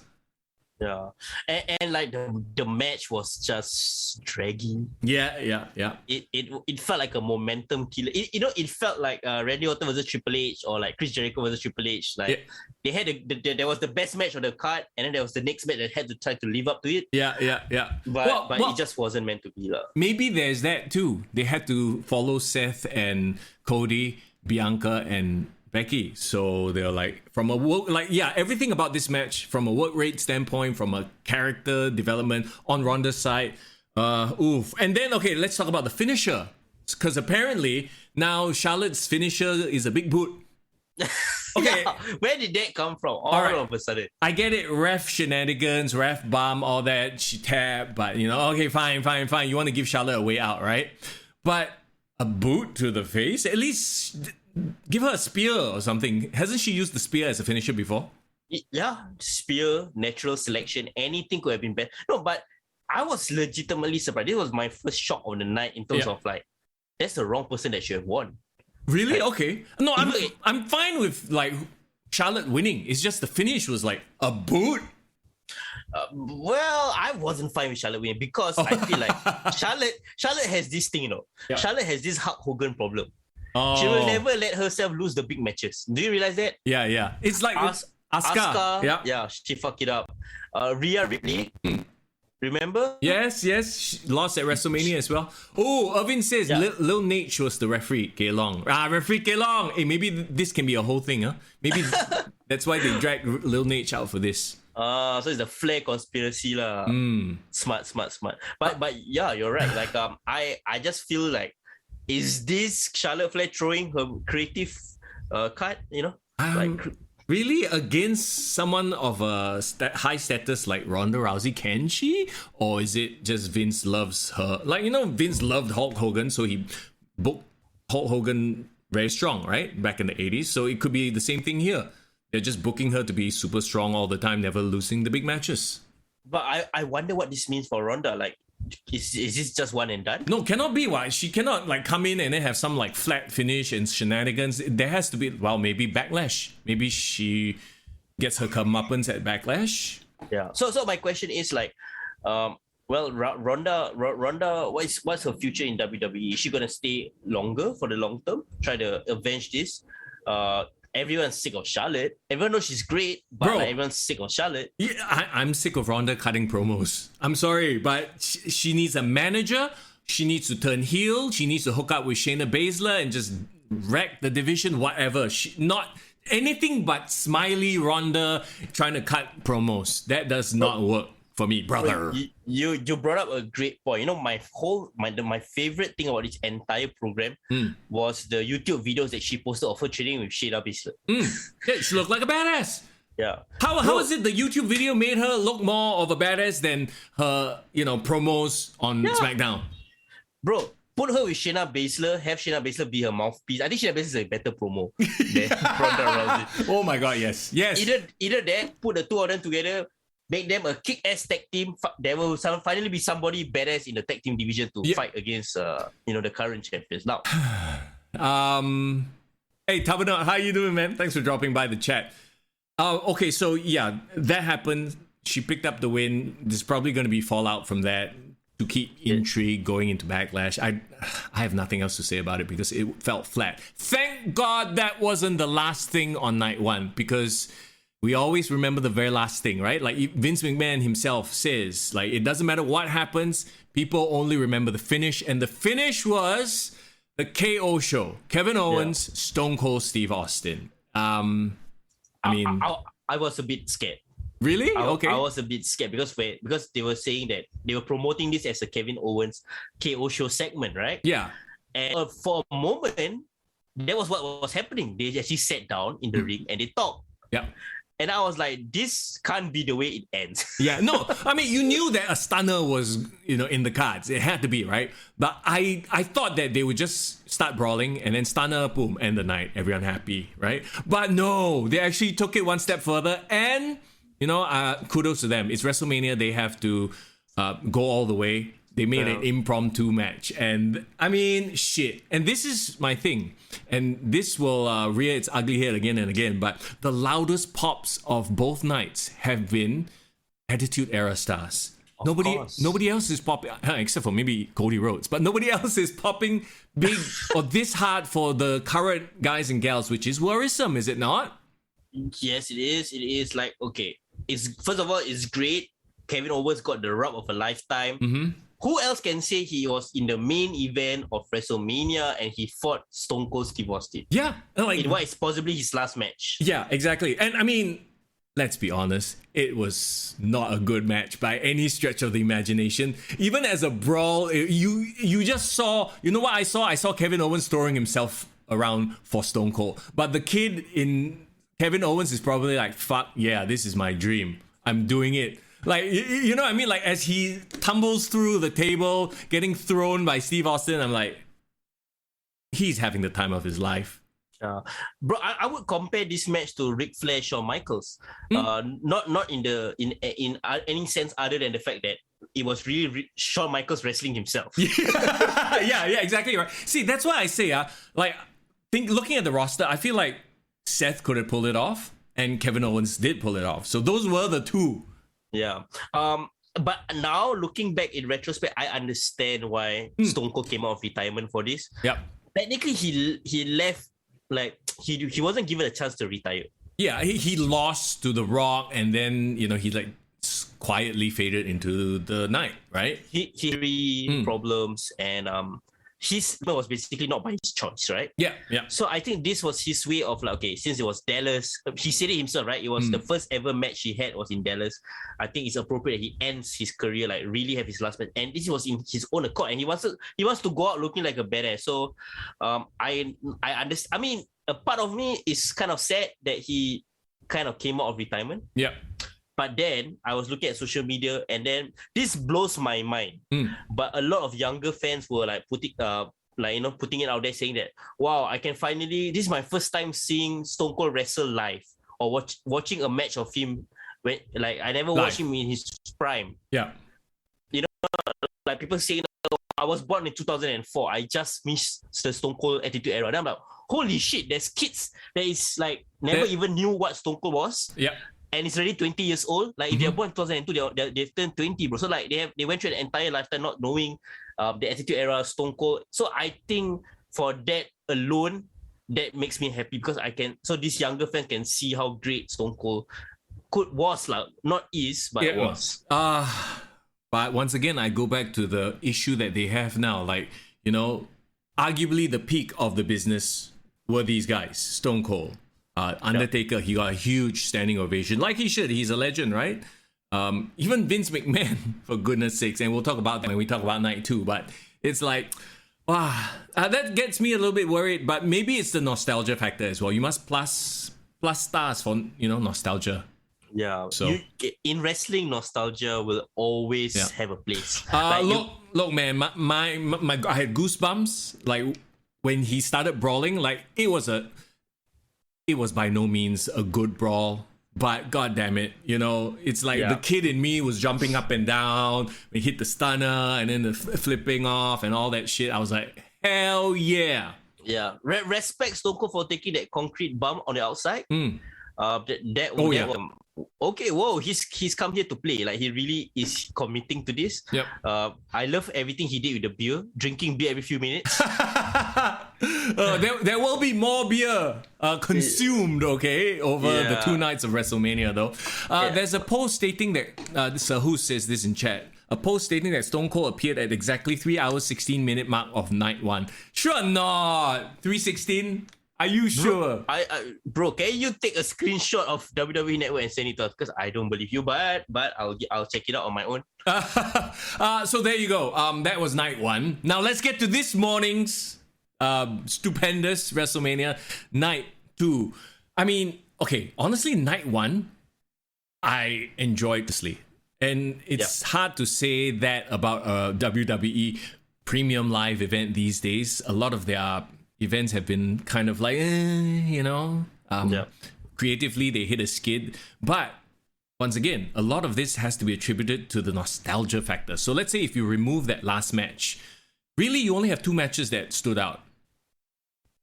Yeah, and like the match was just dragging. Yeah. It felt like a momentum killer. It felt like Randy Orton versus Triple H, or like Chris Jericho versus Triple H. Like they had there was the best match on the card, and then there was the next match that had to try to live up to it. Yeah. But it just wasn't meant to be. Maybe there's that too. They had to follow Seth and Cody, Bianca and Becky, so they're like, from a work, everything about this match, from a work rate standpoint, from a character development on Ronda's side, and then let's talk about the finisher, because apparently now Charlotte's finisher is a big boot. Okay, where did that come from? All of a sudden, I get it, ref shenanigans, ref bum, all that, she tapped, but okay, fine, you want to give Charlotte a way out, right? But a boot to the face, at least give her a spear or something. Hasn't she used the spear as a finisher before? Yeah, spear, natural selection, anything could have been better. No, but I was legitimately surprised. This was my first shock of the night in terms of like, that's the wrong person that should have won. Really? Like, okay. No, I'm fine with like Charlotte winning. It's just the finish was like a boot. Well, I wasn't fine with Charlotte winning because I feel like Charlotte has this thing, Charlotte has this Hulk Hogan problem. She will never let herself lose the big matches. Do you realize that? Yeah. It's like Asuka. Yeah, she fucked it up. Rhea Ripley. Remember? Yes. She lost at WrestleMania as well. Oh, Irvin says Lil Nate was the referee. Kelong. Referee Kelong. Hey, maybe this can be a whole thing, huh? Maybe that's why they dragged Lil Nate out for this. So it's the Flair conspiracy lah. Smart. But yeah, you're right. Like I just feel like, is this Charlotte Flair throwing her creative card? Really, against someone of a high status like Ronda Rousey, can she? Or is it just Vince loves her? Like, Vince loved Hulk Hogan, so he booked Hulk Hogan very strong, right? Back in the 80s. So it could be the same thing here. They're just booking her to be super strong all the time, never losing the big matches. But I wonder what this means for Ronda. Like, is this just one and done? No, cannot be. Why? She cannot like come in and then have some like flat finish and shenanigans. There has to be, maybe Backlash. Maybe she gets her comeuppance at Backlash. Yeah. So my question is like, Ronda, what's her future in WWE? Is she gonna stay longer for the long term? Try to avenge this? Everyone's sick of Charlotte. Everyone knows she's great, but everyone's sick of Charlotte. Yeah, I'm sick of Ronda cutting promos. I'm sorry, but she needs a manager. She needs to turn heel. She needs to hook up with Shayna Baszler and just wreck the division, whatever. Not anything but smiley Ronda trying to cut promos. That does not work for me, brother. You brought up a great point. You know, my favorite thing about this entire program was the YouTube videos that she posted of her training with Shayna Baszler. Yeah, she looked like a badass. Yeah. How is it the YouTube video made her look more of a badass than her, promos on SmackDown? Bro, put her with Shayna Baszler, have Shayna Baszler be her mouthpiece. I think Shayna Baszler is a better promo than Ronda Rousey. Oh my god, yes. Either that, put the two of them together, make them a kick-ass tag team. There will finally be somebody badass in the tag team division to fight against the current champions. Now, hey Tabanot, how you doing, man? Thanks for dropping by the chat. Okay, so yeah, that happened. She picked up the win. There's probably going to be fallout from that to keep intrigue going into Backlash. I have nothing else to say about it because it felt flat. Thank God that wasn't the last thing on night one, because we always remember the very last thing, right? Like Vince McMahon himself says, like, it doesn't matter what happens, people only remember the finish, and the finish was the KO show. Kevin Owens, Stone Cold Steve Austin. I was a bit scared. Really? Okay. I was a bit scared because they were saying that they were promoting this as a Kevin Owens KO show segment, right? Yeah. And for a moment, that was what was happening. They actually sat down in the ring and they talked. Yeah. And I was like, this can't be the way it ends. Yeah, no, I mean, you knew that a stunner was, in the cards. It had to be, right? But I thought that they would just start brawling and then stunner, boom, end the night. Everyone happy, right? But no, they actually took it one step further. And, kudos to them. It's WrestleMania. They have to go all the way. They made an impromptu match. And, I mean, shit. And this is my thing. And this will rear its ugly head again and again. But the loudest pops of both nights have been Attitude Era stars. Nobody else is popping, except for maybe Cody Rhodes. But nobody else is popping big or this hard for the current guys and gals, which is worrisome, is it not? Yes, it is. It is like, okay. First of all, it's great. Kevin Owens got the rub of a lifetime. Mm-hmm. Who else can say he was in the main event of WrestleMania and he fought Stone Cold Steve Austin? Yeah. Like, in what is possibly his last match. Yeah, exactly. And I mean, let's be honest, it was not a good match by any stretch of the imagination. Even as a brawl, you just saw, you know what I saw? I saw Kevin Owens throwing himself around for Stone Cold. But the kid in Kevin Owens is probably like, fuck yeah, this is my dream. I'm doing it. Like, you know what I mean? Like, as he tumbles through the table, getting thrown by Steve Austin, I'm like, he's having the time of his life. Bro, I would compare this match to Ric Flair, Shawn Michaels. Not in any sense other than the fact that it was really Shawn Michaels wrestling himself. yeah, exactly right. See, that's why I say, looking at the roster, I feel like Seth could have pulled it off, and Kevin Owens did pull it off. So those were the two. Yeah. But now looking back in retrospect, I understand why Stone Cold came out of retirement for this. Yep. Technically, he left, like, he wasn't given a chance to retire. Yeah, he lost to The Rock, and then he like quietly faded into the night, right? He problems, and his was basically not by his choice, right? Yeah. So I think this was his way of like, okay, since it was Dallas, he said it himself, right? It was the first ever match he had was in Dallas. I think it's appropriate that he ends his career, like really have his last match, and this was in his own accord, and he wants to go out looking like a badass. So I understand. I mean, a part of me is kind of sad that he kind of came out of retirement. Yeah. But then I was looking at social media, and then this blows my mind. But a lot of younger fans were like putting it out there, saying that, wow, I can finally, this is my first time seeing Stone Cold wrestle live or watching a match of him. When, like, I never watched him in his prime. Yeah. Like people saying, oh, I was born in 2004. I just missed the Stone Cold Attitude Era. And I'm like, holy shit, there's kids that is like never even knew what Stone Cold was. Yeah. And it's already 20 years old. Like, if they're born in 2002, they've turned 20, bro. So, like, they went through an entire lifetime not knowing the Attitude Era, Stone Cold. So, I think for that alone, that makes me happy because so these younger fans can see how great Stone Cold was, like, not is, but was. But once again, I go back to the issue that they have now. Like, arguably the peak of the business were these guys, Stone Cold. Undertaker, he got a huge standing ovation, like he should. He's a legend, right? even Vince McMahon, for goodness sakes, and we'll talk about that when we talk about night 2, but it's like, wow, that gets me a little bit worried, but maybe it's the nostalgia factor as well. You must plus stars for, nostalgia. Yeah. So in wrestling, nostalgia will always have a place. Look, man, my I had goosebumps like when he started brawling. Like it was by no means a good brawl, but god damn it, it's like the kid in me was jumping up and down. We hit the stunner and then the flipping off and all that shit. I was like, hell yeah. Yeah. Respect Stone Cold for taking that concrete bump on the outside. Okay, whoa, he's come here to play. Like he really is committing to this. Yep. I love everything he did with the beer, drinking beer every few minutes. There will be more beer consumed, over the 2 nights of WrestleMania, though. There's a post stating that who says this in chat? A post stating that Stone Cold appeared at exactly 3 hours 16-minute mark of night 1. Sure not. 3:16. Are you sure? Bro, can you take a screenshot of WWE Network and send it to us? Because I don't believe you, but I'll check it out on my own. So there you go. That was night 1. Now let's get to this morning's stupendous WrestleMania, night 2. I mean, okay, honestly, night 1, I enjoyed this. And it's hard to say that about a WWE premium live event these days. A lot of their events have been kind of like, creatively they hit a skid. But once again, a lot of this has to be attributed to the nostalgia factor. So let's say if you remove that last match, really you only have 2 matches that stood out.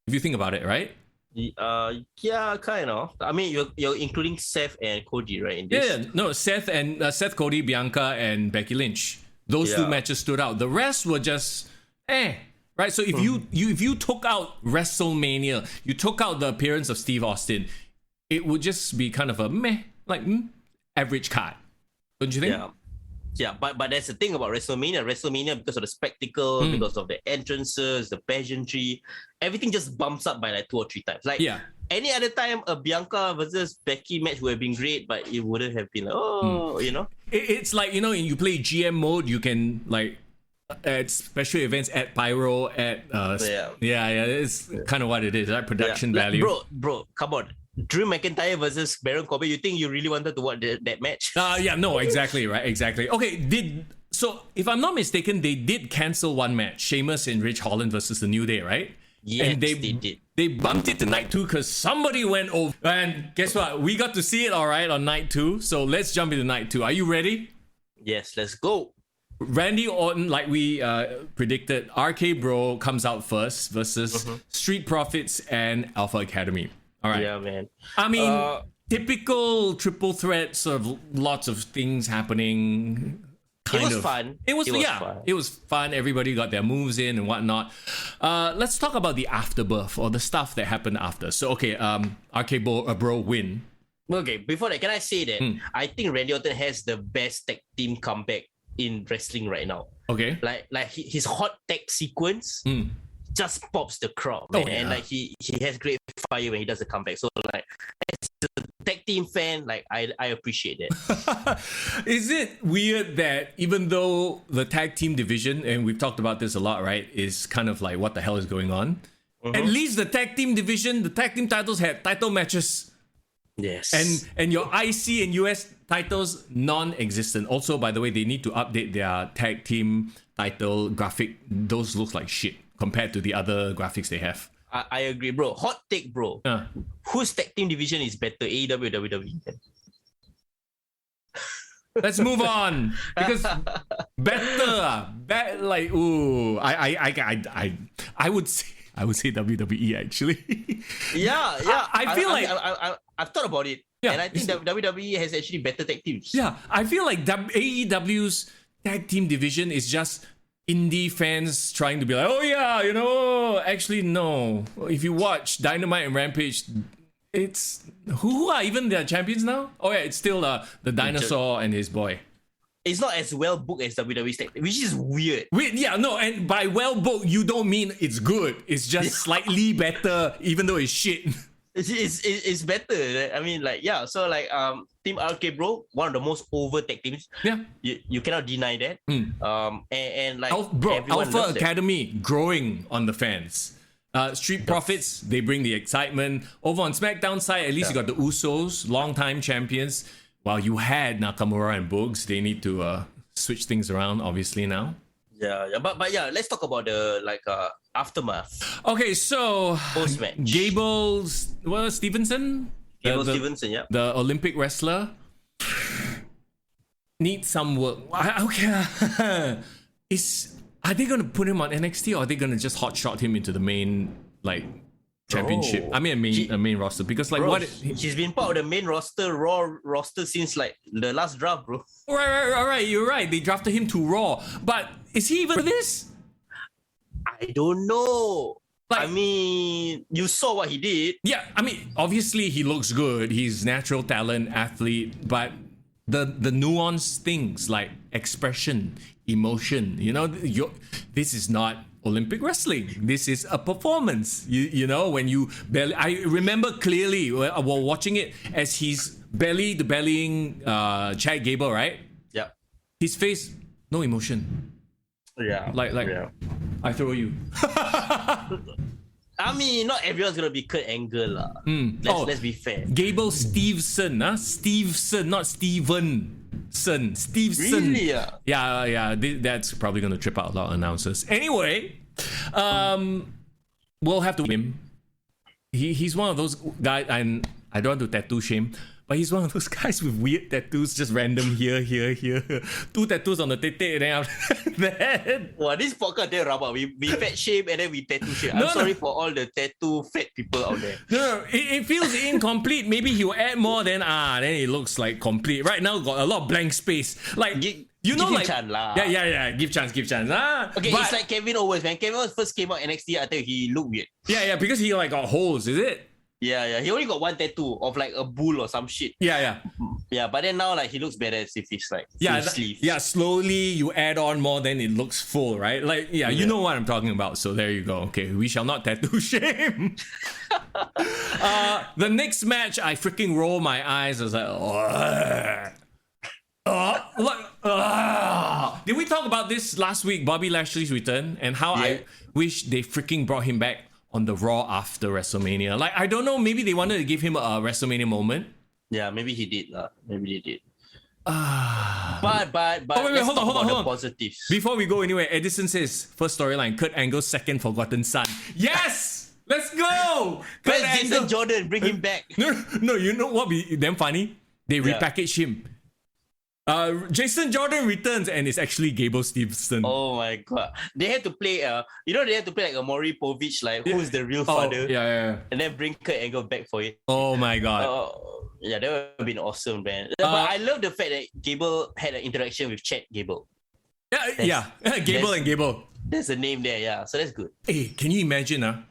If you think about it, right? Yeah, kind of. I mean, you're including Seth and Cody, right? In this? Yeah, no, Seth, Cody, Bianca, and Becky Lynch. Those 2 matches stood out. The rest were just right. So if you took out WrestleMania, you took out the appearance of Steve Austin, it would just be kind of a average card, don't you think? Yeah, but that's the thing about WrestleMania. WrestleMania, because of the spectacle, because of the entrances, the pageantry, everything just bumps up by like 2 or 3 times. Like any other time, a Bianca versus Becky match would have been great, but it wouldn't have been It's like, you play GM mode, you can like at special events, at pyro, at it's kind of what it is, right? Production value. Bro, come on. Drew McIntyre versus Baron Corbin. You think you really wanted to watch that match? No, exactly, right, exactly. Okay, so if I'm not mistaken, they did cancel one match, Sheamus and Rich Holland versus the New Day, right? Yes, and they did. They bumped it to night 2 because somebody went over. And guess what? We got to see it all right on night 2. So let's jump into night 2. Are you ready? Yes, let's go. Randy Orton, like we predicted, RK Bro comes out first versus Street Profits and Alpha Academy. All right. Yeah, man. I mean, typical triple threat, sort of lots of things happening. It was fun. It was fun. Everybody got their moves in and whatnot. Let's talk about the afterbirth or the stuff that happened after. So, okay, RK Bro win. Okay, before that, can I say that I think Randy Orton has the best tag team comeback in wrestling right now. Okay. Like his hot tag sequence just pops the crowd, man. And like he has great fire when he does the comeback. So like as a tag team fan, like I appreciate it. Is it weird that even though the tag team division, and we've talked about this a lot, right, is kind of like what the hell is going on? At least the tag team division, the tag team titles had title matches. Yes. And your IC and US titles non-existent. Also, by the way, they need to update their tag team title graphic. Those look like shit compared to the other graphics they have. I agree, bro. Hot take, bro. Whose tag team division is better, AEW or WWE? Let's move on because like I would say WWE actually. Yeah. I feel like I've thought about it, and I think that WWE has actually better tag teams. Yeah, I feel like AEW's tag team division is just indie fans trying to be like, oh yeah, actually no. If you watch Dynamite and Rampage, it's who are even their champions now? Oh yeah, it's still the Dinosaur and his boy. It's not as well booked as WWE's tag, which is weird. And by well booked, you don't mean it's good. It's just slightly better, even though it's shit. It's better. I mean, like, yeah. So like Team RK Bro, one of the most over tag teams. Yeah. You cannot deny that. And like everyone Alpha loves Academy growing on the fans. Street Profits, they bring the excitement. Over on SmackDown side, at least you got the Usos, long-time champions. While you had Nakamura and Boogs, they need to switch things around, obviously, now. Yeah. But yeah, let's talk about the aftermath. Okay, so Post-match. Stevenson? Stevenson, yeah. The Olympic wrestler needs some work. Okay. Are they going to put him on NXT or are they going to just hotshot him into the main championship? Bro. I mean, a main roster because Bro, he's been part of the main Raw roster since like the last draft, bro. Right. You're right. They drafted him to Raw, but is he even for this? I don't know. Like, I mean, you saw what he did. Yeah, I mean, obviously he looks good. He's natural talent, athlete, but the nuanced things like expression, emotion, this is not Olympic wrestling. This is a performance. You know, when you belly, I remember clearly while watching it as he's bellying Chad Gable, right? Yeah. His face, no emotion. Yeah. Like yeah. I throw you. I mean, not everyone's gonna be Kurt Angle lah. Let's be fair. Gable Steveson, Steveson, not Stevenson. Steveson. Really? Yeah. That's probably gonna trip out a lot of announcers. Anyway, we'll have to him. He's one of those guys, and I don't want to tattoo shame, but he's one of those guys with weird tattoos, just random here. 2 tattoos on the tete, and then after that. Wow, this podcast there rabak. We fat shame and then we tattoo shame. I'm sorry for all the tattoo fat people out there. No, it feels incomplete. Maybe he'll add more, then it looks like complete. Right now, got a lot of blank space. Like Give like chance lah. Yeah. Give chance. Okay, but, it's like Kevin Owens. When Kevin Owens first came out NXT, I think he looked weird. Yeah, because he like got holes, is it? Yeah. He only got one tattoo of like a bull or some shit. Yeah. Yeah, but then now like he looks better as if he's like sleeve. Yeah, slowly you add on more, then it looks full, right? Like, you know what I'm talking about. So there you go. Okay, we shall not tattoo shame. The next match, I freaking roll my eyes. I was like, did we talk about this last week? Bobby Lashley's return and how I wish they freaking brought him back on the Raw after WrestleMania. Like, I don't know, maybe they wanted to give him a WrestleMania moment. Yeah, maybe he did. Maybe they did. But wait, let's hold talk on. about the positives. Before we go anywhere, Edison says, first storyline, Kurt Angle's second forgotten son. Yes! Let's go! Where's Jason Jordan? Bring him back. No, you know what would be damn funny? They repackage him. Jason Jordan returns and it's actually Gable Steveson. Oh my god. They had to play they had to play like a Maury Povich, like who's the real father. Yeah. And then bring Kurt Angle back for it. Oh my god. Yeah, that would have been awesome, man. But I love the fact that Gable had an interaction with Chad Gable. Gable and Gable. There's a name there, yeah. So that's good. Hey, can you imagine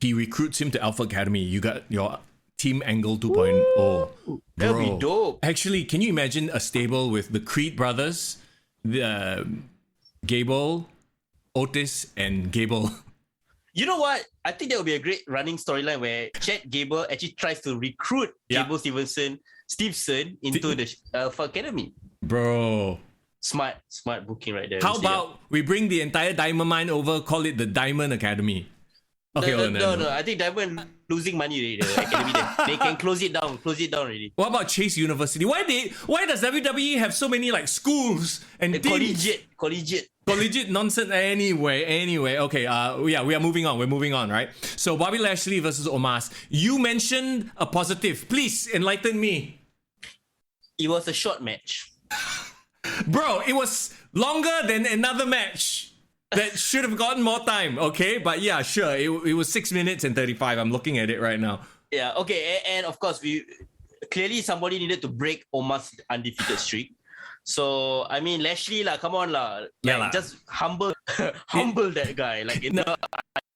he recruits him to Alpha Academy. You got your Team Angle 2.0. That'd be dope. Actually, can you imagine a stable with the Creed brothers, the Gable, Otis, and Gable? You know what? I think that would be a great running storyline where Chad Gable actually tries to recruit Gable Steveson into the Alpha Academy. Bro. Smart booking right there. How about we bring the entire Diamond Mine over, call it the Diamond Academy? Okay, no. I think Diamond losing money already. The academy there. They can close it down already. What about Chase University? Why does WWE have so many like schools and collegiate nonsense? Anyway. Okay. We are moving on. We're moving on, right? So Bobby Lashley versus Omos. You mentioned a positive. Please enlighten me. It was a short match. Bro, it was longer than another match that should have gotten more time, okay? But yeah, sure. It was 6 minutes and 35. I'm looking at it right now. Yeah, okay. And of course, clearly somebody needed to break Omos' undefeated streak. So, I mean, Lashley, come on, just humble that guy. Like,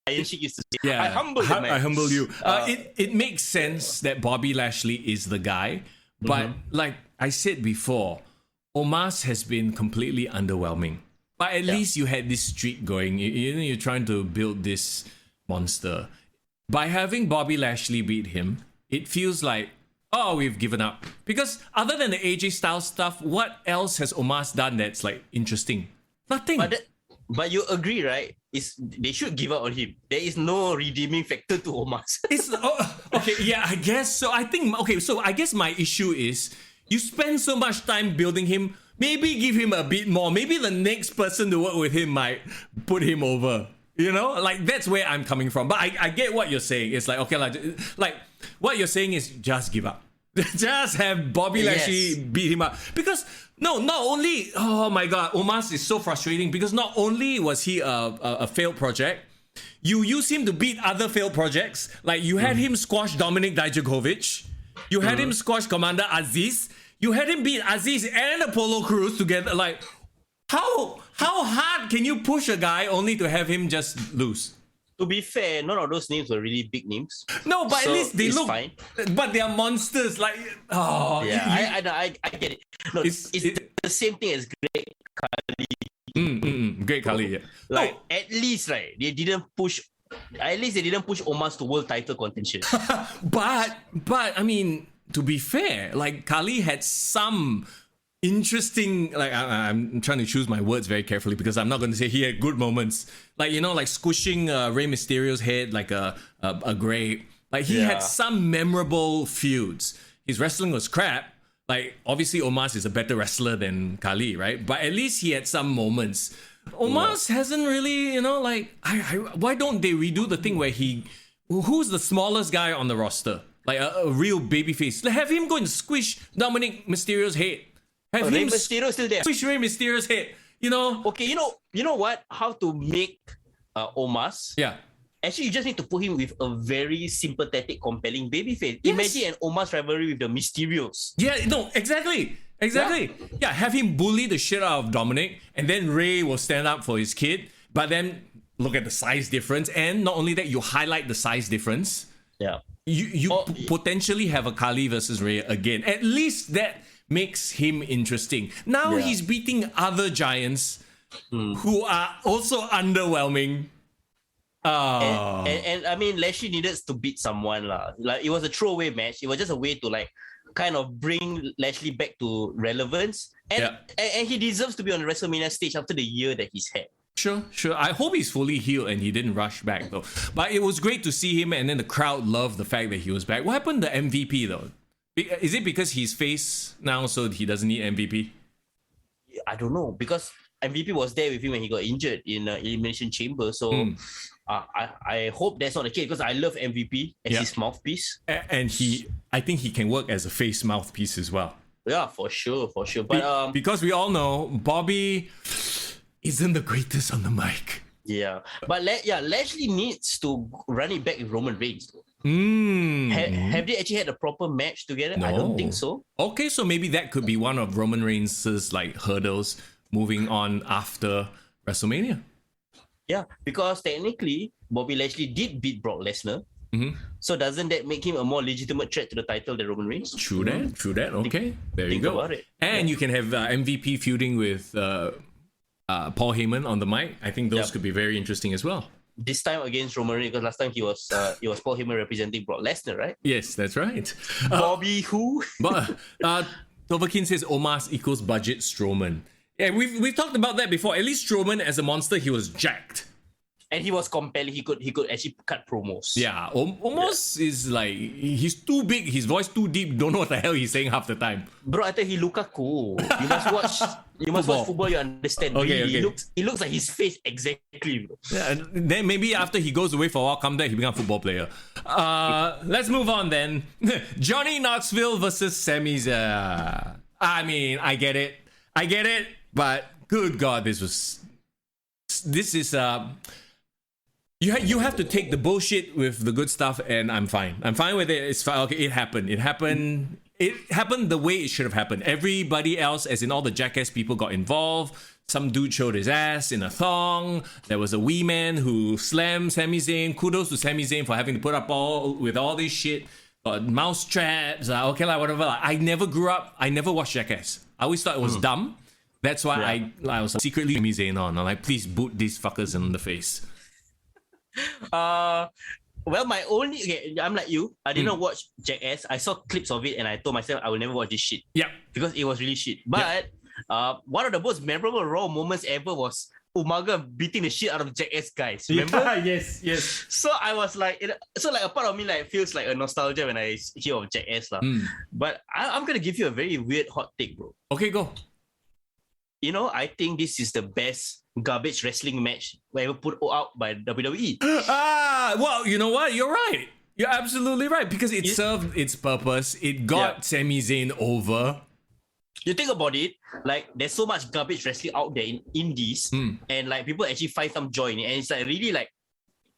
Iron Sheik used to say, I humble the man. I humble you. It makes sense that Bobby Lashley is the guy. But like I said before, Omos has been completely underwhelming. But at least you had this streak going. You're trying to build this monster. By having Bobby Lashley beat him, it feels like, oh, we've given up. Because other than the AJ Styles stuff, what else has Omos done that's like interesting? Nothing. But you agree, right? They should give up on him. There is no redeeming factor to Omos. Okay, yeah, I guess so. I guess my issue is you spend so much time building him. Maybe give him a bit more. Maybe the next person to work with him might put him over. You know, like that's where I'm coming from. But I get what you're saying. It's like, okay, like what you're saying is just give up. Just have Bobby Lashley beat him up. Because not only, oh my God, Omos is so frustrating because not only was he a failed project, you use him to beat other failed projects. Like you had him squash Dominik Dijakovic. You had him squash Commander Aziz. You had him beat Aziz and Apollo Crews together. Like, how hard can you push a guy only to have him just lose? To be fair, none of those names were really big names. No, but so at least they look fine. But they are monsters. Like, I get it. No, it's the same thing as Great Khali. Great Khali, yeah. Like at least they didn't push Omos to world title contention. but I mean, to be fair, like Khali had some interesting, like I'm trying to choose my words very carefully because I'm not going to say he had good moments, like, you know, like squishing Rey Mysterio's head like a grape. Like he had some memorable feuds. His wrestling was crap. Like obviously Omos is a better wrestler than Khali, right? But at least he had some moments. Omos hasn't really, you know, like why don't they redo the thing where who's the smallest guy on the roster, like a real babyface? Like, have him go and squish Dominik Mysterio's head. Have Rey Mysterio still there. Squish Rey Mysterio's head. You know. Okay, you know what? How to make Omos? Yeah. Actually, you just need to put him with a very sympathetic, compelling babyface. Yes. Imagine an Omos rivalry with the Mysterios. Yeah. No. Exactly. Yeah. Have him bully the shit out of Dominik, and then Rey will stand up for his kid. But then look at the size difference, and not only that, you highlight the size difference. Yeah. You potentially have a Khali versus Rey again. At least that makes him interesting. Now he's beating other giants who are also underwhelming. And I mean, Lashley needed to beat someone lah. Like it was a throwaway match. It was just a way to like kind of bring Lashley back to relevance. And he deserves to be on the WrestleMania stage after the year that he's had. Sure. I hope he's fully healed and he didn't rush back though. But it was great to see him, and then the crowd loved the fact that he was back. What happened to MVP though? Is it because he's face now, so he doesn't need MVP? I don't know, because MVP was there with him when he got injured in Elimination Chamber. So I hope that's not the case, because I love MVP as his mouthpiece. And I think he can work as a face mouthpiece as well. Yeah, for sure. But because we all know Bobby isn't the greatest on the mic. Yeah, but Lashley needs to run it back with Roman Reigns. Have they actually had a proper match together? No. I don't think so. Okay, so maybe that could be one of Roman Reigns' like hurdles moving on after WrestleMania. Yeah, because technically Bobby Lashley did beat Brock Lesnar. So doesn't that make him a more legitimate threat to the title than Roman Reigns? True that. Okay, there you go. About it. And you can have MVP feuding with Paul Heyman on the mic. I think those could be very interesting as well. This time against Roman Reigns, because last time it was Paul Heyman representing Brock Lesnar, right? Yes, that's right. Bobby who? But Tovakin says Omos equals budget Strowman. Yeah, we've talked about that before. At least Strowman as a monster, he was jacked. And he was compelling. He could actually cut promos. Yeah, Omos is like, he's too big, his voice too deep, don't know what the hell he's saying half the time. Bro, I thought he Lukaku. You must watch football, you understand. Okay. He looks like his face exactly, bro. Yeah, and then maybe after he goes away for a while, come back, he becomes a football player. Let's move on then. Johnny Knoxville versus Sami Zayn. I mean, I get it, but good God, this is you have to take the bullshit with the good stuff, and I'm fine with it. It's fine. Okay, it happened the way it should have happened. Everybody else, as in all the jackass people, got involved. Some dude showed his ass in a thong. There was a wee man who slammed Sami Zayn. Kudos to Sami Zayn for having to put up with all this shit. Mouse traps, whatever. I never grew up, I never watched Jackass. I always thought it was dumb. That's why I was secretly Sami Zayn on. I'm like, please boot these fuckers in the face. Well, I'm like you. I didn't watch Jackass. I saw clips of it and I told myself I will never watch this shit. Yeah. Because it was really shit. But one of the most memorable Raw moments ever was Umaga beating the shit out of Jackass guys. Remember? Yeah, yes. So I was like, a part of me like feels like a nostalgia when I hear of Jackass lah. But I'm gonna give you a very weird hot take, bro. Okay, go. You know, I think this is the best garbage wrestling match ever put out by WWE. Well, you know what? You're right. You're absolutely right because it served its purpose. It got Sami Zayn over. You think about it, like there's so much garbage wrestling out there in indies, and like people actually find some joy in it, and it's like really like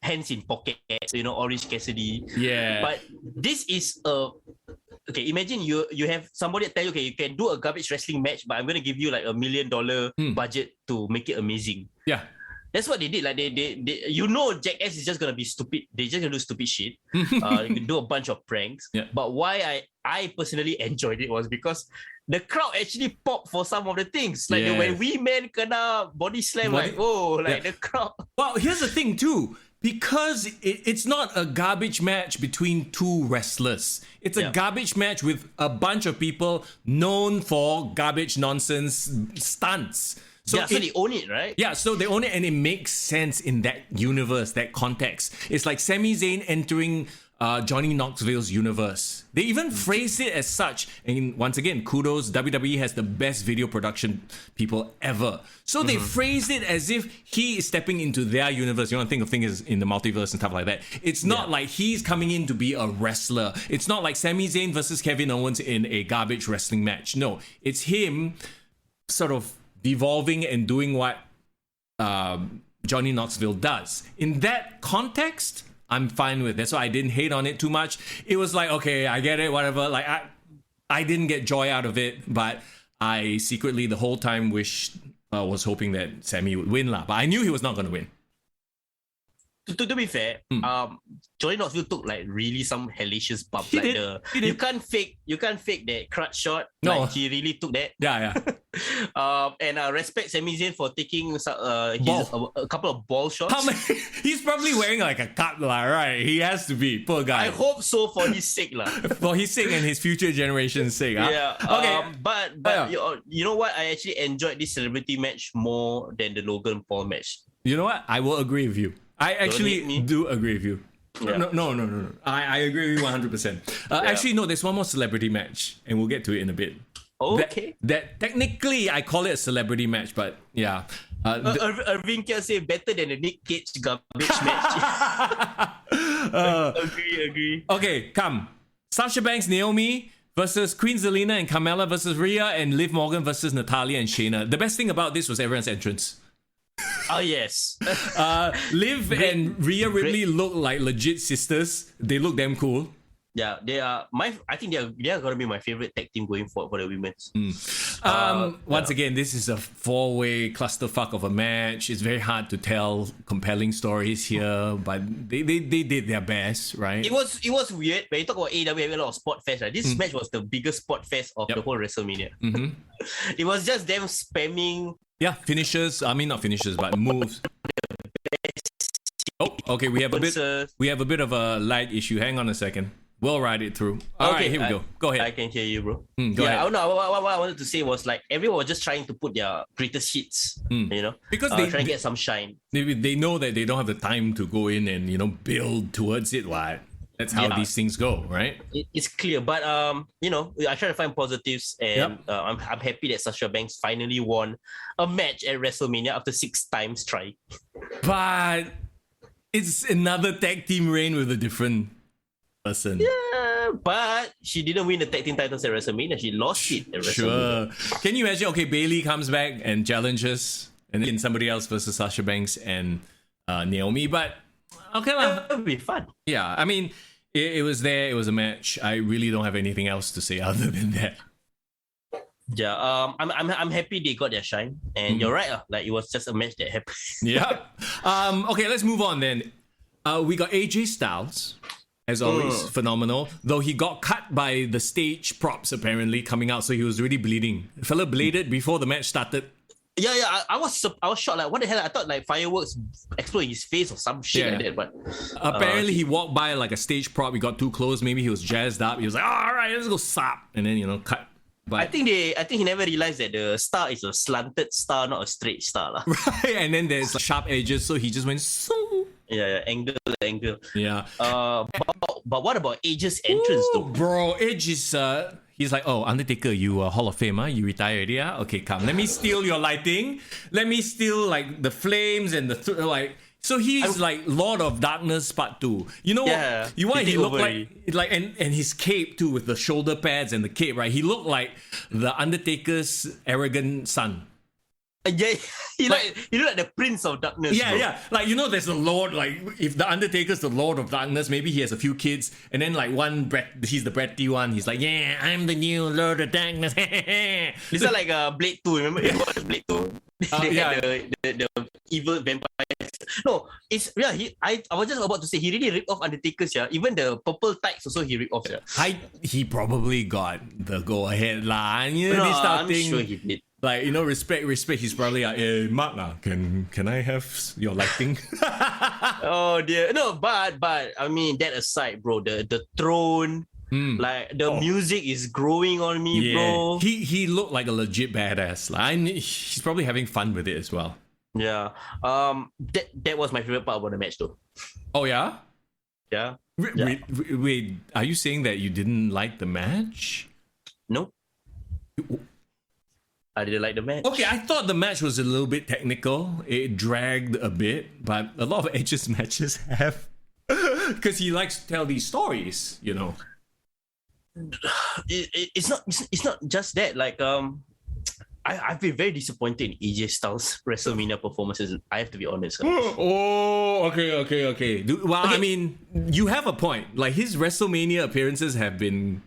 hands in pockets, you know, Orange Cassidy. Yeah. But this is okay. Imagine you have somebody tell you, okay, you can do a garbage wrestling match, but I'm gonna give you like $1 million budget to make it amazing. Yeah. That's what they did. Like they you know, Jackass is just gonna be stupid. They're just gonna do stupid shit. You can do a bunch of pranks. Yeah. But why I personally enjoyed it was because the crowd actually popped for some of the things. Like when we men kena body slam, the crowd. Well, here's the thing too. Because it's not a garbage match between two wrestlers. It's a garbage match with a bunch of people known for garbage nonsense stunts. So they own it, right? Yeah, so they own it and it makes sense in that universe, that context. It's like Sami Zayn entering Johnny Knoxville's universe. They even phrased it as such. And once again, kudos, WWE has the best video production people ever. So they phrased it as if he is stepping into their universe. You want to think of things in the multiverse and stuff like that. It's not like he's coming in to be a wrestler. It's not like Sami Zayn versus Kevin Owens in a garbage wrestling match. No, it's him sort of devolving and doing what Johnny Knoxville does. In that context, I'm fine with it. So I didn't hate on it too much. It was like, okay, I get it, whatever. Like I didn't get joy out of it, but I secretly the whole time was hoping that Sammy would win lah. But I knew he was not going to win. To be fair, Johnny Knoxville took like really some hellacious bumps. He Like did. you can't fake that crutch shot. No. Like he really took that. Yeah. And I respect Sami Zayn for taking a couple of ball shots. How many? He's probably wearing like a cut lah, right? He has to be, poor guy. I hope so for his sake lah. For his sake and his future generation's sake. Yeah. Okay. But you know what? I actually enjoyed this celebrity match more than the Logan Paul match. You know what? I will agree with you. I actually do agree with you. Yeah. No. I agree with you 100%. Actually, no, there's one more celebrity match, and we'll get to it in a bit. Okay. That technically, I call it a celebrity match, but yeah. Irving can say better than the Nick Cage garbage match. Agree. Okay, come. Sasha Banks, Naomi versus Queen Zelina and Carmella versus Rhea and Liv Morgan versus Natalya and Shayna. The best thing about this was everyone's entrance. Oh yes. Liv and Rhea Ripley look like legit sisters. They look damn cool. Yeah, they are I think they are gonna be my favorite tag team going forward for the women's. Once again, this is a 4-way clusterfuck of a match. It's very hard to tell compelling stories here, but they did their best, right? It was weird when you talk about AEW having a lot of spot fest, right? This match was the biggest spot fest of the whole WrestleMania. It was just them spamming. Yeah, finishes. I mean, not finishes, but moves. Oh, okay. We have a bit of a lag issue. Hang on a second. We'll ride it through. All right, here we go. Go ahead. I can hear you, bro. Go ahead. I don't know. What I wanted to say was like everyone was just trying to put their greatest hits, you know, because trying to get some shine. They know that they don't have the time to go in and build towards it. Right? That's how these things go, right? It's clear, but I try to find positives, and I'm happy that Sasha Banks finally won a match at WrestleMania after 6 times trying. But it's another tag team reign with a different person. Yeah, but she didn't win the tag team titles at WrestleMania. She lost it at WrestleMania. Sure. Can you imagine? Okay, Bayley comes back and challenges, and then somebody else versus Sasha Banks and Naomi. But okay, that would be fun. Yeah, I mean, it was there. It was a match. I really don't have anything else to say other than that. Yeah, I'm happy they got their shine, and you're right. Like it was just a match that happened. Yeah. Okay, let's move on then. We got AJ Styles, as always, phenomenal. Though he got cut by the stage props apparently coming out, so he was really bleeding. The fella bladed before the match started. Yeah. I was shocked. Like, what the hell? I thought like fireworks explode in his face or some shit like that. But apparently he walked by like a stage prop. He got too close. Maybe he was jazzed up. He was like, all right, let's go sap, and then cut. But I think he never realized that the star is a slanted star, not a straight star, lah. right, and then there's sharp edges, so he just went. Yeah, angle. Yeah. But what about Edge's entrance though? Bro, Edge is he's like, oh, Undertaker, you Hall of Fame, huh? You retired already, huh? Okay, come. Let me steal your lighting. Let me steal like the flames and the like. So he's like Lord of Darkness Part 2. You know what? He looked like and his cape too, with the shoulder pads and the cape, right? He looked like the Undertaker's arrogant son. Yeah, he looked like the Prince of Darkness. Yeah, bro. yeah. Like, there's the Lord. Like, if the Undertaker's the Lord of Darkness, maybe he has a few kids, and then like he's the bratty one. He's like, yeah, I'm the new Lord of Darkness. This is like Blade 2. Remember Blade 2? The evil vampires. No, it's I was just about to say he really ripped off Undertaker's. Yeah, even the purple tights also he ripped off. Yeah, he probably got the go ahead lah. I'm sure he did. Like, respect. He's probably like, hey, Mark, can I have your lighting? Oh dear. No, but I mean, that aside, bro, the throne, like the music is growing on me, bro. He looked like a legit badass. Like, he's probably having fun with it as well. Yeah. That was my favorite part about the match, though. Oh yeah. Yeah. Wait, are you saying that you didn't like the match? No. I didn't like the match. Okay, I thought the match was a little bit technical. It dragged a bit, but a lot of Edge's matches have, because he likes to tell these stories, It's not just that. Like I've been very disappointed in AJ Styles' WrestleMania performances. I have to be honest. Oh, okay. I mean, you have a point. Like, his WrestleMania appearances have been.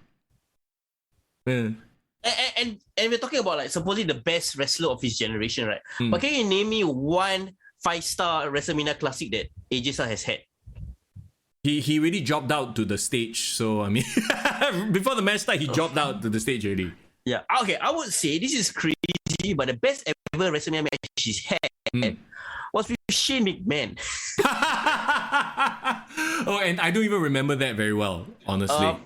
And we're talking about like supposedly the best wrestler of his generation, right? But can you name me one 5-star WrestleMania classic that AJ Styles has had? He really dropped out to the stage. So I mean, before the match started, he dropped out to the stage already. Yeah. Okay, I would say this is crazy, but the best ever WrestleMania match he's had was with Shane McMahon. Oh, and I don't even remember that very well, honestly.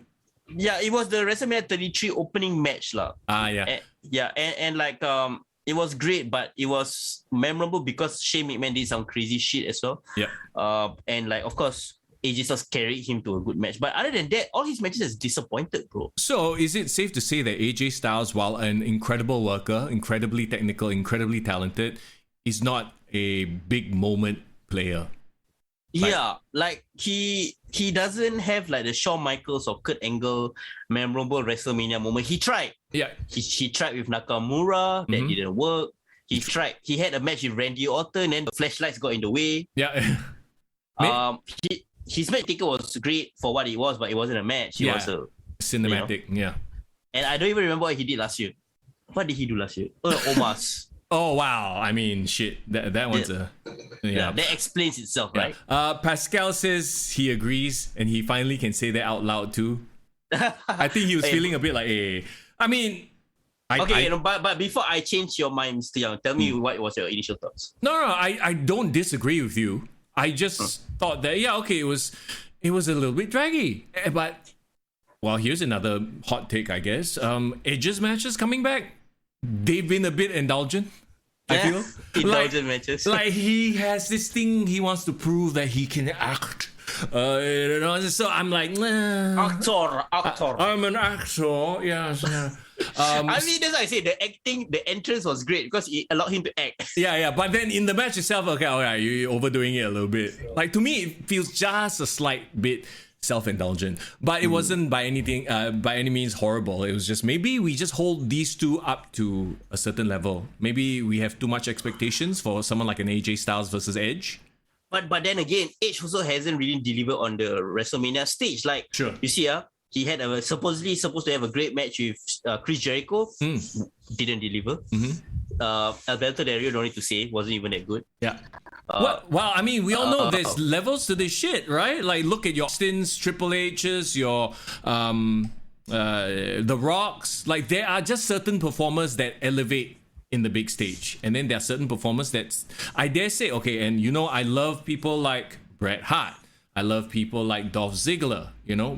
Yeah, it was the WrestleMania 33 opening match, lah. Yeah. And like it was great, but it was memorable because Shane McMahon did some crazy shit as well. Yeah. And like, of course, AJ Styles carried him to a good match. But other than that, all his matches has disappointed, bro. So is it safe to say that AJ Styles, while an incredible worker, incredibly technical, incredibly talented, is not a big moment player? Yeah, like he doesn't have like the Shawn Michaels or Kurt Angle memorable WrestleMania moment. He tried. Yeah. He tried with Nakamura. That didn't work. He tried. He had a match with Randy Orton and the flashlights got in the way. Yeah. His match taker was great for what it was, but it wasn't a match. It was a cinematic. Yeah. And I don't even remember what he did last year. What did he do last year? Omas. Oh wow! I mean, shit. That one's that explains itself, right? Pascal says he agrees, and he finally can say that out loud too. I think he was feeling a bit like, hey. I mean, but before I change your mind, Mr. Young, tell me what was your initial thoughts? No, I don't disagree with you. I just thought that it was a little bit draggy, but well, here's another hot take, I guess. Edge's matches coming back. They've been a bit indulgent, I feel. Indulgent matches. Like, he has this thing he wants to prove that he can act. So I'm like, actor. I'm an actor, yes. I mean, that's why I say the entrance was great because it allowed him to act. Yeah. But then in the match itself, okay, all right, you're overdoing it a little bit. Like, to me, it feels just a slight bit self-indulgent, but it wasn't by any means horrible. It was just, maybe we just hold these two up to a certain level. Maybe we have too much expectations for someone like an AJ Styles versus Edge. But then again, Edge also hasn't really delivered on the WrestleMania stage. Like, sure. You see, he had supposedly supposed to have a great match with Chris Jericho. Didn't deliver. Alberto Del Rio, don't need to say, wasn't even that good. Yeah. Well, I mean, we all know there's levels to this shit, right? Like, look at your Austins, Triple H's, your The Rocks. Like, there are just certain performers that elevate in the big stage. And then there are certain performers that I dare say, okay, and I love people like Bret Hart. I love people like Dolph Ziggler,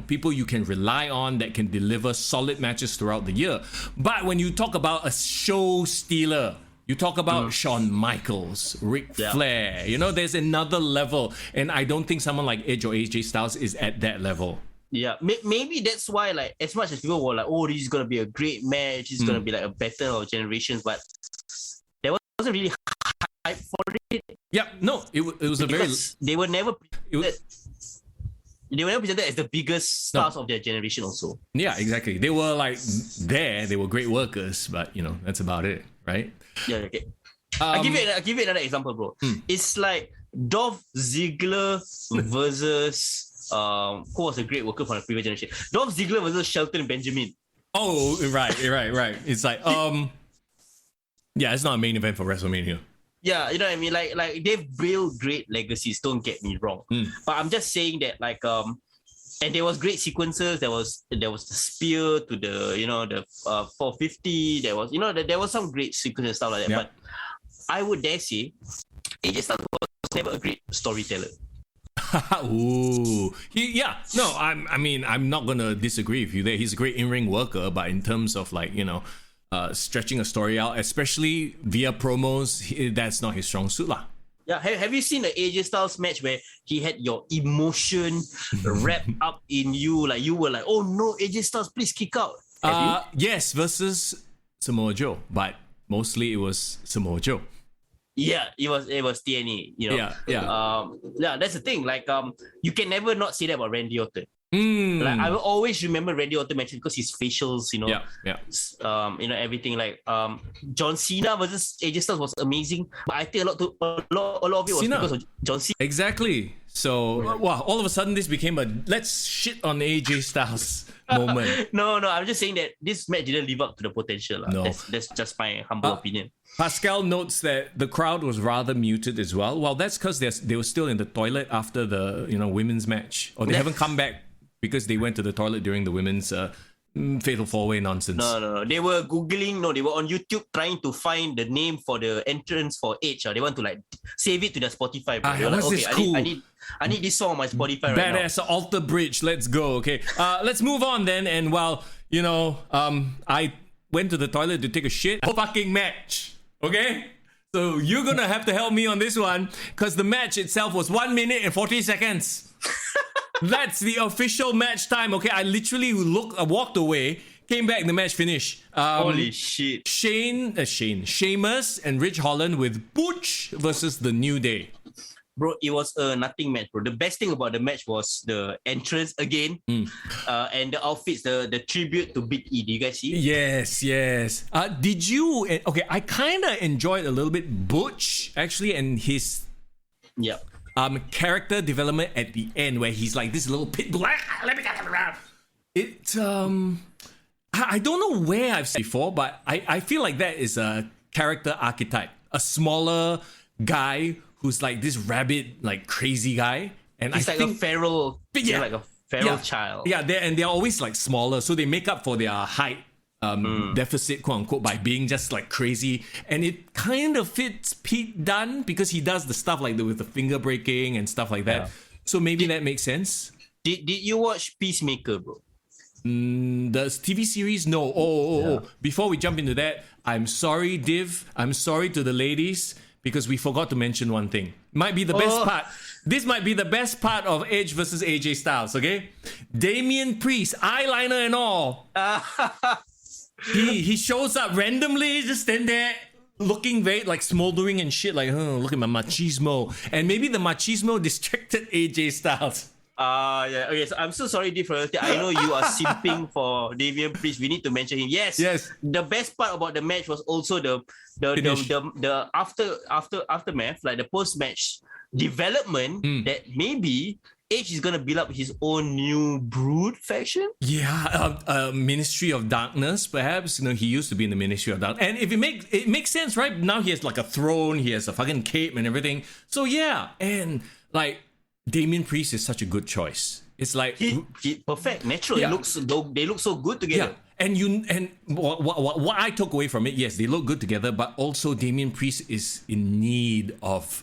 people you can rely on that can deliver solid matches throughout the year. But when you talk about a show stealer, you talk about Shawn Michaels, Ric Flair, there's another level. And I don't think someone like Edge or AJ Styles is at that level. Yeah, maybe that's why, like, as much as people were like, oh, this is going to be a great match, it's going to be like a battle of generations, but there wasn't really hype for it. Yeah, no, it was because they were never presented as the biggest stars of their generation also. Yeah, exactly. They were like they were great workers, but that's about it, right? Yeah, okay. I'll give you another example, bro. It's like Dolph Ziggler versus who was a great worker from the previous generation? Dolph Ziggler versus Shelton Benjamin. Oh, right. It's like yeah, it's not a main event for WrestleMania. Yeah, you know what I mean? Like they've built great legacies, don't get me wrong. But I'm just saying that, like, and there was great sequences. There was the spear to the the 450. There was there was some great sequences and stuff like that. Yeah. But I would dare say AJ Styles was never a great storyteller. Ooh, I'm not gonna disagree with you there. He's a great in-ring worker, but in terms of like stretching a story out, especially via promos, that's not his strong suit lah. Yeah, have you seen the AJ Styles match where he had your emotion wrapped up in you? Like you were like, oh no, AJ Styles, please kick out. Yes, versus Samoa Joe, but mostly it was Samoa Joe. Yeah, it was TNA. Yeah. Yeah, that's the thing. Like you can never not say that about Randy Orton. Like I will always remember Randy Orton mentioned because his facials, everything. Like John Cena versus AJ Styles was amazing, but I think a lot of it was because of John Cena. Exactly. So wow, all of a sudden this became a let's shit on AJ Styles moment. No, I'm just saying that this match didn't live up to the potential. No. That's just my humble opinion. Pascal notes that the crowd was rather muted as well. Well, that's because they were still in the toilet after the women's match, or they haven't come back because they went to the toilet during the women's fatal four-way nonsense. No. They were Googling. No, they were on YouTube trying to find the name for the entrance for Edge. They want to like save it to their Spotify. What's this cool? I need this song on my Spotify right now. Badass Alter Bridge. Let's go. Okay. Let's move on then. And while I went to the toilet to take a shit. Fucking match. Okay. So you're gonna have to help me on this one because the match itself was 1 minute and 40 seconds. That's the official match time. Okay, I literally walked away, came back, the match finished. Holy shit. Sheamus and Rich Holland with Butch versus The New Day. Bro, it was a nothing match, bro. The best thing about the match was the entrance again, and the outfits, the tribute to Big E. Did you guys see? Yes. Did you? Okay, I kind of enjoyed a little bit Butch actually, and his character development at the end where he's like this little pit bull. Let me get around. I don't know where I've seen it before, but I feel like that is a character archetype, a smaller guy who's like this rabid, like crazy guy, and he's like a feral, like a feral child. Yeah, they're always like smaller, so they make up for their height deficit, quote unquote, by being just like crazy. And it kind of fits Pete Dunne because he does the stuff like with the finger breaking and stuff like that. Yeah. So maybe that makes sense. Did you watch Peacemaker, bro? The TV series? No. Oh. Before we jump into that, I'm sorry, Div. I'm sorry to the ladies. Because we forgot to mention one thing. Might be the best part. This might be the best part of Edge versus AJ Styles, okay? Damian Priest, eyeliner and all. He shows up randomly, just stand there, looking very like smoldering and shit, like, look at my machismo. And maybe the machismo distracted AJ Styles. Yeah. Okay, so I'm so sorry, Div. I know you are simping for Damian Priest. We need to mention him. Yes. The best part about the match was also the aftermath, like the post-match development that maybe Edge is gonna build up his own new Brood faction. Yeah, Ministry of Darkness, perhaps. He used to be in the Ministry of Darkness, and if it makes sense, right? Now he has like a throne, he has a fucking cape and everything. So yeah, and like. Damian Priest is such a good choice. It's like he perfect, natural. Yeah. They look so good together. yeah. And what I took away from it, yes, they look good together, but also Damian Priest is in need of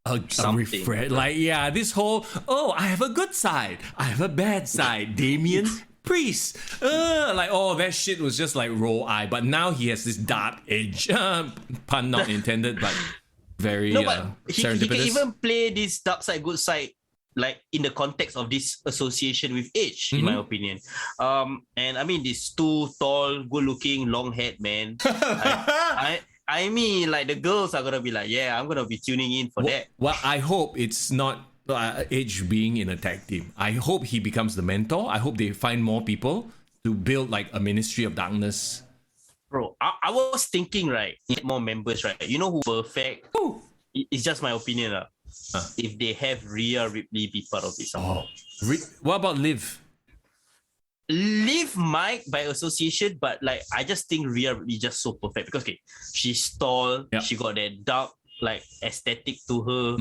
a refresh. Like, yeah, this whole, I have a good side, I have a bad side, Damian Priest. Like, that shit was just like roll eye, but now he has this dark edge. Pun not intended, but very but he serendipitous. can even play this dark side, good side, like in the context of this association with age, in my opinion. And I mean, this too tall, good-looking, long-haired man. I mean, like, the girls are gonna be like, yeah, I'm gonna be tuning in for that. Well, I hope it's not Edge being in a tag team. I hope he becomes the mentor. I hope they find more people to build like a Ministry of Darkness. Bro, I was thinking, right, more members, right? You know who perfect? Who? It's just my opinion, if they have Rhea Ripley be part of it somehow. What about Liv? Liv might by association, but like I just think Rhea Ripley just so perfect because she's tall, she got that dark like aesthetic to her.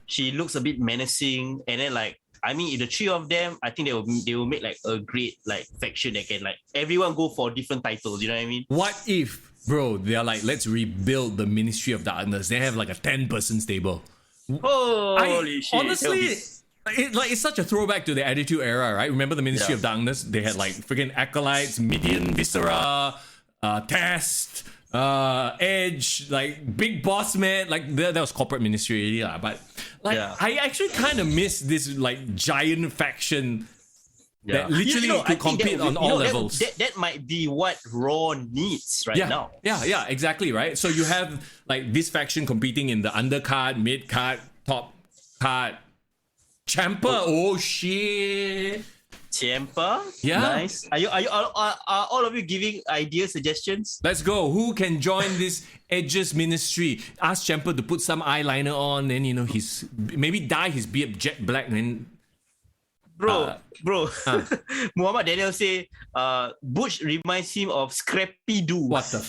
She looks a bit menacing, and then like I mean, if the three of them, I think they will make like a great like faction that can like everyone go for different titles. You know what I mean? What if, bro? They are like, let's rebuild the Ministry of Darkness. They have like a 10-person stable. Holy shit! Honestly, it's such a throwback to the Attitude Era, right? Remember the Ministry of Darkness? They had like freaking Acolytes, Midian, Viscera, Test, Edge, like Big Boss Man. Like that was corporate ministry already, but like I actually kind of miss this like giant faction that literally could compete on all levels. That might be what Raw needs now. Yeah, exactly, right? So you have like this faction competing in the undercard, mid-card, top card. Ciampa, oh shit. Ciampa? Yeah. Nice. Are all of you giving ideas, suggestions? Let's go. Who can join this Edge's ministry? Ask Ciampa to put some eyeliner on, and he's maybe dye his beard jet black, and Bro, Muhammad Daniel say, Butch reminds him of Scrappy Doo. What the?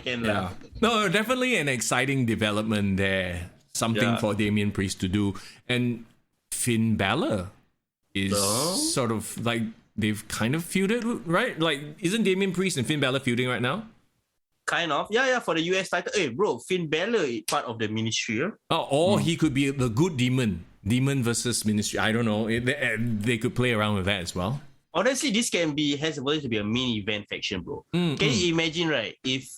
Can lah. No, definitely an exciting development there. Something for Damian Priest to do, and Finn Balor is sort of like they've kind of feuded, right? Like, isn't Damian Priest and Finn Balor feuding right now? Kind of, yeah, for the US title. Hey, bro, Finn Balor is part of the ministry. Or he could be the good demon versus ministry. I don't know. They could play around with that as well. Honestly, this has the potential to be a main event faction, bro. Can you imagine, right? If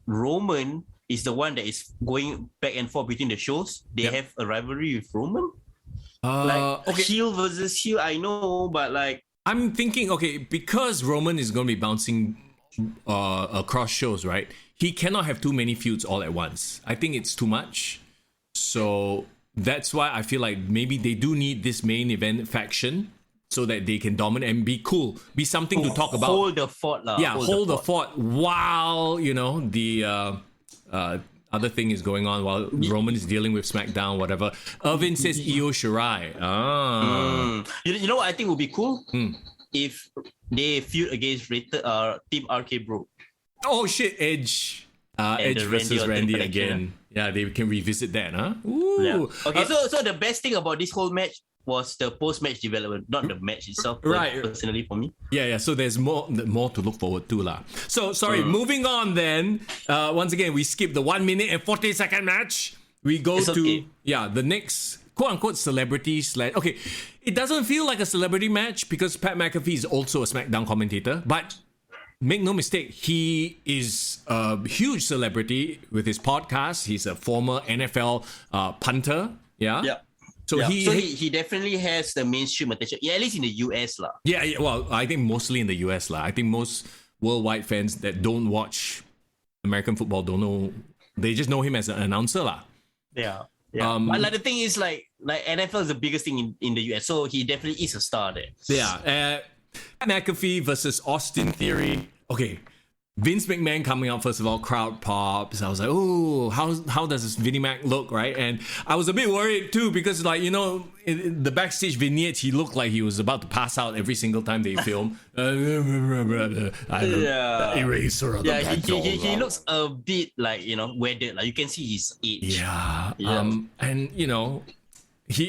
Roman is the one that is going back and forth between the shows, they have a rivalry with Roman. Heel versus heel, I know, but like I'm thinking, because Roman is going to be bouncing across shows, right? He cannot have too many feuds all at once. I think it's too much. So that's why I feel like maybe they do need this main event faction so that they can dominate and be cool, be something to talk about. Hold the fort, lah. Yeah, hold the fort while the other thing is going on, while Roman is dealing with SmackDown, whatever. Irvin says Io Shirai. You know what I think would be cool? If they feud against Team RK Bro. Oh shit, Edge versus Randy again. Yeah, they can revisit that, huh? Ooh. Yeah. Okay, so the best thing about this whole match was the post-match development, not the match itself. Right. Personally, for me. Yeah. So there's more to look forward to, lah. So sorry. Moving on then. Once again, we skip the 1 minute and 40-second match. We go to the next quote-unquote celebrity / Okay, it doesn't feel like a celebrity match because Pat McAfee is also a SmackDown commentator, but make no mistake, he is a huge celebrity with his podcast. He's a former NFL punter. Yeah. So he definitely has the mainstream attention. Yeah, at least in the US lah. Yeah. Well, I think mostly in the US lah. I think most worldwide fans that don't watch American football don't know. They just know him as an announcer lah. Yeah. But like the thing is like NFL is the biggest thing in the US, so he definitely is a star there. Yeah. McAfee versus Austin Theory. Okay. Vince McMahon coming out, first of all, crowd pops. I was like, oh, how does this Vinnie Mac look, right? And I was a bit worried too because, like, in the backstage vignettes, he looked like he was about to pass out every single time they film. Eraser of the pencil. He looks a bit like, weathered. Like you can see his age. Yeah. And,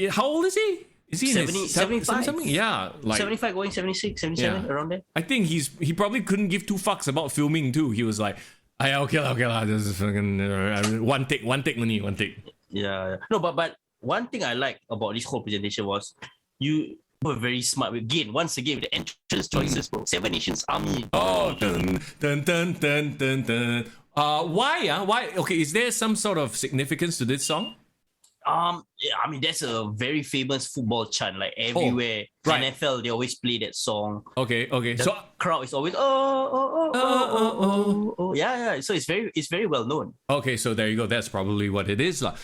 How old is he? Is he 70, in his 75? something? Yeah, like 75 going 76, 77, Yeah. around there. I think he probably couldn't give two fucks about filming too. He was like, okay lah, this is fucking one take only, one take. Yeah. No, but one thing I like about this whole presentation was you were very smart with once again with the entrance choices, bro. Seven Nations Army. Oh, dun dun dun dun dun dun. Why? Why? Okay, is there some sort of significance to this song? Yeah, I mean that's a very famous football chant, like everywhere. right. NFL they always play that song. Okay. The So crowd is always yeah. So it's very well known. okay, so there you go. That's probably what it is, lah.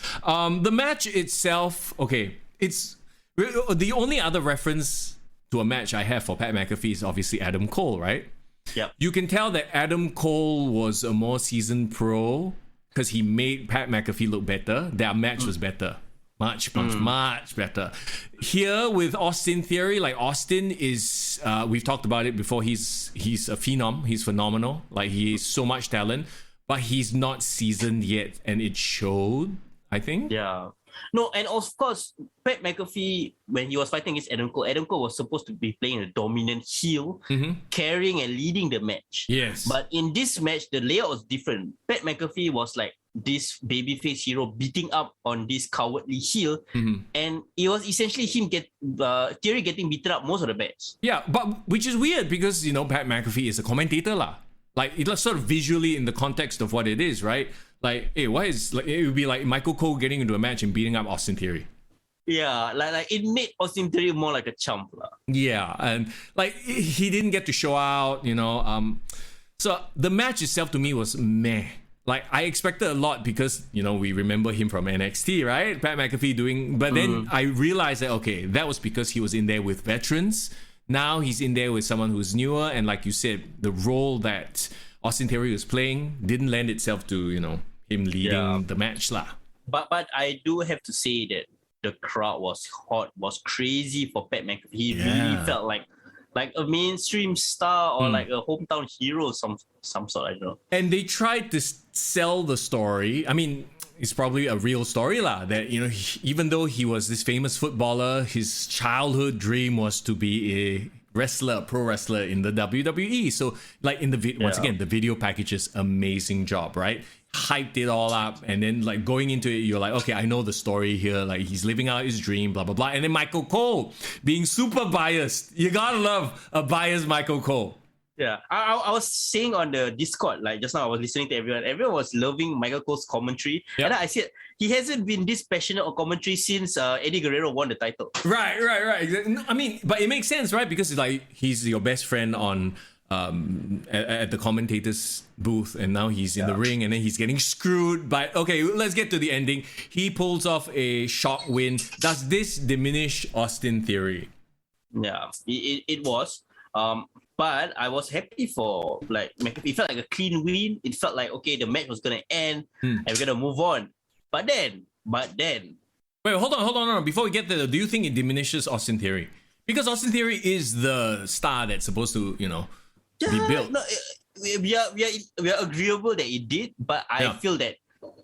The match itself, okay, it's the only other reference to a match I have for Pat McAfee is obviously Adam Cole, right? Yep. You can tell that Adam Cole was a more seasoned pro because he made Pat McAfee look better. Their match was better. Much better. Here with Austin Theory, like Austin is, we've talked about it before, he's a phenom. He's phenomenal. Like he is so much talent, but he's not seasoned yet. And it showed, I think. Yeah. No, and of course, Pat McAfee, when he was fighting against Adam Cole was supposed to be playing a dominant heel, carrying and leading the match. Yes. But in this match, the layout was different. Pat McAfee was like this babyface hero beating up on this cowardly heel, and it was essentially him Theory getting beaten up most of the match. Yeah, but which is weird because, you know, Pat McAfee is a commentator lah. Like it's sort of visually in the context of what it is, right? Like, hey, why is like it would be like Michael Cole getting into a match and beating up Austin Theory? Yeah, like it made Austin Theory more like a chump lah. Yeah, and like he didn't get to show out, you know. So the match itself to me was meh. Like I expected a lot because, you know, we remember him from NXT, right? Pat McAfee doing, but then I realized that okay, that was because he was in there with veterans. Now he's in there with someone who's newer, and like you said, the role that Austin Theory was playing didn't lend itself to, you know, him leading the match lah. But I do have to say that the crowd was hot, was crazy for Pat McAfee. He really felt like a mainstream star or like a hometown hero, some sort, I don't know. And they tried to sell the story. I mean, it's probably a real story lah. That, you know, even though he was this famous footballer, his childhood dream was to be a wrestler, pro wrestler in the WWE. So like in the once again, the video packages, amazing job, right? Hyped it all up, and then like going into it, you're like, okay, I know the story here. Like he's living out his dream, blah blah blah. And then Michael Cole being super biased. You gotta love a biased Michael Cole. Yeah, I was saying on the Discord, like just now I was listening to everyone. Everyone was loving Michael Cole's commentary. And I said, he hasn't been this passionate on commentary since Eddie Guerrero won the title. Right. No, I mean, but it makes sense, right? Because it's like, he's your best friend on at the commentator's booth, and now he's in the ring, and then he's getting screwed. But okay, let's get to the ending. He pulls off a shock win. Does this diminish Austin Theory? Yeah, it was. But I was happy for like McAfee. It felt like a clean win. It felt like okay, the match was gonna end and we're gonna move on. But then wait, hold on. Before we get there, do you think it diminishes Austin Theory? Because Austin Theory is the star that's supposed to, you know, be built. No, we are agreeable that it did, but I feel that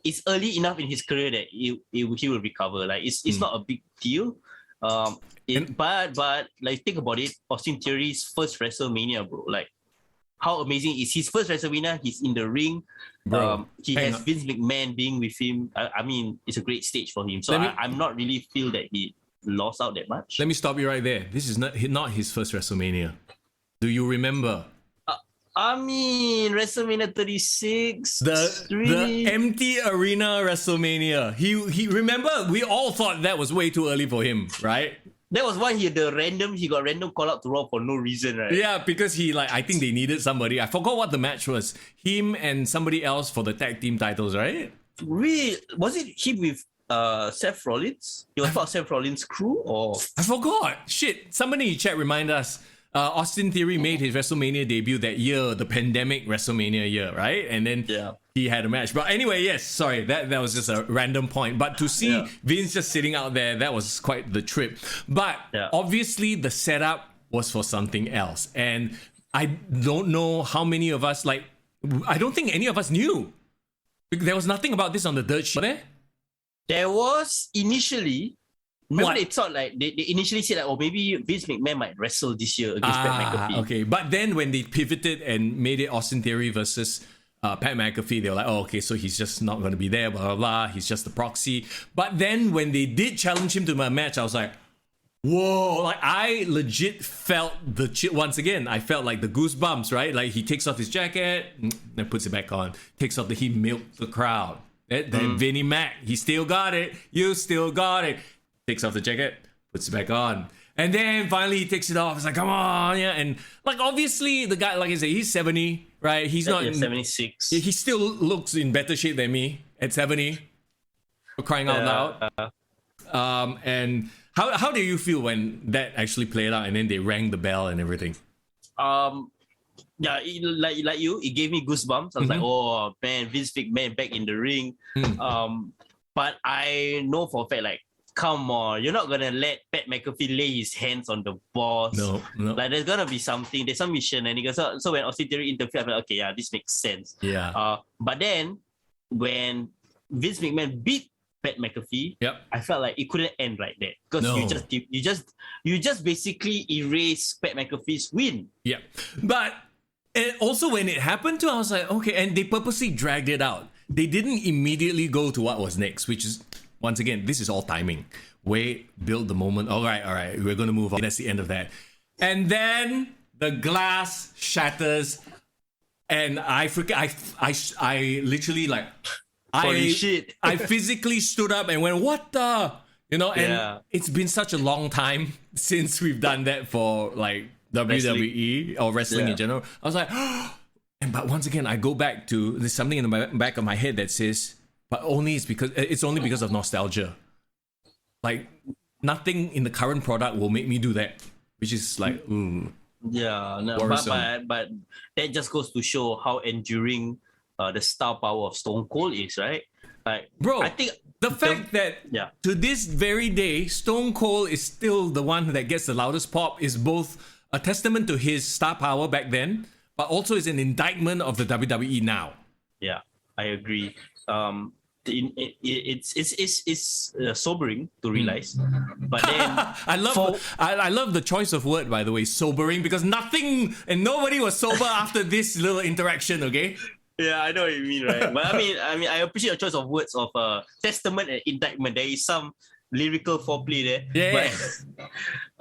it's early enough in his career that he will recover. Like it's not a big deal. But like think about it, Austin Theory's first WrestleMania, bro. Like how amazing is his first WrestleMania? He's in the ring. Bro, he has Vince McMahon being with him. I mean, it's a great stage for him. So I'm not really feel that he lost out that much. Let me stop you right there. This is not his first WrestleMania. Do you remember? I mean, WrestleMania 36. The empty arena WrestleMania. He remember, we all thought that was way too early for him, right? That was why he got random call out to Raw for no reason, right? Yeah, because I think they needed somebody. I forgot what the match was. Him and somebody else for the tag team titles, right? Was it him with Seth Rollins? It was part of Seth Rollins' crew, or I forgot. Shit, somebody in chat remind us. Austin Theory made his WrestleMania debut that year, the pandemic WrestleMania year, right? And then he had a match. But anyway, yes, sorry, that was just a random point. But to see Vince just sitting out there, that was quite the trip. But obviously the setup was for something else. And I don't know how many of us, like, I don't think any of us knew. There was nothing about this on the dirt sheet. There was initially, Remember they thought like they initially said like, oh, maybe Vince McMahon might wrestle this year against Pat McAfee. Okay, but then when they pivoted and made it Austin Theory versus Pat McAfee, they were like, oh, okay, so he's just not going to be there, blah, blah, blah. He's just the proxy. But then when they did challenge him to a match, I was like, whoa, like I legit felt once again, I felt like the goosebumps, right? Like he takes off his jacket and puts it back on. Takes off he milked the crowd. Then Vinnie Mac, he still got it. You still got it. Takes off the jacket, puts it back on. And then finally he takes it off. It's like, come on, yeah. And like obviously the guy, like I said, he's 70, right? He's not 76. He still looks in better shape than me at 70. For crying out loud. And how do you feel when that actually played out and then they rang the bell and everything? Yeah, like you, it gave me goosebumps. I was like, oh man, Vince McMahon back in the ring. But I know for a fact, like, come on, you're not gonna let Pat McAfee lay his hands on the boss. No. Like, there's gonna be something. There's some mission, and he goes. So when Austin Theory interfered, I'm like, okay, yeah, this makes sense. Yeah. But then when Vince McMahon beat Pat McAfee, I felt like it couldn't end like that because you just basically erase Pat McAfee's win. Yeah, but also when it happened to, I was like, okay, and they purposely dragged it out. They didn't immediately go to what was next, which is, once again, this is all timing. Wait, build the moment. All right, we're gonna move on. That's the end of that. And then the glass shatters, and I literally like. Holy shit. I physically stood up and went, what the? You know, and it's been such a long time since we've done that for like WWE or wrestling in general. I was like, but once again, I go back to, there's something in the back of my head that says, but it's only because of nostalgia. Like nothing in the current product will make me do that, which is like, Yeah, no, but that just goes to show how enduring the star power of Stone Cold is, right? Like, bro, I think the fact that to this very day, Stone Cold is still the one that gets the loudest pop is both a testament to his star power back then, but also is an indictment of the WWE now. Yeah, I agree. It's sobering to realize, but then I love the choice of word, by the way, sobering, because nothing and nobody was sober after this little interaction. Okay. Yeah, I know what you mean, right? But I mean, I appreciate your choice of words of testament and indictment. There is some lyrical foreplay there. Yeah. But,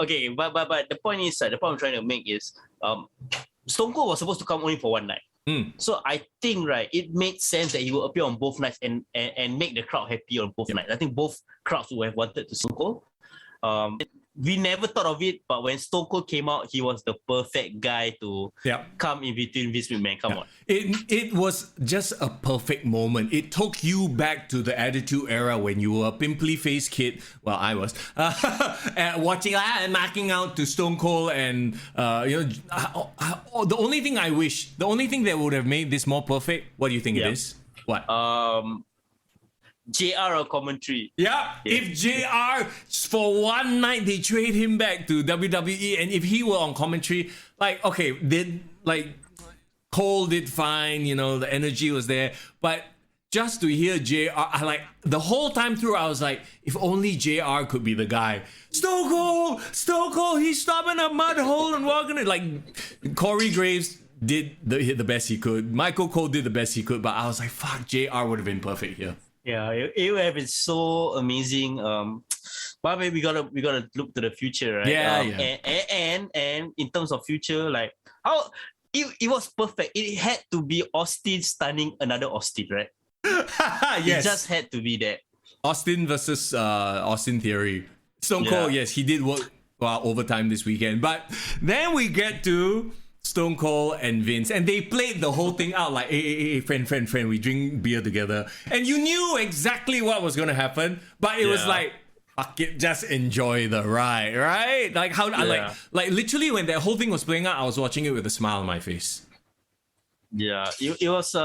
okay, but the point is, the point I'm trying to make is, Stone Cold was supposed to come only for one night. So I think, right, it made sense that he will appear on both nights and make the crowd happy on both nights. I think both crowds would have wanted to see Stone Cold. We never thought of it, but when Stone Cold came out, he was the perfect guy to come in between Vince McMahon. Come on. It was just a perfect moment. It took you back to the Attitude Era when you were a pimply faced kid. Well, I was watching and marking out to Stone Cold, and the only thing that would have made this more perfect. What do you think it is? What? JR or commentary. Yeah, if JR for one night they trade him back to WWE, and if he were on commentary, like, okay, Cole did fine, you know, the energy was there, but just to hear JR, like the whole time through, I was like, if only JR could be the guy. Stone Cold, he's stopping a mud hole and walking it. Like Corey Graves did the best he could. Michael Cole did the best he could, but I was like, fuck, JR would have been perfect here. Yeah, it would have been so amazing. But maybe we gotta look to the future, right? And in terms of future, like how it was perfect. It had to be Austin stunning another Austin, right? Yes. It just had to be that. Austin versus Austin Theory. Stone Cold, yes, he did work overtime this weekend. But then we get to Stone Cold and Vince, and they played the whole thing out like, hey, friend, we drink beer together. And you knew exactly what was going to happen, but it was like, fuck it, just enjoy the ride, right? Like how, like literally when that whole thing was playing out, I was watching it with a smile on my face. Yeah, it was,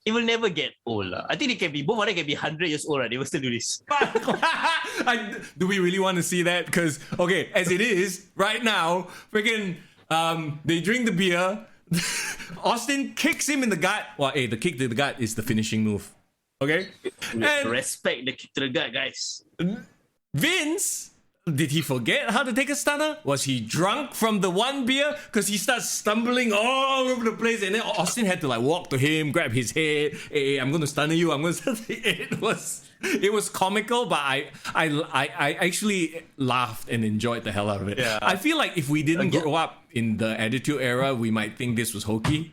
it will never get old. I think both of them can be 100 years old, right? They will still do this. Do we really want to see that? Because, okay, as it is, right now, freaking... they drink the beer. Austin kicks him in the gut. Well, hey, the kick to the gut is the finishing move. Okay? And respect the kick to the gut, guys. Vince, did he forget how to take a stunner? Was he drunk from the one beer? Because he starts stumbling all over the place, and then Austin had to like walk to him, grab his head. Hey, I'm going to stunner you. I'm going to. It was comical, but I actually laughed and enjoyed the hell out of it. Yeah. I feel like if we didn't grow up in the Attitude Era, we might think this was hokey,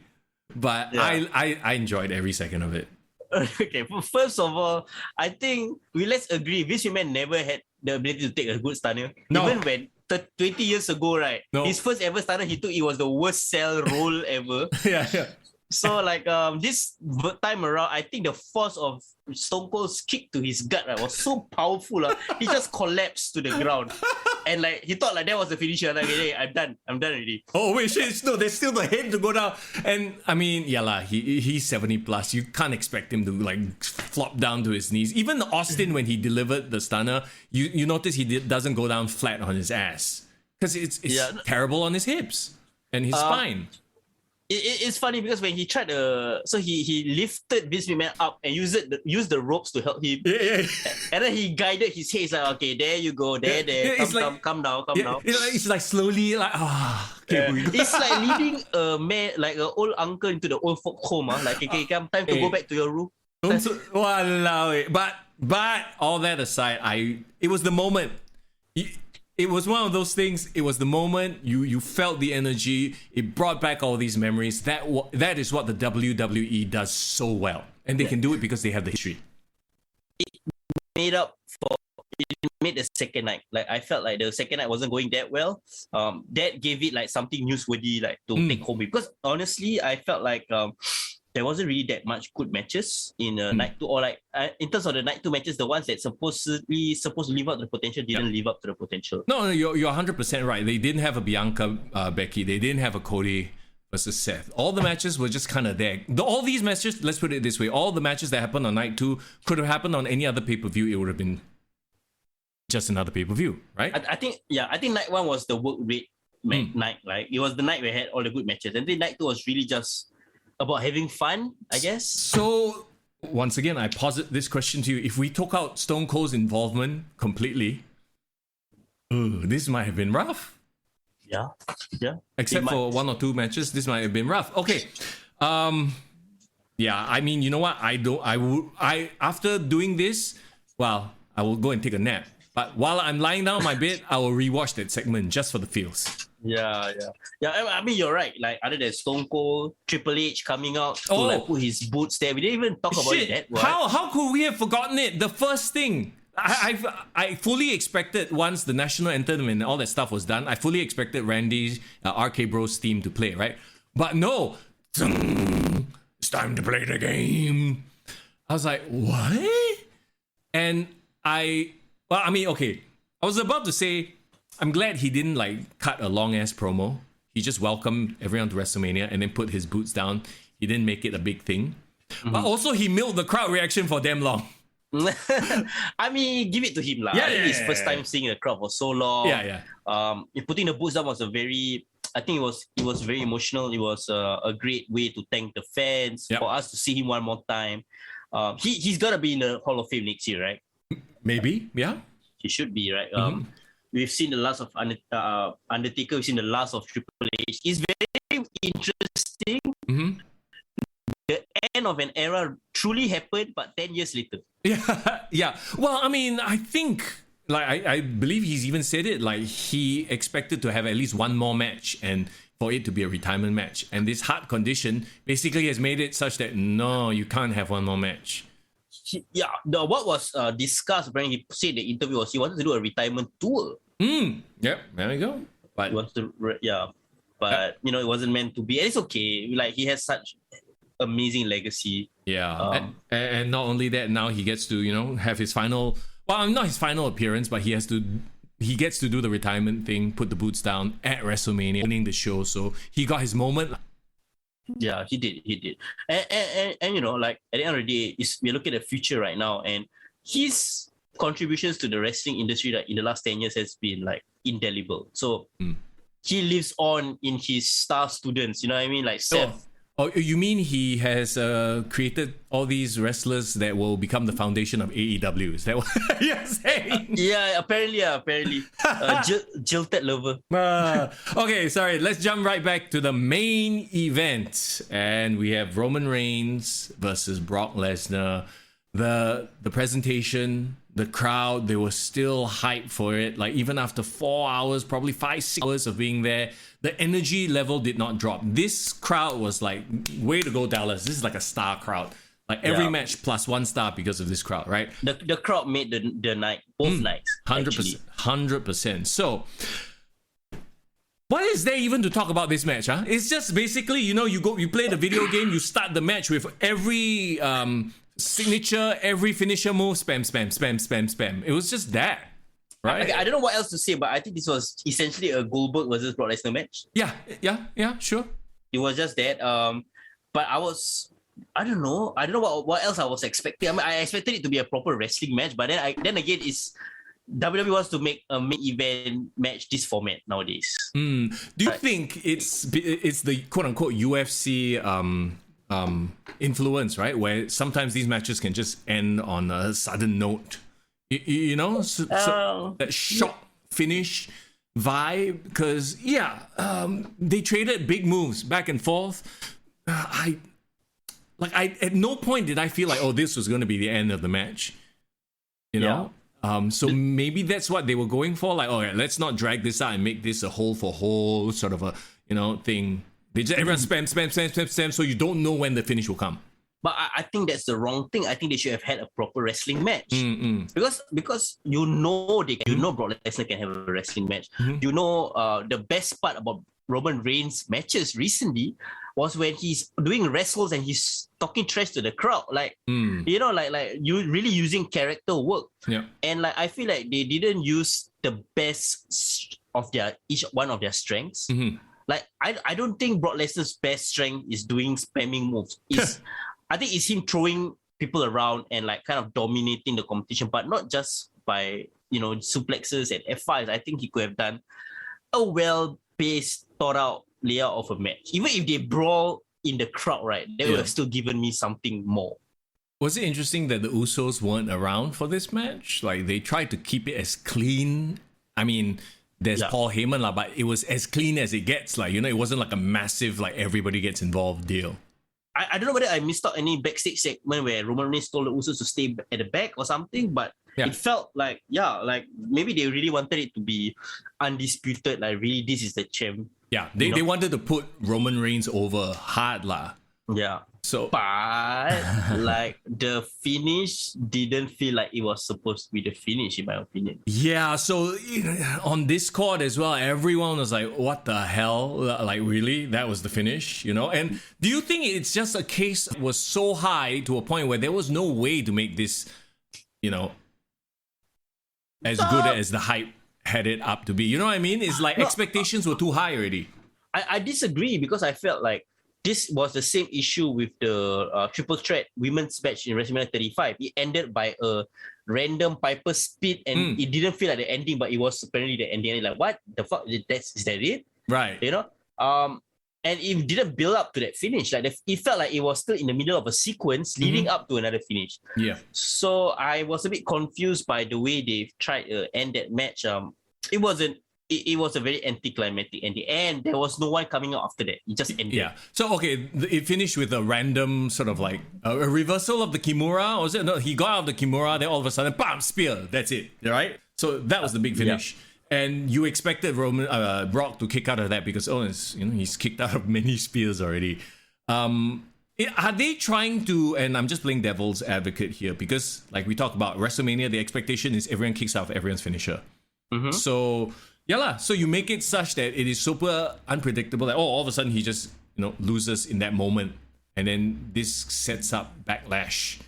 but Yeah. I enjoyed every second of it. Okay, first of all, I think let's agree, Vince McMahon never had the ability to take a good stunner. No. Even when 20 years ago, right? No. His first ever stunner he took, it was the worst sell role ever. Yeah. So like this time around, I think the force of Stone Cold's kick to his gut was so powerful. He just collapsed to the ground. And like he thought like that was the finisher. Like, hey, I'm done already. Oh wait, shit! No, there's still the head to go down. And I mean, yeah lah, he's 70 plus. You can't expect him to like flop down to his knees. Even Austin, when he delivered the stunner, you notice he doesn't go down flat on his ass because it's terrible on his hips and his spine. It's funny because when he tried he lifted Vince McMahon up and used the ropes to help him. Yeah. And then he guided his head. He's like, okay, there you go, there. Come down. It's like slowly like okay, It's like leading a man, like an old uncle into the old folk home. Like, okay, come time to go back to your room. Walao. But all that aside, it was the moment. It was one of those things. It was the moment you felt the energy. It brought back all these memories. That is what the WWE does so well, and they can do it because they have the history. It made the second night. Like I felt like the second night wasn't going that well. That gave it like something newsworthy, like to take home with. Because honestly, I felt like there wasn't really that much good matches in night two, or like in terms of the night two matches, the ones that supposed to live up to the potential didn't live up to the potential. No, you're 100% right. They didn't have a Bianca Becky. They didn't have a Cody versus Seth. All the matches were just kind of there. All these matches, let's put it this way, all the matches that happened on night two could have happened on any other pay-per-view. It would have been just another pay-per-view, right? I think night one was the work rate night. Like it was the night where we had all the good matches, and then night two was really just about having fun, I guess. So once again, I posit this question to you: if we took out Stone Cold's involvement completely, this might have been rough. Yeah. Except for one or two matches, this might have been rough. Okay. Yeah, I mean, you know what? After doing this, well, I will go and take a nap. But while I'm lying down on my bed, I will rewatch that segment just for the feels. Yeah. I mean, you're right. Like other than Stone Cold, Triple H coming out to like put his boots there, we didn't even talk about it. How could we have forgotten it? The first thing I fully expected once the national anthem and all that stuff was done, I fully expected Randy's RK Bros theme to play, right? But no, it's time to play the game. I was like, what? And I was about to say, I'm glad he didn't like cut a long ass promo. He just welcomed everyone to WrestleMania and then put his boots down. He didn't make it a big thing. But also he milked the crowd reaction for damn long. I mean, give it to him lah. His first time seeing the crowd for so long. Putting the boots down was I think it was very emotional. It was a great way to thank the fans for us to see him one more time. He's gonna be in the Hall of Fame next year, right? Maybe, yeah. He should be, right? We've seen the last of Undertaker. We've seen the last of Triple H. It's very interesting. The end of an era truly happened, but 10 years later. Yeah. Well, I mean, I think, like, I believe he's even said it, like, he expected to have at least one more match and for it to be a retirement match. And this heart condition basically has made it such that, no, you can't have one more match. What was discussed when he said in the interview was he wanted to do a retirement tour. Yep, there we go. But he wants to, it wasn't meant to be. And it's okay. Like he has such amazing legacy. Yeah, and not only that, now he gets to have his final. Well, not his final appearance, but he gets to do the retirement thing, put the boots down at WrestleMania, winning the show. So he got his moment. Yeah, he did. And like at the end of the day, we're looking at the future right now, and his contributions to the wrestling industry that in the last 10 years has been like indelible. So he lives on in his star students, you know what I mean? Like Seth, Oh, you mean he has created all these wrestlers that will become the foundation of AEW? Is that what you're saying? Yeah, apparently. Jilted lover. Okay, sorry. Let's jump right back to the main event, and we have Roman Reigns versus Brock Lesnar. The presentation, the crowd, they were still hyped for it. Like even after 4 hours, probably 5-6 hours of being there, the energy level did not drop. This crowd was like, way to go, Dallas. This is like a star crowd. Like every match plus 1 star because of this crowd, right? The crowd made the night, both nights. 100%. 100%. So, what is there even to talk about this match? Huh? It's just basically, you play the video game, you start the match with every signature, every finisher move, spam. It was just that. Right. Okay, I don't know what else to say, but I think this was essentially a Goldberg versus Brock Lesnar match. Yeah, sure. It was just that. But I don't know what else I was expecting. I mean, I expected it to be a proper wrestling match, but then again, it's WWE wants to make a main event match this format nowadays. Do you think it's the quote unquote UFC influence, right? Where sometimes these matches can just end on a sudden note. So that shock finish vibe, because they traded big moves back and forth. I at no point did I feel like, oh, this was going to be the end of the match, so maybe that's what they were going for, like, okay, let's not drag this out and make this a hole for hole sort of a thing. They just everyone spam, so you don't know when the finish will come. But I think that's the wrong thing. I think they should have had a proper wrestling match. Because Brock Lesnar can have a wrestling match. The best part about Roman Reigns matches recently was when he's doing wrestles and he's talking trash to the crowd. Like, like you really using character work. Yeah. And like I feel like they didn't use the best of each one of their strengths. Like I don't think Brock Lesnar's best strength is doing spamming moves. I think it's him throwing people around and like kind of dominating the competition, but not just by, suplexes and F5s. I think he could have done a well-paced, thought-out layout of a match. Even if they brawl in the crowd, right, they would have still given me something more. Was it interesting that the Usos weren't around for this match? Like, they tried to keep it as clean. I mean, there's Paul Heyman, but it was as clean as it gets. Like, it wasn't like a massive, like, everybody gets involved deal. I don't know whether I missed out any backstage segment where Roman Reigns told the Usos to stay at the back or something, but it felt like, like maybe they really wanted it to be undisputed, like really this is the champ. Yeah, they wanted to put Roman Reigns over hard lah. Yeah. So, but like the finish didn't feel like it was supposed to be the finish, in my opinion. Yeah, so on Discord as well, everyone was like, what the hell? Like, really? That was the finish, And do you think it's just a case that was so high to a point where there was no way to make this, as good as the hype had it up to be? You know what I mean? It's like expectations were too high already. I disagree, because I felt like this was the same issue with the triple threat women's match in WrestleMania 35. It ended by a random Piper spit, and it didn't feel like the ending, but it was apparently the ending. Like, what the fuck? Is that it? Right. And it didn't build up to that finish. Like it felt like it was still in the middle of a sequence leading up to another finish. Yeah. So I was a bit confused by the way they tried to end that match. It wasn't. It was a very anticlimactic ending, and there was no one coming out after that. It just ended. Yeah. So, okay, it finished with a random sort of like a reversal of the Kimura. Or was it? No, he got out of the Kimura, then all of a sudden, bam, spear. That's it, right? So that was the big finish. Yeah. And you expected Brock to kick out of that because, he's kicked out of many spears already. Are they trying to, and I'm just playing devil's advocate here, because like we talked about WrestleMania, the expectation is everyone kicks out of everyone's finisher. So... so you make it such that it is super unpredictable that all of a sudden he just loses in that moment, and then this sets up backlash.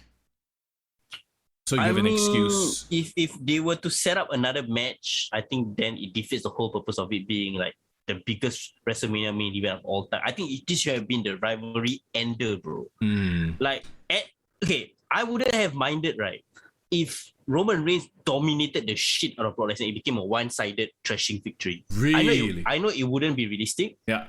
So you have an excuse. If they were to set up another match, I think then it defeats the whole purpose of it being like the biggest WrestleMania main event of all time. I think this should have been the rivalry ender, bro. I wouldn't have minded, right, if Roman Reigns dominated the shit out of Brock Lesnar. It became a one-sided thrashing victory. Really? I know it wouldn't be realistic. Yeah.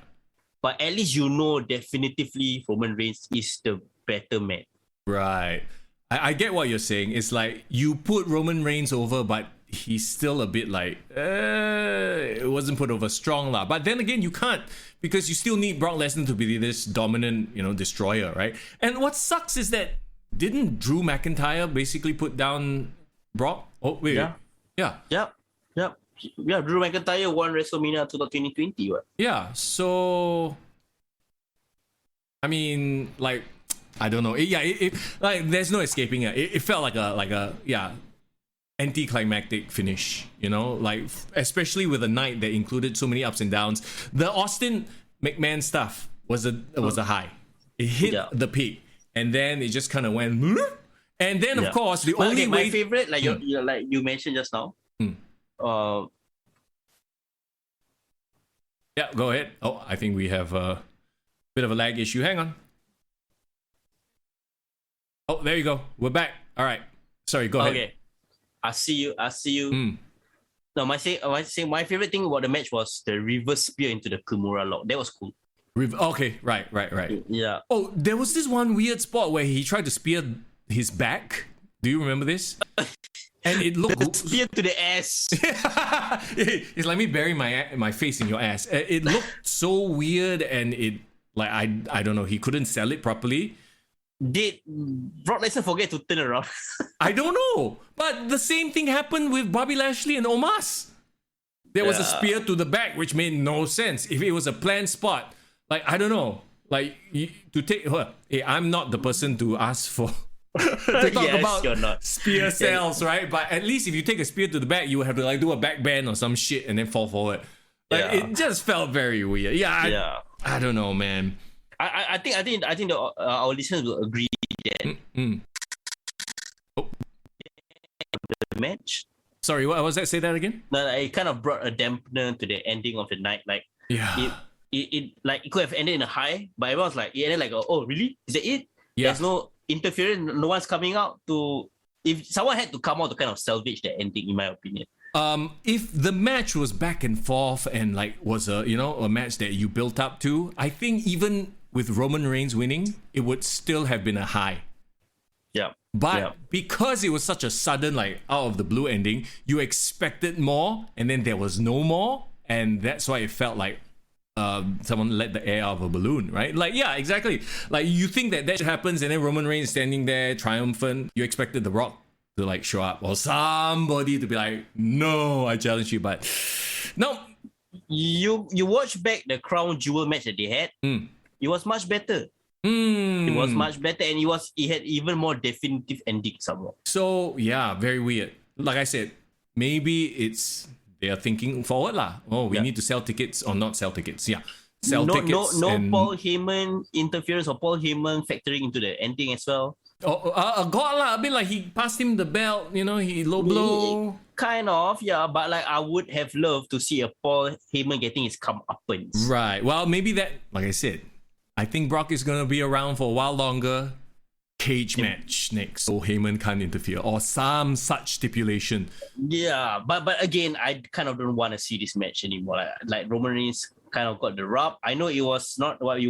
but at least you know definitively Roman Reigns is the better man. Right. I get what you're saying. It's like you put Roman Reigns over, but he's still a bit like, it wasn't put over strong lah. But then again, you can't, because you still need Brock Lesnar to be this dominant, destroyer, right? And what sucks is that didn't Drew McIntyre basically put down Brock? Oh, wait. Yeah. Yep. Yeah, Drew McIntyre won WrestleMania 2020. What? Yeah, so I mean, like, I don't know. It like there's no escaping it. It felt like a anticlimactic finish, like especially with a night that included so many ups and downs. The Austin McMahon stuff was a high. It hit the peak, and then it just kind of went. And then of course the only way. My favorite, like you mentioned just now. Yeah, go ahead. Oh, I think we have a bit of a lag issue. Hang on. Oh, there you go. We're back. All right. Sorry, go ahead. Okay. I see you. No, my favorite thing about the match was the reverse spear into the Kimura lock. That was cool. Okay, right. Yeah. Oh, there was this one weird spot where he tried to spear his back. Do you remember this? And it looked spear to the ass. It's like me burying my face in your ass. It looked so weird, and it like I don't know. He couldn't sell it properly. Did Brock Lesnar forget to turn around? I don't know. But the same thing happened with Bobby Lashley and Omos. There was a spear to the back, which made no sense. If it was a planned spot, like I don't know, like to take. Hey, I'm not the person to ask for. To talk about spear cells, right? But at least if you take a spear to the back, you would have to like do a back bend or some shit and then fall forward. Like it just felt very weird. I don't know, man. I think our listeners will agree that the match. Sorry, what was that? Say that again. No, it kind of brought a dampener to the ending of the night. Like it like it could have ended in a high, but everyone's like, it ended like, oh really? Is that it? Yeah. There's no interference, no one's coming out to. If someone had to come out to kind of salvage the ending, in my opinion. If the match was back and forth and like was a match that you built up to, I think even with Roman Reigns winning, it would still have been a high. Yeah. But because it was such a sudden, like out of the blue ending, you expected more, and then there was no more, and that's why it felt like someone let the air out of a balloon, right? Like, yeah, exactly. Like, you think that happens, and then Roman Reigns standing there triumphant. You expected The Rock to like show up, or somebody to be like, "No, I challenge you," but no. You watch back the Crown Jewel match that they had. It was much better. It was much better, and it had even more definitive ending somewhere. So yeah, very weird. Like I said, maybe they are thinking forward lah. Oh, we need to sell tickets or not sell tickets. Yeah, sell tickets. No Paul Heyman interference or Paul Heyman factoring into the ending as well. God lah. A bit like he passed him the belt. He low blow. Kind of, yeah. But like I would have loved to see a Paul Heyman getting his comeuppance. Right. Well, maybe that. Like I said, I think Brock is gonna be around for a while longer. Cage match next, so Heyman can't interfere or some such stipulation. Yeah, but again, I kind of don't want to see this match anymore. Like Roman Reigns kind of got the rub. I know it was not what we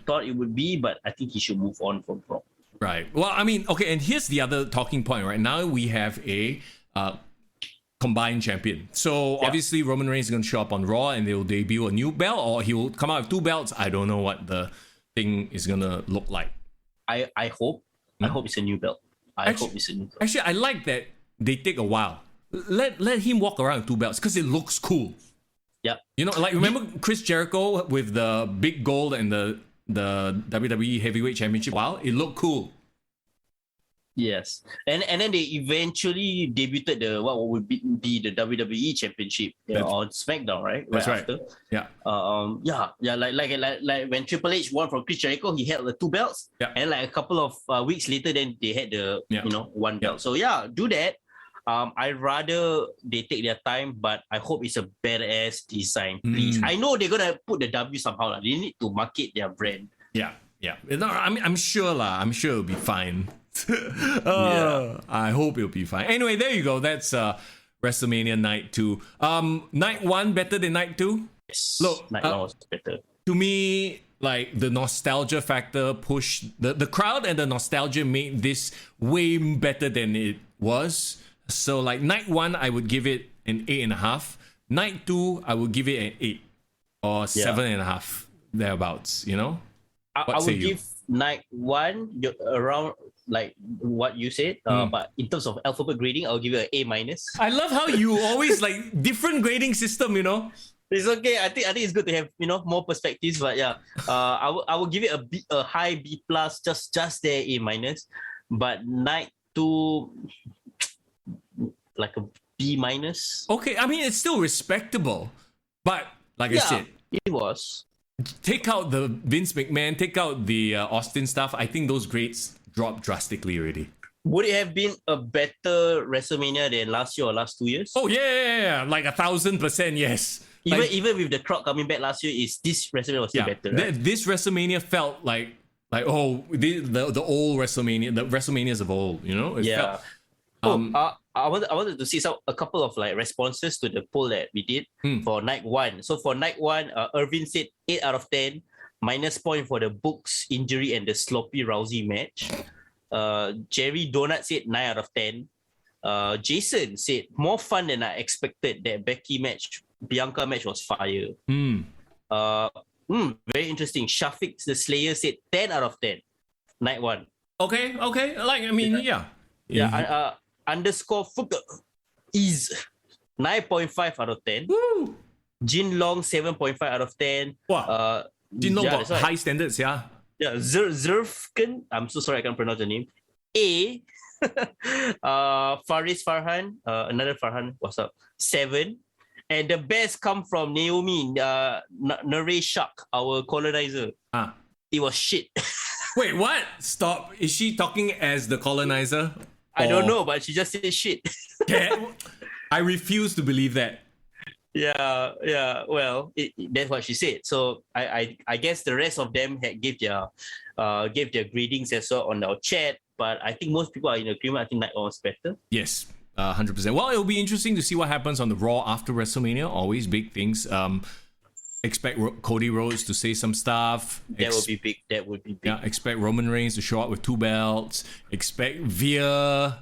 thought it would be, but I think he should move on from Brock. Right. Well, I mean, okay, and here's the other talking point. Right now, we have a combined champion. So obviously, Roman Reigns is going to show up on Raw, and they'll debut a new belt, or he will come out with two belts. I don't know what the thing is going to look like. I hope it's a new belt. Actually, I like that they take a while. Let him walk around with two belts because it looks cool. Yeah. Like remember Chris Jericho with the big gold and the WWE Heavyweight Championship? Wow, it looked cool. Yes, and then they eventually debuted what would be the WWE Championship on SmackDown, right? That's right. After. Yeah. Like when Triple H won from Chris Jericho, he held the two belts, and like a couple of weeks later, then they had the one belt. So yeah, do that. I'd rather they take their time, but I hope it's a badass design, please. I know they're gonna put the W somehow. They need to market their brand. Yeah. No, I mean, I'm sure it'll be fine. I hope it'll be fine. Anyway, there you go. That's WrestleMania Night 2. Night 1 better than Night 2? Yes. Look, Night 1 was better. to me, like the nostalgia factor pushed the crowd, and the nostalgia made this way better than it was. So like night 1, I would give it an 8.5. Night 2, I would give it an 8 or 7.5 thereabouts. You know, I would give night 1 around like what you said, but in terms of alphabet grading, I'll give it an A-. I love how you always like different grading system. You know. It's okay. I think it's good to have more perspectives. But yeah, I will give it a high B+, just there A-. But night 2, like a B-. Okay, I mean it's still respectable, but like I said, it was. Take out the Vince McMahon, take out the Austin stuff. I think those grades dropped drastically already. Would it have been a better WrestleMania than last year or last 2 years? Oh yeah, like 1,000%, yes. Even with the crowd coming back last year, this WrestleMania was still better, right? This WrestleMania felt like the old WrestleMania, the WrestleManias of old, you know? I wanted to see a couple of like responses to the poll that we did for night 1. So for night 1, Irvin said 8 out of 10, minus point for the Book's injury and the sloppy Rousey match. Jerry Donut said 9 out of 10. Jason said more fun than I expected. That Bianca match was fire. Very interesting. Shafiq the Slayer said 10 out of 10. Night 1. Okay. Like, I mean, yeah. Underscore Fuka is 9.5 out of 10. Woo! Jin Long 7.5 out of 10. Wow. Jin Long got high standards, yeah. Yeah, Zerfken, I'm so sorry I can't pronounce the name. A. Faris Farhan, another Farhan, what's up? 7. And the best come from Naomi, Naresh Shak, our colonizer. It was shit. Wait, what? Stop. Is she talking as the colonizer? I don't know, but she just said shit. I refuse to believe that. Yeah. Well, that's what she said. So I guess the rest of them gave their gradings as well on our chat. But I think most people are in agreement. I think night 1 was better. Yes, 100%. Well, it'll be interesting to see what happens on the Raw after WrestleMania. Always big things. Expect Cody Rhodes to say some stuff. That would be big. Yeah, expect Roman Reigns to show up with 2 belts. Expect Veer.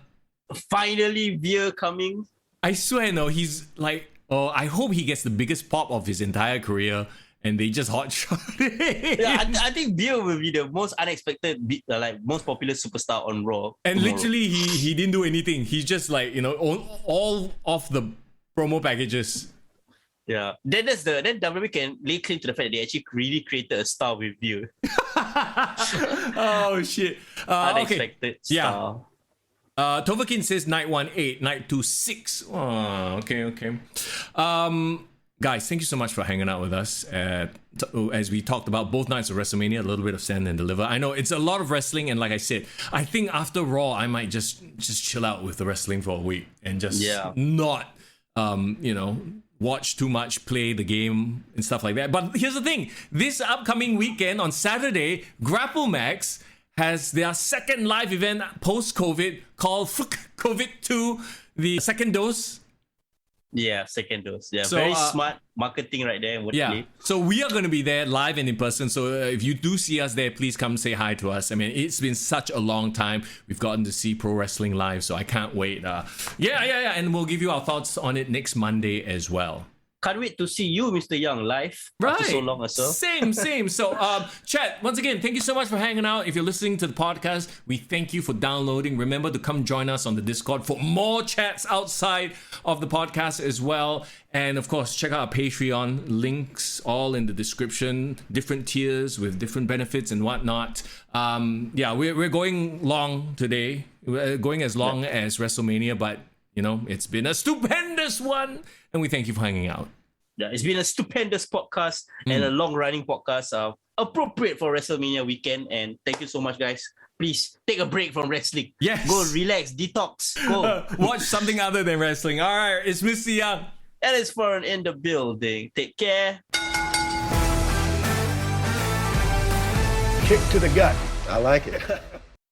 Finally, Veer coming. I swear, no, he's like, I hope he gets the biggest pop of his entire career and they just hot shot it. Yeah, I think Veer will be the most unexpected, most popular superstar on Raw. And literally, he didn't do anything. He's just like, all of the promo packages. Yeah, then WWE can lay claim to the fact that they actually really created a star with Veer. Oh shit! Unexpected star. Yeah. Tovakin says night 1 8, night 2 6. Oh, okay. Guys, thank you so much for hanging out with us as we talked about both nights of WrestleMania, a little bit of Stand and Deliver. I know it's a lot of wrestling, and like I said, I think after Raw, I might just chill out with the wrestling for a week and just not, watch too much, play the game and stuff like that. But here's the thing. This upcoming weekend on Saturday, Grapple Max has their second live event post-COVID called COVID 2, the second dose. Yeah, second dose. Yeah, so, very smart marketing right there. So we are going to be there live and in person. So if you do see us there, please come say hi to us. I mean, it's been such a long time. We've gotten to see pro wrestling live, so I can't wait. Yeah. And we'll give you our thoughts on it next Monday as well. Can't wait to see you, Mister Young, live after so long as well. Same. So, chat, once again, thank you so much for hanging out. If you're listening to the podcast, we thank you for downloading. Remember to come join us on the Discord for more chats outside of the podcast as well. And of course, check out our Patreon. Links all in the description. Different tiers with different benefits and whatnot. We're going long today. We're going as long as WrestleMania, but it's been a stupendous one, and we thank you for hanging out. Yeah, it's been a stupendous podcast and a long-running podcast, appropriate for WrestleMania weekend. And thank you so much, guys. Please take a break from wrestling. Yes. Go relax, detox. Go watch something other than wrestling. All right, it's Mister Young. And it's Fern in the building. Take care. Kick to the gut. I like it.